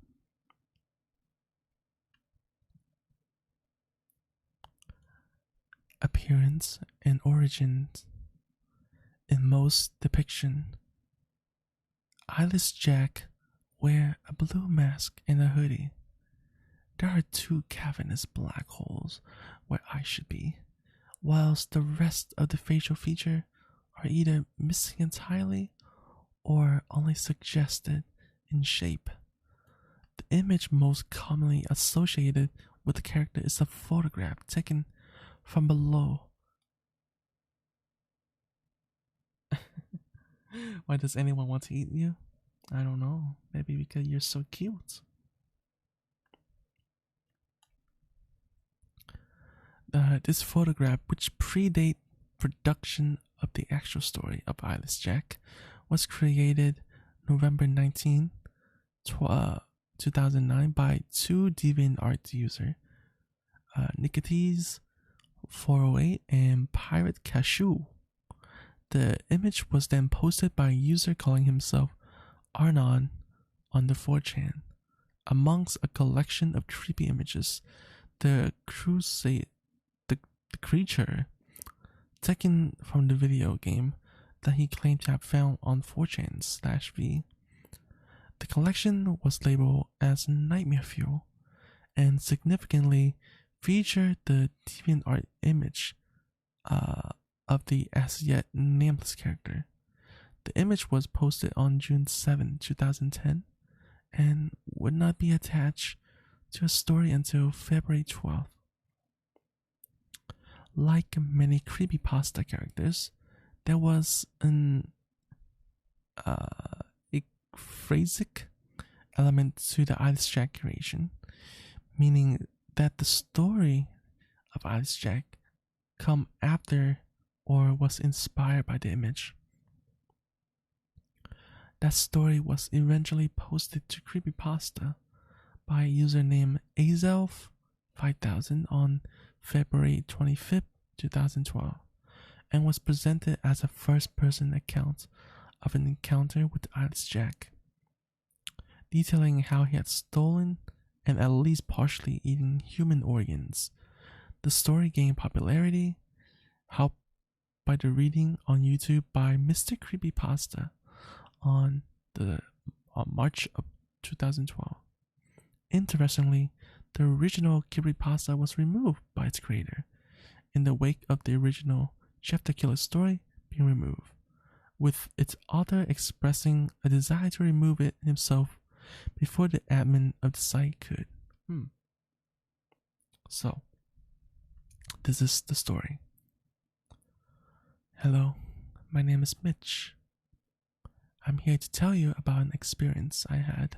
Appearance and origins. In most depiction, Eyeless Jack wear a blue mask and a hoodie. There are two cavernous black holes where eyes should be, whilst the rest of the facial feature are either missing entirely or only suggested in shape. The image most commonly associated with the character is a photograph taken from below. Why does anyone want to eat you? I don't know. Maybe because you're so cute. This photograph, which predate production of the actual story of Eyeless Jack, was created November 19, 2009 by two DeviantArt users, Nicotes408 and Pirate Cashew. The image was then posted by a user calling himself Arnon on the 4chan. Amongst a collection of creepy images, the creature taken from the video game that he claimed to have found on 4chan/v. The collection was labeled as Nightmare Fuel and significantly featured the DeviantArt image of the as yet nameless character. The image was posted on June 7, 2010 and would not be attached to a story until February 12th. Like many creepypasta characters, there was an ekphratic element to the Eyeless Jack creation, meaning that the story of Eyeless Jack come after or was inspired by the image. That story was eventually posted to Creepypasta by a user named Azelf5000 on February 25th, 2012, and was presented as a first-person account of an encounter with Eyeless Jack, detailing how he had stolen and at least partially eaten human organs. The story gained popularity, helped by the reading on YouTube by Mr. Creepypasta on March of 2012. Interestingly, the original creepypasta was removed by its creator in the wake of the original Jeff the Killer story being removed, with its author expressing a desire to remove it himself before the admin of the site could. So, this is the story. Hello, my name is Mitch. I'm here to tell you about an experience I had.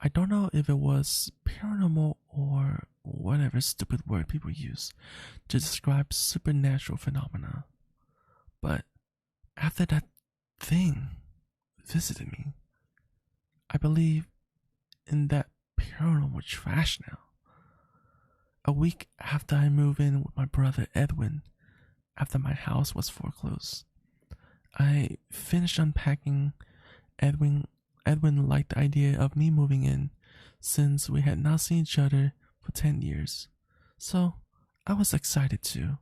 I don't know if it was paranormal or whatever stupid word people use to describe supernatural phenomena. But after that thing visited me, I believe in that paranormal trash now. A week after I moved in with my brother Edwin, after my house was foreclosed, I finished unpacking. Edwin liked the idea of me moving in, since we had not seen each other for 10 years. So I was excited too.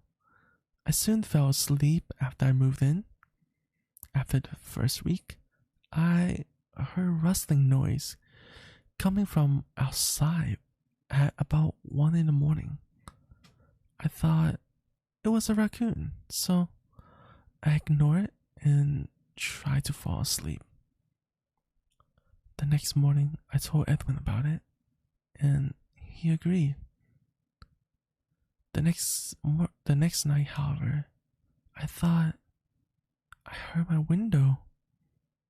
I soon fell asleep after I moved in. After the first week, I heard rustling noise coming from outside at about 1 in the morning. I thought it was a raccoon, so I ignored it and tried to fall asleep. The next morning, I told Edwin about it, and he agreed. The next night, however, I thought I heard my window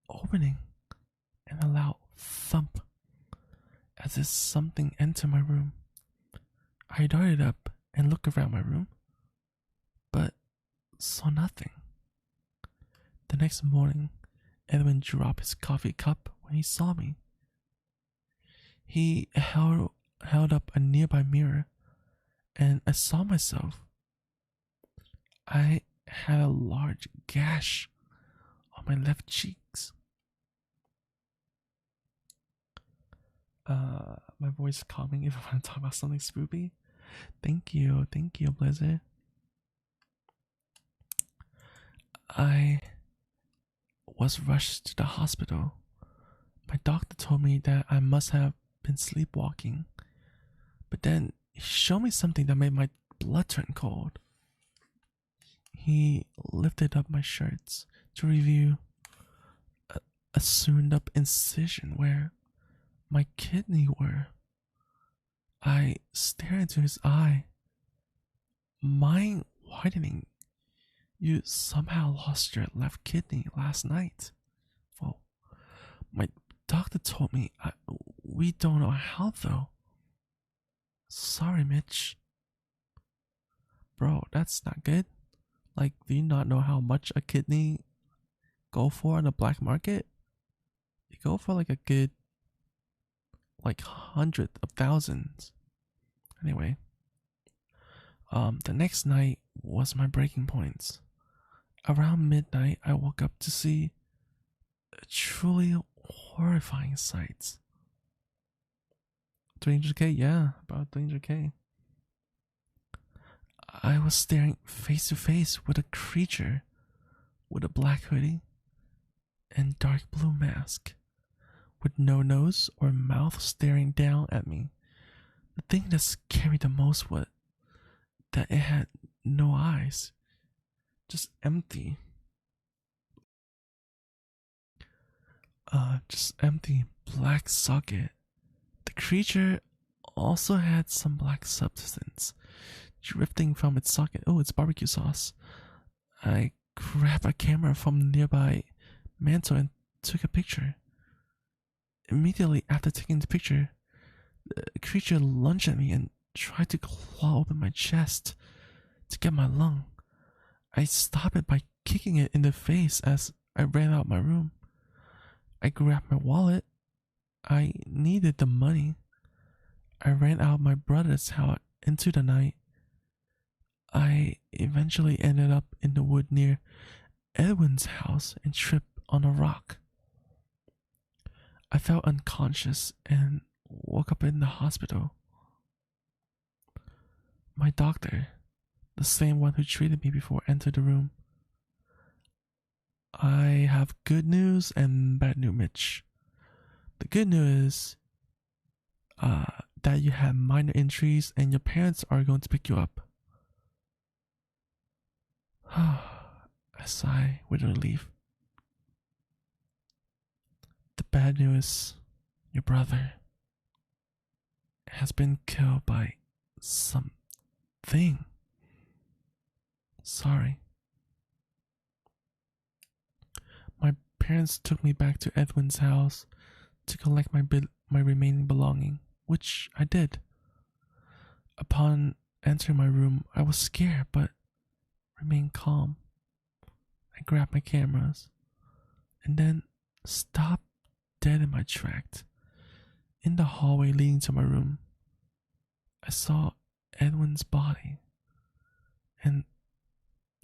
opening and a loud thump, as if something entered my room. I darted up and looked around my room, but saw nothing. The next morning, Edwin dropped his coffee cup when he saw me. He held up a nearby mirror, and I saw myself. I had a large gash on my left cheeks. My voice is calming if I want to talk about something spooky. Thank you, Blizzard. I was rushed to the hospital. My doctor told me that I must have been sleepwalking, but then he showed me something that made my blood turn cold. He lifted up my shirts to review a sewn up incision where my kidney were. I stared into his eye, mind widening. You somehow lost your left kidney last night. Well, my doctor told me we don't know how though. Sorry, Mitch. Bro, that's not good. Like, do you not know how much a kidney go for on the black market? You go for like a good, like hundreds of thousands. Anyway, the next night was my breaking point. Around midnight, I woke up to see a truly horrifying sight. 300k, yeah, about 300k. I was staring face to face with a creature with a black hoodie and dark blue mask, with no nose or mouth, staring down at me. The thing that scared me the most was that it had no eyes, just empty. Just empty black socket. The creature also had some black substance drifting from its socket. Oh, it's barbecue sauce. I grabbed a camera from the nearby mantle and took a picture. Immediately after taking the picture, the creature lunged at me and tried to claw open my chest to get my lung. I stopped it by kicking it in the face as I ran out my room. I grabbed my wallet. I needed the money. I ran out of my brother's house into the night. I eventually ended up in the wood near Edwin's house and tripped on a rock. I felt unconscious and woke up in the hospital. My doctor, the same one who treated me before, entered the room. I have good news and bad news, Mitch. The good news is that you have minor injuries and your parents are going to pick you up. I sigh with relief. The bad news, your brother has been killed by something. Sorry. My parents took me back to Edwin's house to collect my my remaining belonging, which I did. Upon entering my room, I was scared but remained calm. I grabbed my cameras and then stopped dead in my tracks. In the hallway leading to my room, I saw Edwin's body and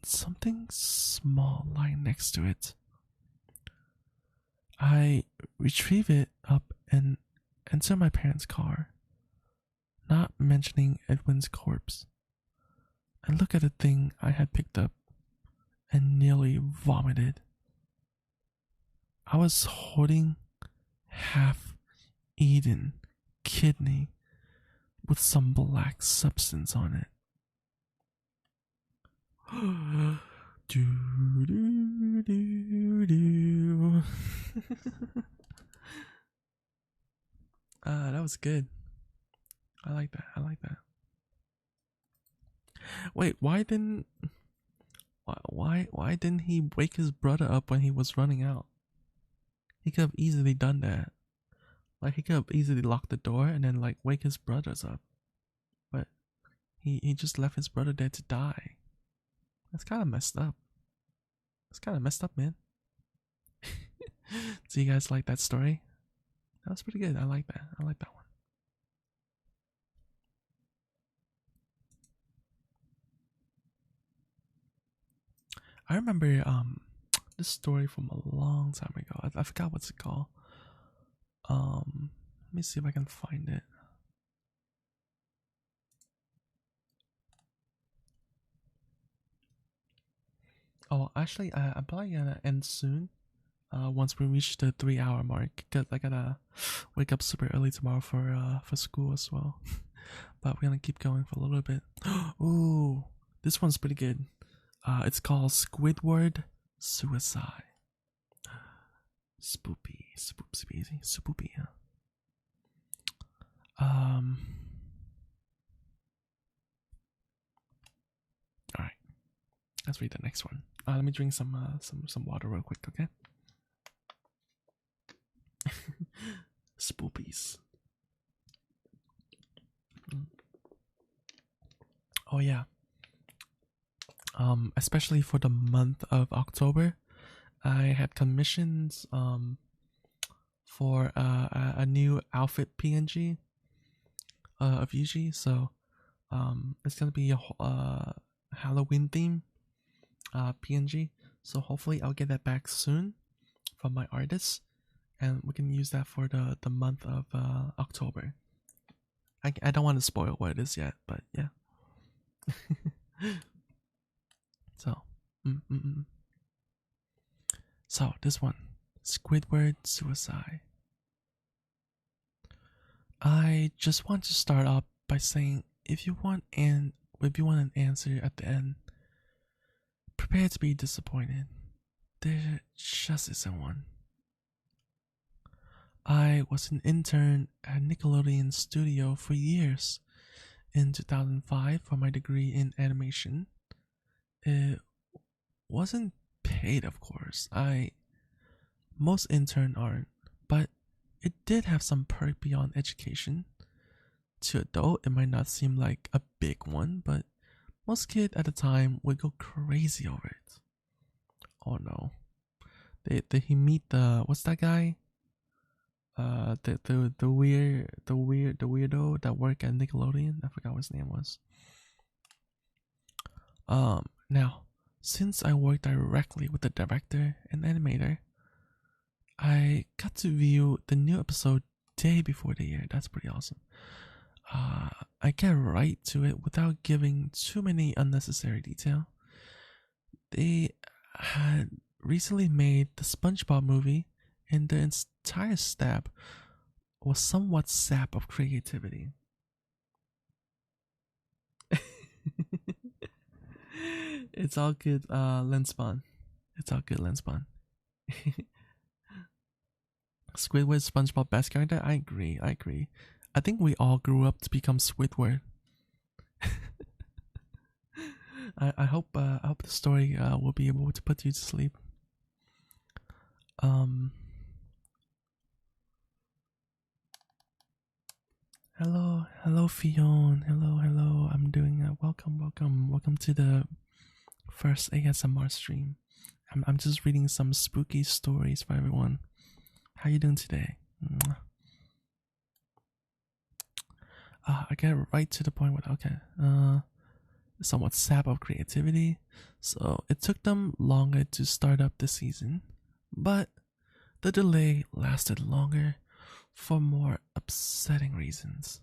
something small lying next to it. I retrieve it up and enter my parents' car, not mentioning Edwin's corpse. I look at the thing I had picked up and nearly vomited. I was holding half-eaten kidney with some black substance on it. Do do do do. That was good. I like that. I like that. Wait, why didn't he wake his brother up when he was running out? He could have easily done that. Like he could have easily locked the door and then like wake his brothers up. But he just left his brother there to die. That's kind of messed up. That's kind of messed up, man. Do you guys like that story? That was pretty good. I like that. I like that one. I remember this story from a long time ago. I forgot what's it called. Let me see if I can find it. Oh, actually, I'm probably gonna end soon. Once we reach the 3-hour mark, cause I gotta wake up super early tomorrow for school as well. But we're gonna keep going for a little bit. Ooh, this one's pretty good. It's called Squidward Suicide. Spoopy, spoopy. All right, let's read the next one. Let me drink some water real quick, okay? Spoopies. Oh yeah. Especially for the month of October, I had commissions for a new outfit PNG of Yuji, so it's gonna be a Halloween theme PNG. So hopefully I'll get that back soon from my artist, and we can use that for the month of October. I don't want to spoil what it is yet, but yeah. So, So this one, Squidward Suicide. I just want to start off by saying, if you want an answer at the end, prepare to be disappointed. There just isn't one. I was an intern at Nickelodeon Studio for years. In 2005 for my degree in animation. It wasn't paid, of course. Most interns aren't, but it did have some perk beyond education. To adult, it might not seem like a big one, but most kids at the time would go crazy over it. Oh no. Did he meet what's that guy? The weirdo that worked at Nickelodeon. I forgot what his name was. Now, since I work directly with the director and animator, I got to view the new episode day before the air. That's pretty awesome. I get right to it without giving too many unnecessary detail. They had recently made the SpongeBob movie, and the entire staff was somewhat sap of creativity. It's all good, Lenspawn. It's all good, Lenspawn. Squidward, SpongeBob, best character? I agree. I think we all grew up to become Squidward. I hope the story will be able to put you to sleep. Hello, Fion. Hello. I'm doing a welcome to the first ASMR stream. I'm just reading some spooky stories for everyone. How you doing today? I get right to the point with okay. Somewhat sap of creativity. So it took them longer to start up the season, but the delay lasted longer for more upsetting reasons.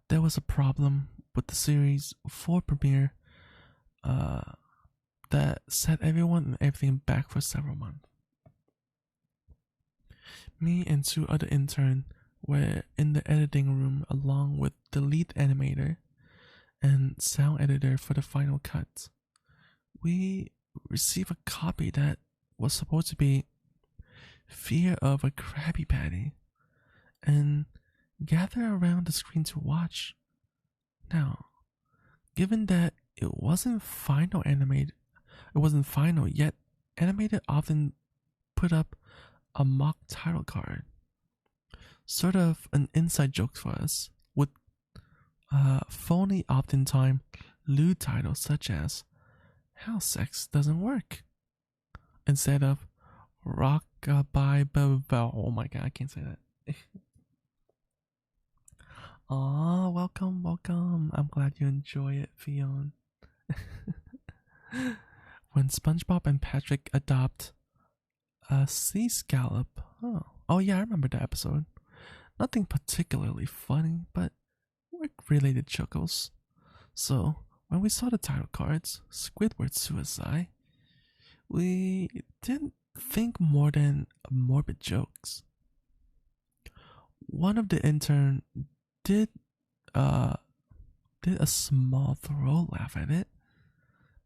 There was a problem with the series 4 premiere uh, that set everyone and everything back for several months. Me and 2 other interns were in the editing room along with the lead animator and sound editor for the final cut. We received a copy that was supposed to be Fear of a Krabby Patty and gather around the screen to watch. Now, given that it wasn't final yet, animated often put up a mock title card, sort of an inside joke for us, with phony oftentimes lewd titles such as "How Sex Doesn't Work" instead of "Rockabye." Oh my god, I can't say that. Aw, welcome. I'm glad you enjoy it, Fion. When SpongeBob and Patrick adopt a sea scallop. Oh yeah, I remember that episode. Nothing particularly funny, but work-related chuckles. So, when we saw the title cards, Squidward Suicide, we didn't think more than morbid jokes. One of the intern did a small throat laugh at it.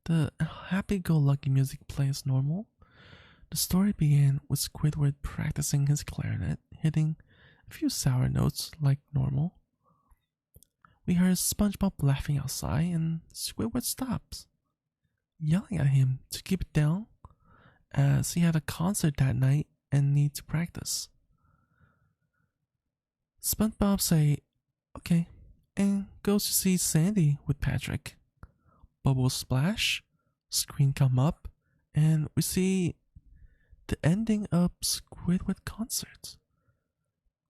The happy-go-lucky music plays normal. The story began with Squidward practicing his clarinet, hitting a few sour notes like normal. We heard SpongeBob laughing outside, and Squidward stops, yelling at him to keep it down, as he had a concert that night and need to practice. SpongeBob say, "Okay," and goes to see Sandy with Patrick. Bubbles splash, screen come up, and we see the ending of Squidward concert.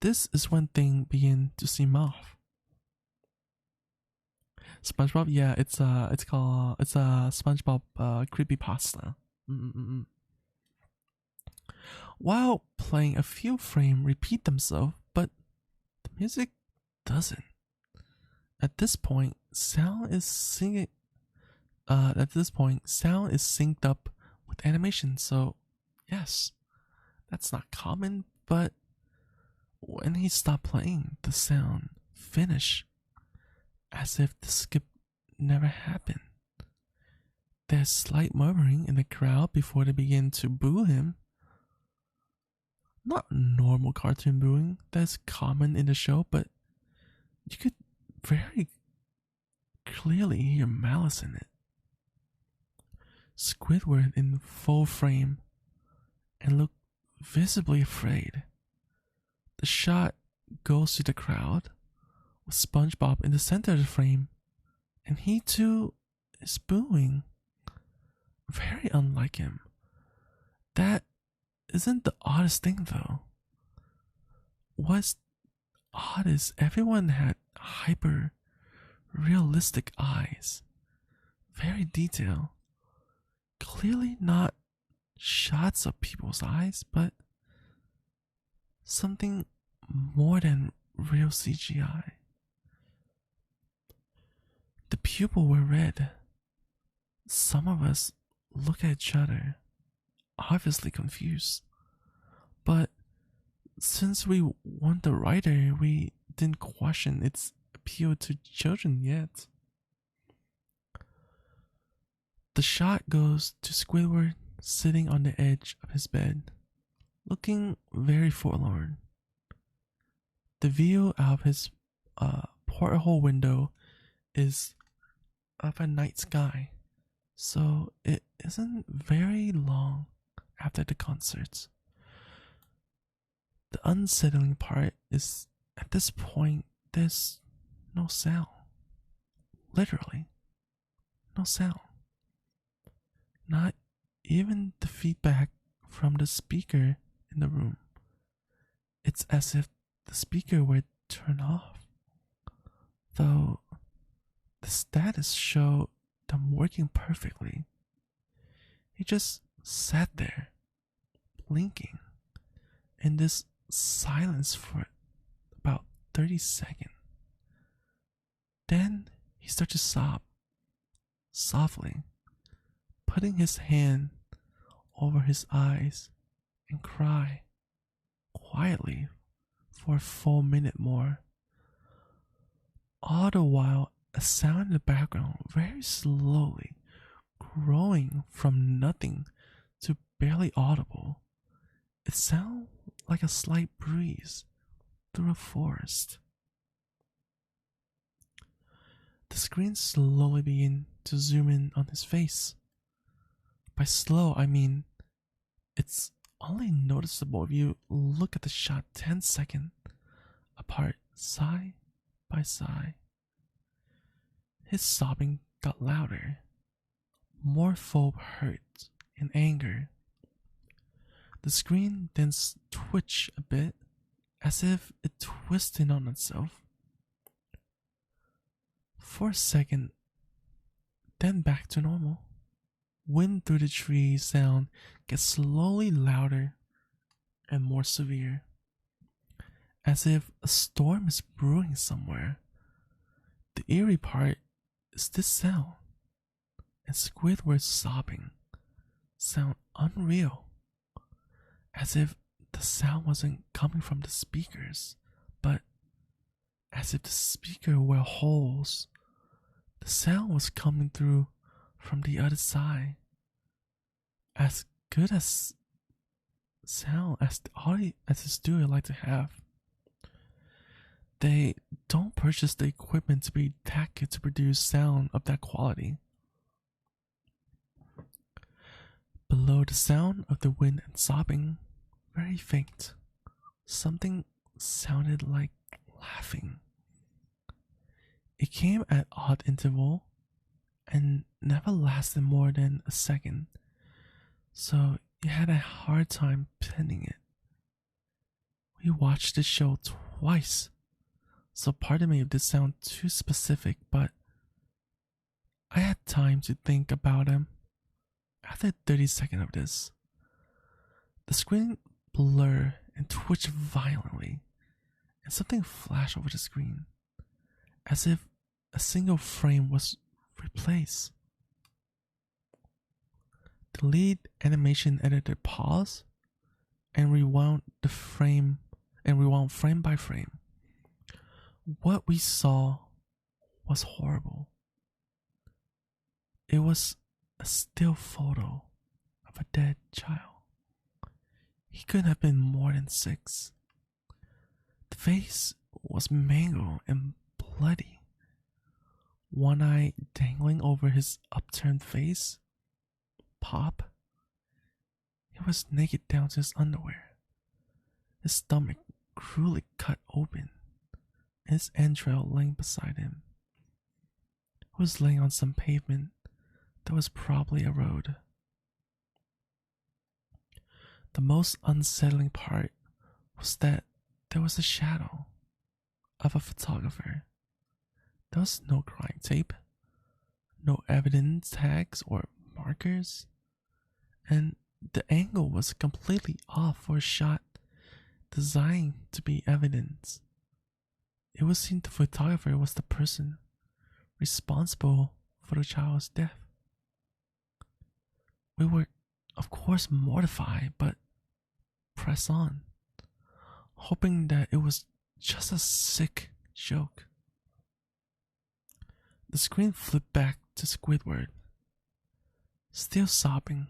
This is when things begin to seem off. SpongeBob, yeah, it's a SpongeBob creepypasta. While playing, a few frames repeat themselves, but the music doesn't. At this point, sound is synced up with animation, so yes, that's not common, but when he stopped playing, the sound finished as if the skip never happened. There's slight murmuring in the crowd before they begin to boo him. Not normal cartoon booing that's common in the show, but you could very clearly hear malice in it. Squidward in full frame and look visibly afraid. The shot goes to the crowd with SpongeBob in the center of the frame, and he too is booing. Very unlike him. That isn't the oddest thing though. What's odd is everyone had hyper realistic eyes. Very detailed. Clearly not shots of people's eyes, but something more than real CGI. The pupils were red. Some of us look at each other, obviously confused. But since we weren't the writer, we didn't question its appeal to children yet. The shot goes to Squidward sitting on the edge of his bed, looking very forlorn. The view out of his porthole window is of a night sky, so it isn't very long after the concerts. The unsettling part is, at this point, there's no sound. Literally, no sound. Not even the feedback from the speaker in the room. It's as if the speaker were turned off. Though the status showed them working perfectly. He just sat there, blinking, in this silence for about 30 seconds. Then he started to sob, softly, putting his hand over his eyes and cry quietly for a full minute more. All the while, a sound in the background very slowly growing from nothing to barely audible. It sounded like a slight breeze through a forest. The screen slowly began to zoom in on his face. By slow, I mean it's only noticeable if you look at the shot 10 seconds apart, side by side. His sobbing got louder, more full of hurt and anger. The screen then twitched a bit, as if it twisted on itself. For a second, then back to normal. Wind through the trees sound gets slowly louder and more severe, as if a storm is brewing somewhere. The eerie part is this sound, and Squidward's sobbing sound unreal, as if the sound wasn't coming from the speakers, but as if the speaker were holes. The sound was coming through from the other side. As good as sound as the studio like to have. They don't purchase the equipment to be that good to produce sound of that quality. Below the sound of the wind and sobbing, very faint, something sounded like laughing. It came at odd interval and never lasted more than a second, so you had a hard time pinning it. We watched the show twice, so pardon me if this sounds too specific, but I had time to think about him. After 30 seconds of this, the screen blurred and twitched violently, and something flashed over the screen, as if a single frame was replaced. The lead animation editor paused and rewound frame by frame. What we saw was horrible. It was a still photo of a dead child. He couldn't have been more than 6. The face was mangled and bloody. One eye dangling over his upturned face. Pop. He was naked down to his underwear. His stomach cruelly cut open, and his entrail laying beside him. He was laying on some pavement that was probably a road. The most unsettling part was that there was a shadow of a photographer. There was no crime tape, no evidence tags or markers, and the angle was completely off for a shot designed to be evidence. It would seem the photographer was the person responsible for the child's death. We were, of course, mortified, but press on, hoping that it was just a sick joke. The screen flipped back to Squidward, still sobbing,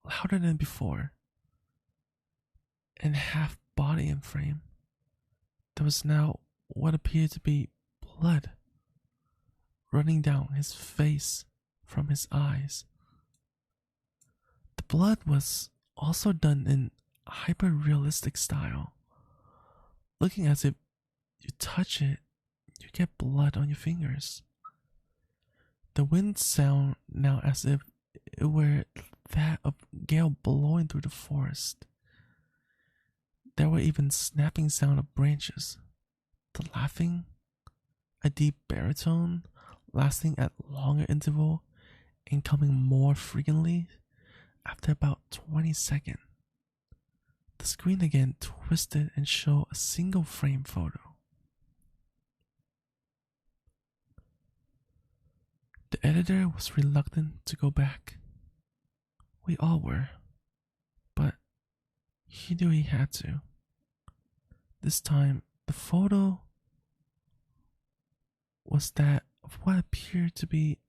louder than before, and half body and frame. There was now what appeared to be blood running down his face from his eyes. The blood was also done in hyper-realistic style, looking as if you touch it you get blood on your fingers. The wind sound now as if it were that of gale blowing through the forest. There were even snapping sound of branches, the laughing, a deep baritone, lasting at longer interval and coming more frequently after about 20 seconds. The screen again twisted and showed a single frame photo. The editor was reluctant to go back. We all were. But he knew he had to. This time, the photo was that of what appeared to be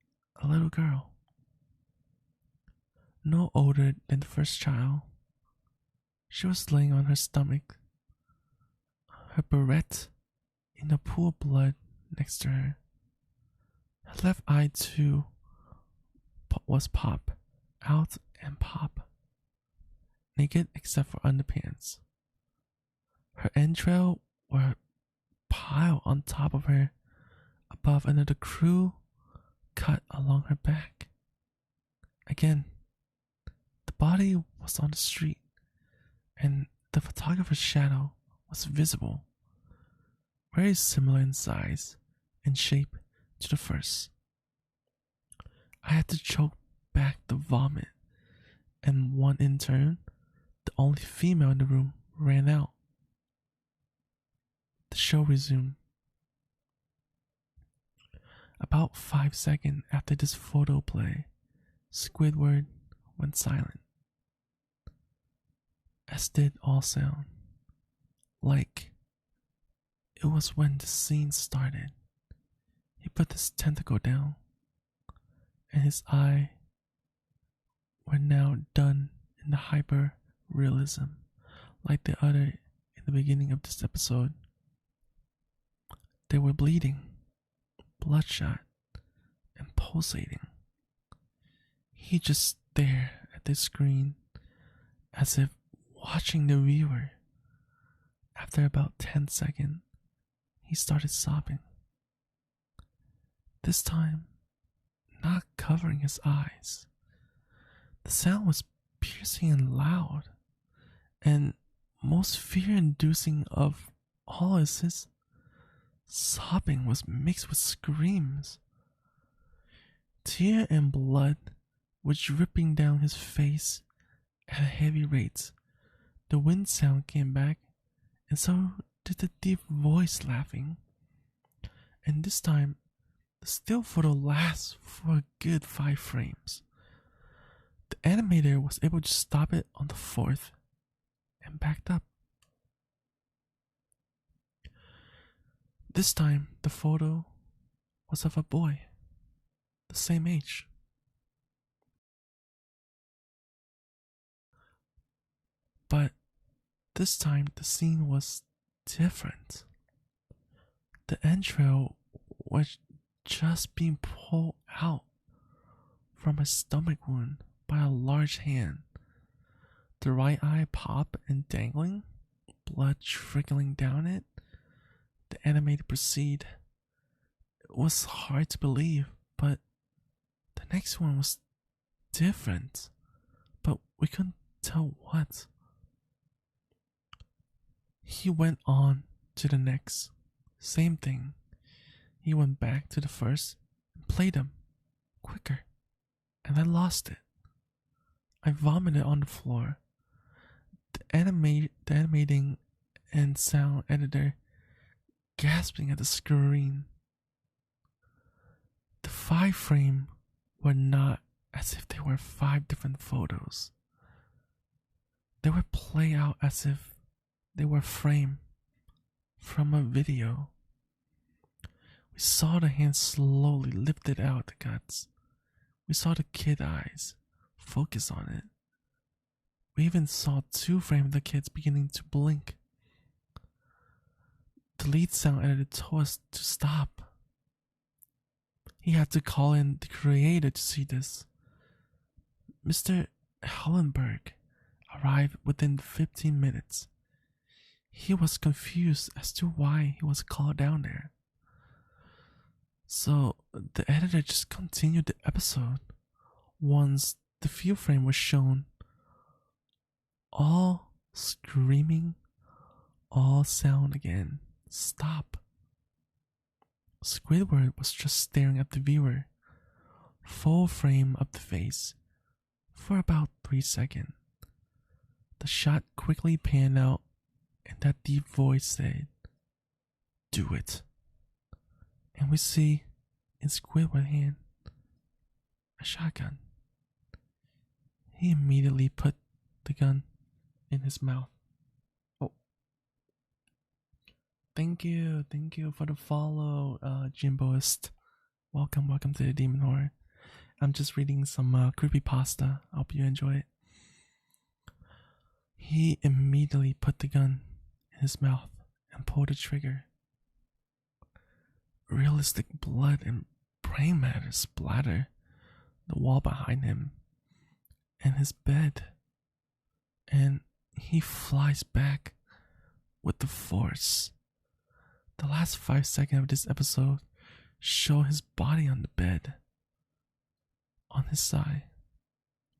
a little girl. No older than the first child. She was laying on her stomach, her barrette in a pool of blood next to her. Her left eye, too, was pop, out and pop, naked except for underpants. Her entrails were piled on top of her, above another crew cut along her back. Again, the body was on the street, and the photographer's shadow was visible, very similar in size and shape to the first. I had to choke back the vomit, and one intern, the only female in the room, ran out. The show resumed. About 5 seconds after this photo play, Squidward went silent, as did all sound, like it was when the scene started. He put his tentacle down, and his eyes were now done in the hyper-realism, like the other in the beginning of this episode. They were bleeding, bloodshot, and pulsating. He just stared at the screen as if watching the viewer. After about 10 seconds, he started sobbing. This time, not covering his eyes. The sound was piercing and loud, and most fear-inducing of all is his sobbing was mixed with screams. Tear and blood were dripping down his face at a heavy rate. The wind sound came back, and so did the deep voice laughing. And this time, the still photo lasts for a good 5 frames. The animator was able to stop it on the 4th and backed up. This time, the photo was of a boy, the same age. But this time, the scene was different. The entrail was just being pulled out from a stomach wound by a large hand. The right eye pop and dangling, blood trickling down it. The animator proceed. It was hard to believe, but the next one was different. But we couldn't tell what. He went on to the next. Same thing. He went back to the first and played them quicker. And I lost it. I vomited on the floor. The animating and sound editor gasping at the screen. The 5 frame were not as if they were 5 different photos. They were play out as if they were framed from a video. We saw the hand slowly lifted out the guts. We saw the kid eyes focus on it. We even saw 2 frames of the kids beginning to blink. The lead sound editor told us to stop. He had to call in the creator to see this. Mr. Hellenberg arrived within 15 minutes. He was confused as to why he was called down there. So the editor just continued the episode once the view frame was shown, all screaming, all sound again. Stop. Squidward was just staring at the viewer, full frame of the face, for about 3 seconds. The shot quickly panned out, and that deep voice said, "Do it." And we see in Squidward's hand a shotgun. He immediately put the gun in his mouth. Oh. Thank you for the follow, Jimboist. Welcome to the Demon Horror. I'm just reading some creepypasta. I hope you enjoy it. He immediately put the gun in his mouth and pulled the trigger. Realistic blood and brain matter splatter the wall behind him and his bed, and he flies back with the force. The last 5 seconds of this episode show his body on the bed, on his side,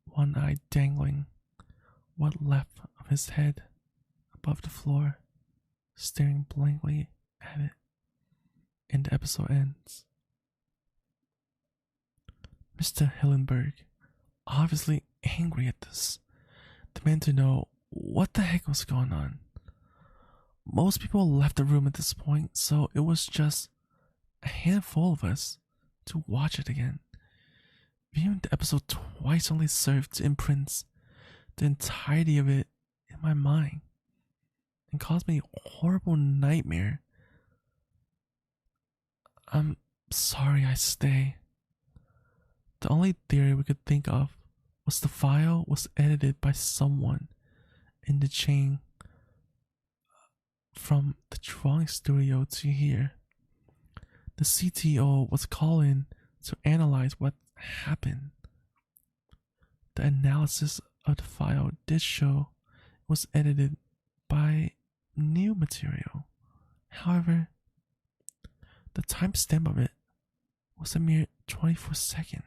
one eye dangling, what left of his head above the floor, staring blankly at it, and the episode ends. Mr. Hillenberg, obviously angry at this, demanded to know what the heck was going on. Most people left the room at this point, so it was just a handful of us to watch it again. Viewing the episode twice only served to imprint the entirety of it in my mind and caused me a horrible nightmare. I'm sorry I stay. The only theory we could think of was the file was edited by someone in the chain from the drawing studio to here. The CTO was called in to analyze what happened. The analysis of the file did show it was edited by new material. However, the timestamp of it was a mere 24 seconds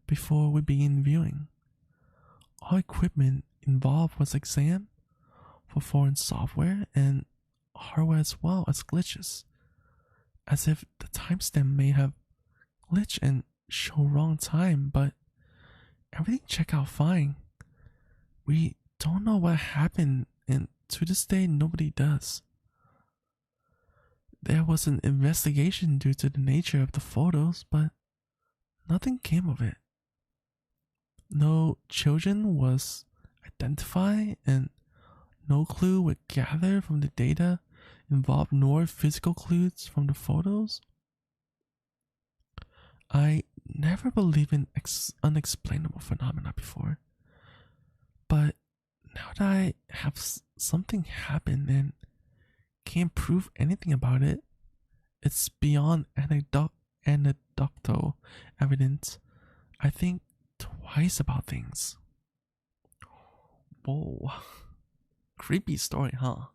before we began viewing. All equipment involved was examined for foreign software and hardware as well as glitches, as if the timestamp may have glitched and show wrong time, but everything checked out fine. We don't know what happened, and to this day nobody does. There was an investigation due to the nature of the photos, but nothing came of it. No children was identified, and no clue were gathered from the data involved, nor physical clues from the photos. I never believed in unexplainable phenomena before, but now that I have something happen and can't prove anything about it, it's beyond anecdotal evidence, I think twice about things. Whoa. Creepy story, huh?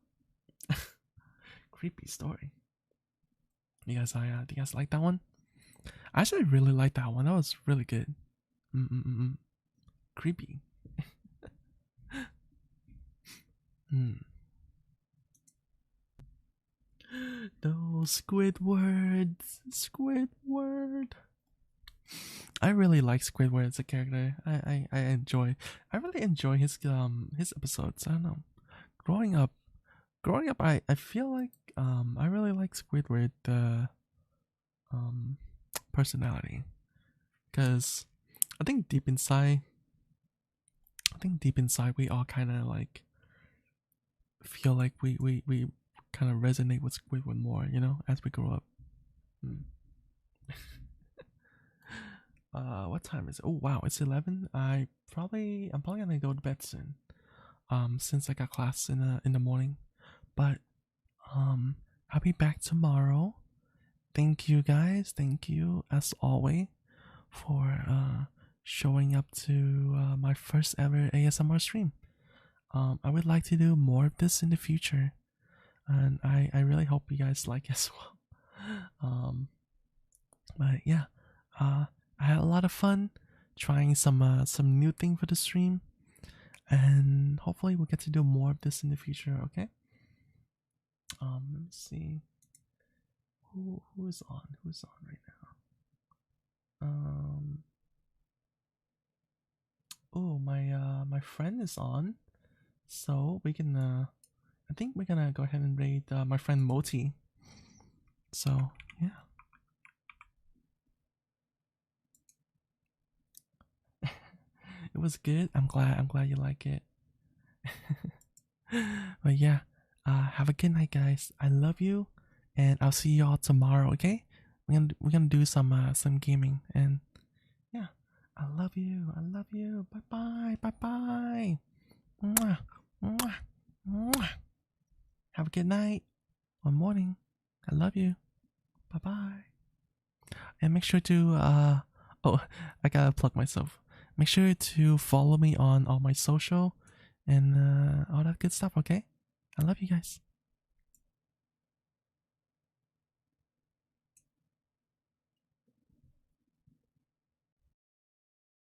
Creepy story. You guys, do you guys like that one? I actually really like that one. That was really good. Creepy. No, Squidward. I really like Squidward as a character. I really enjoy his episodes. I don't know. Growing up, I feel like I really like Squidward personality, because I think deep inside we all kind of like feel like we kind of resonate with Squidward more, you know, as we grow up. What time is it? Oh wow, it's 11. I'm probably gonna go to bed soon. Since I got class in the morning, but I'll be back tomorrow. Thank you guys. Thank you as always for showing up to my first ever ASMR stream. I would like to do more of this in the future, and I really hope you guys like as well. But yeah, I had a lot of fun trying some new thing for the stream, and hopefully we'll get to do more of this in the future. Okay. Let me see who is on. Who's on right now? Oh, my friend is on, so we can I think we're gonna go ahead and raid my friend Moti. So yeah. It was good. I'm glad you like it. But yeah, have a good night, guys. I love you, and I'll see y'all tomorrow. Okay? We're gonna do some gaming, and yeah, I love you. I love you. Bye bye. Bye bye. Mwah, mwah, mwah. Have a good night or morning. I love you. Bye bye. And make sure to oh, I gotta plug myself. Make sure to follow me on all my social and all that good stuff. Okay? I love you guys.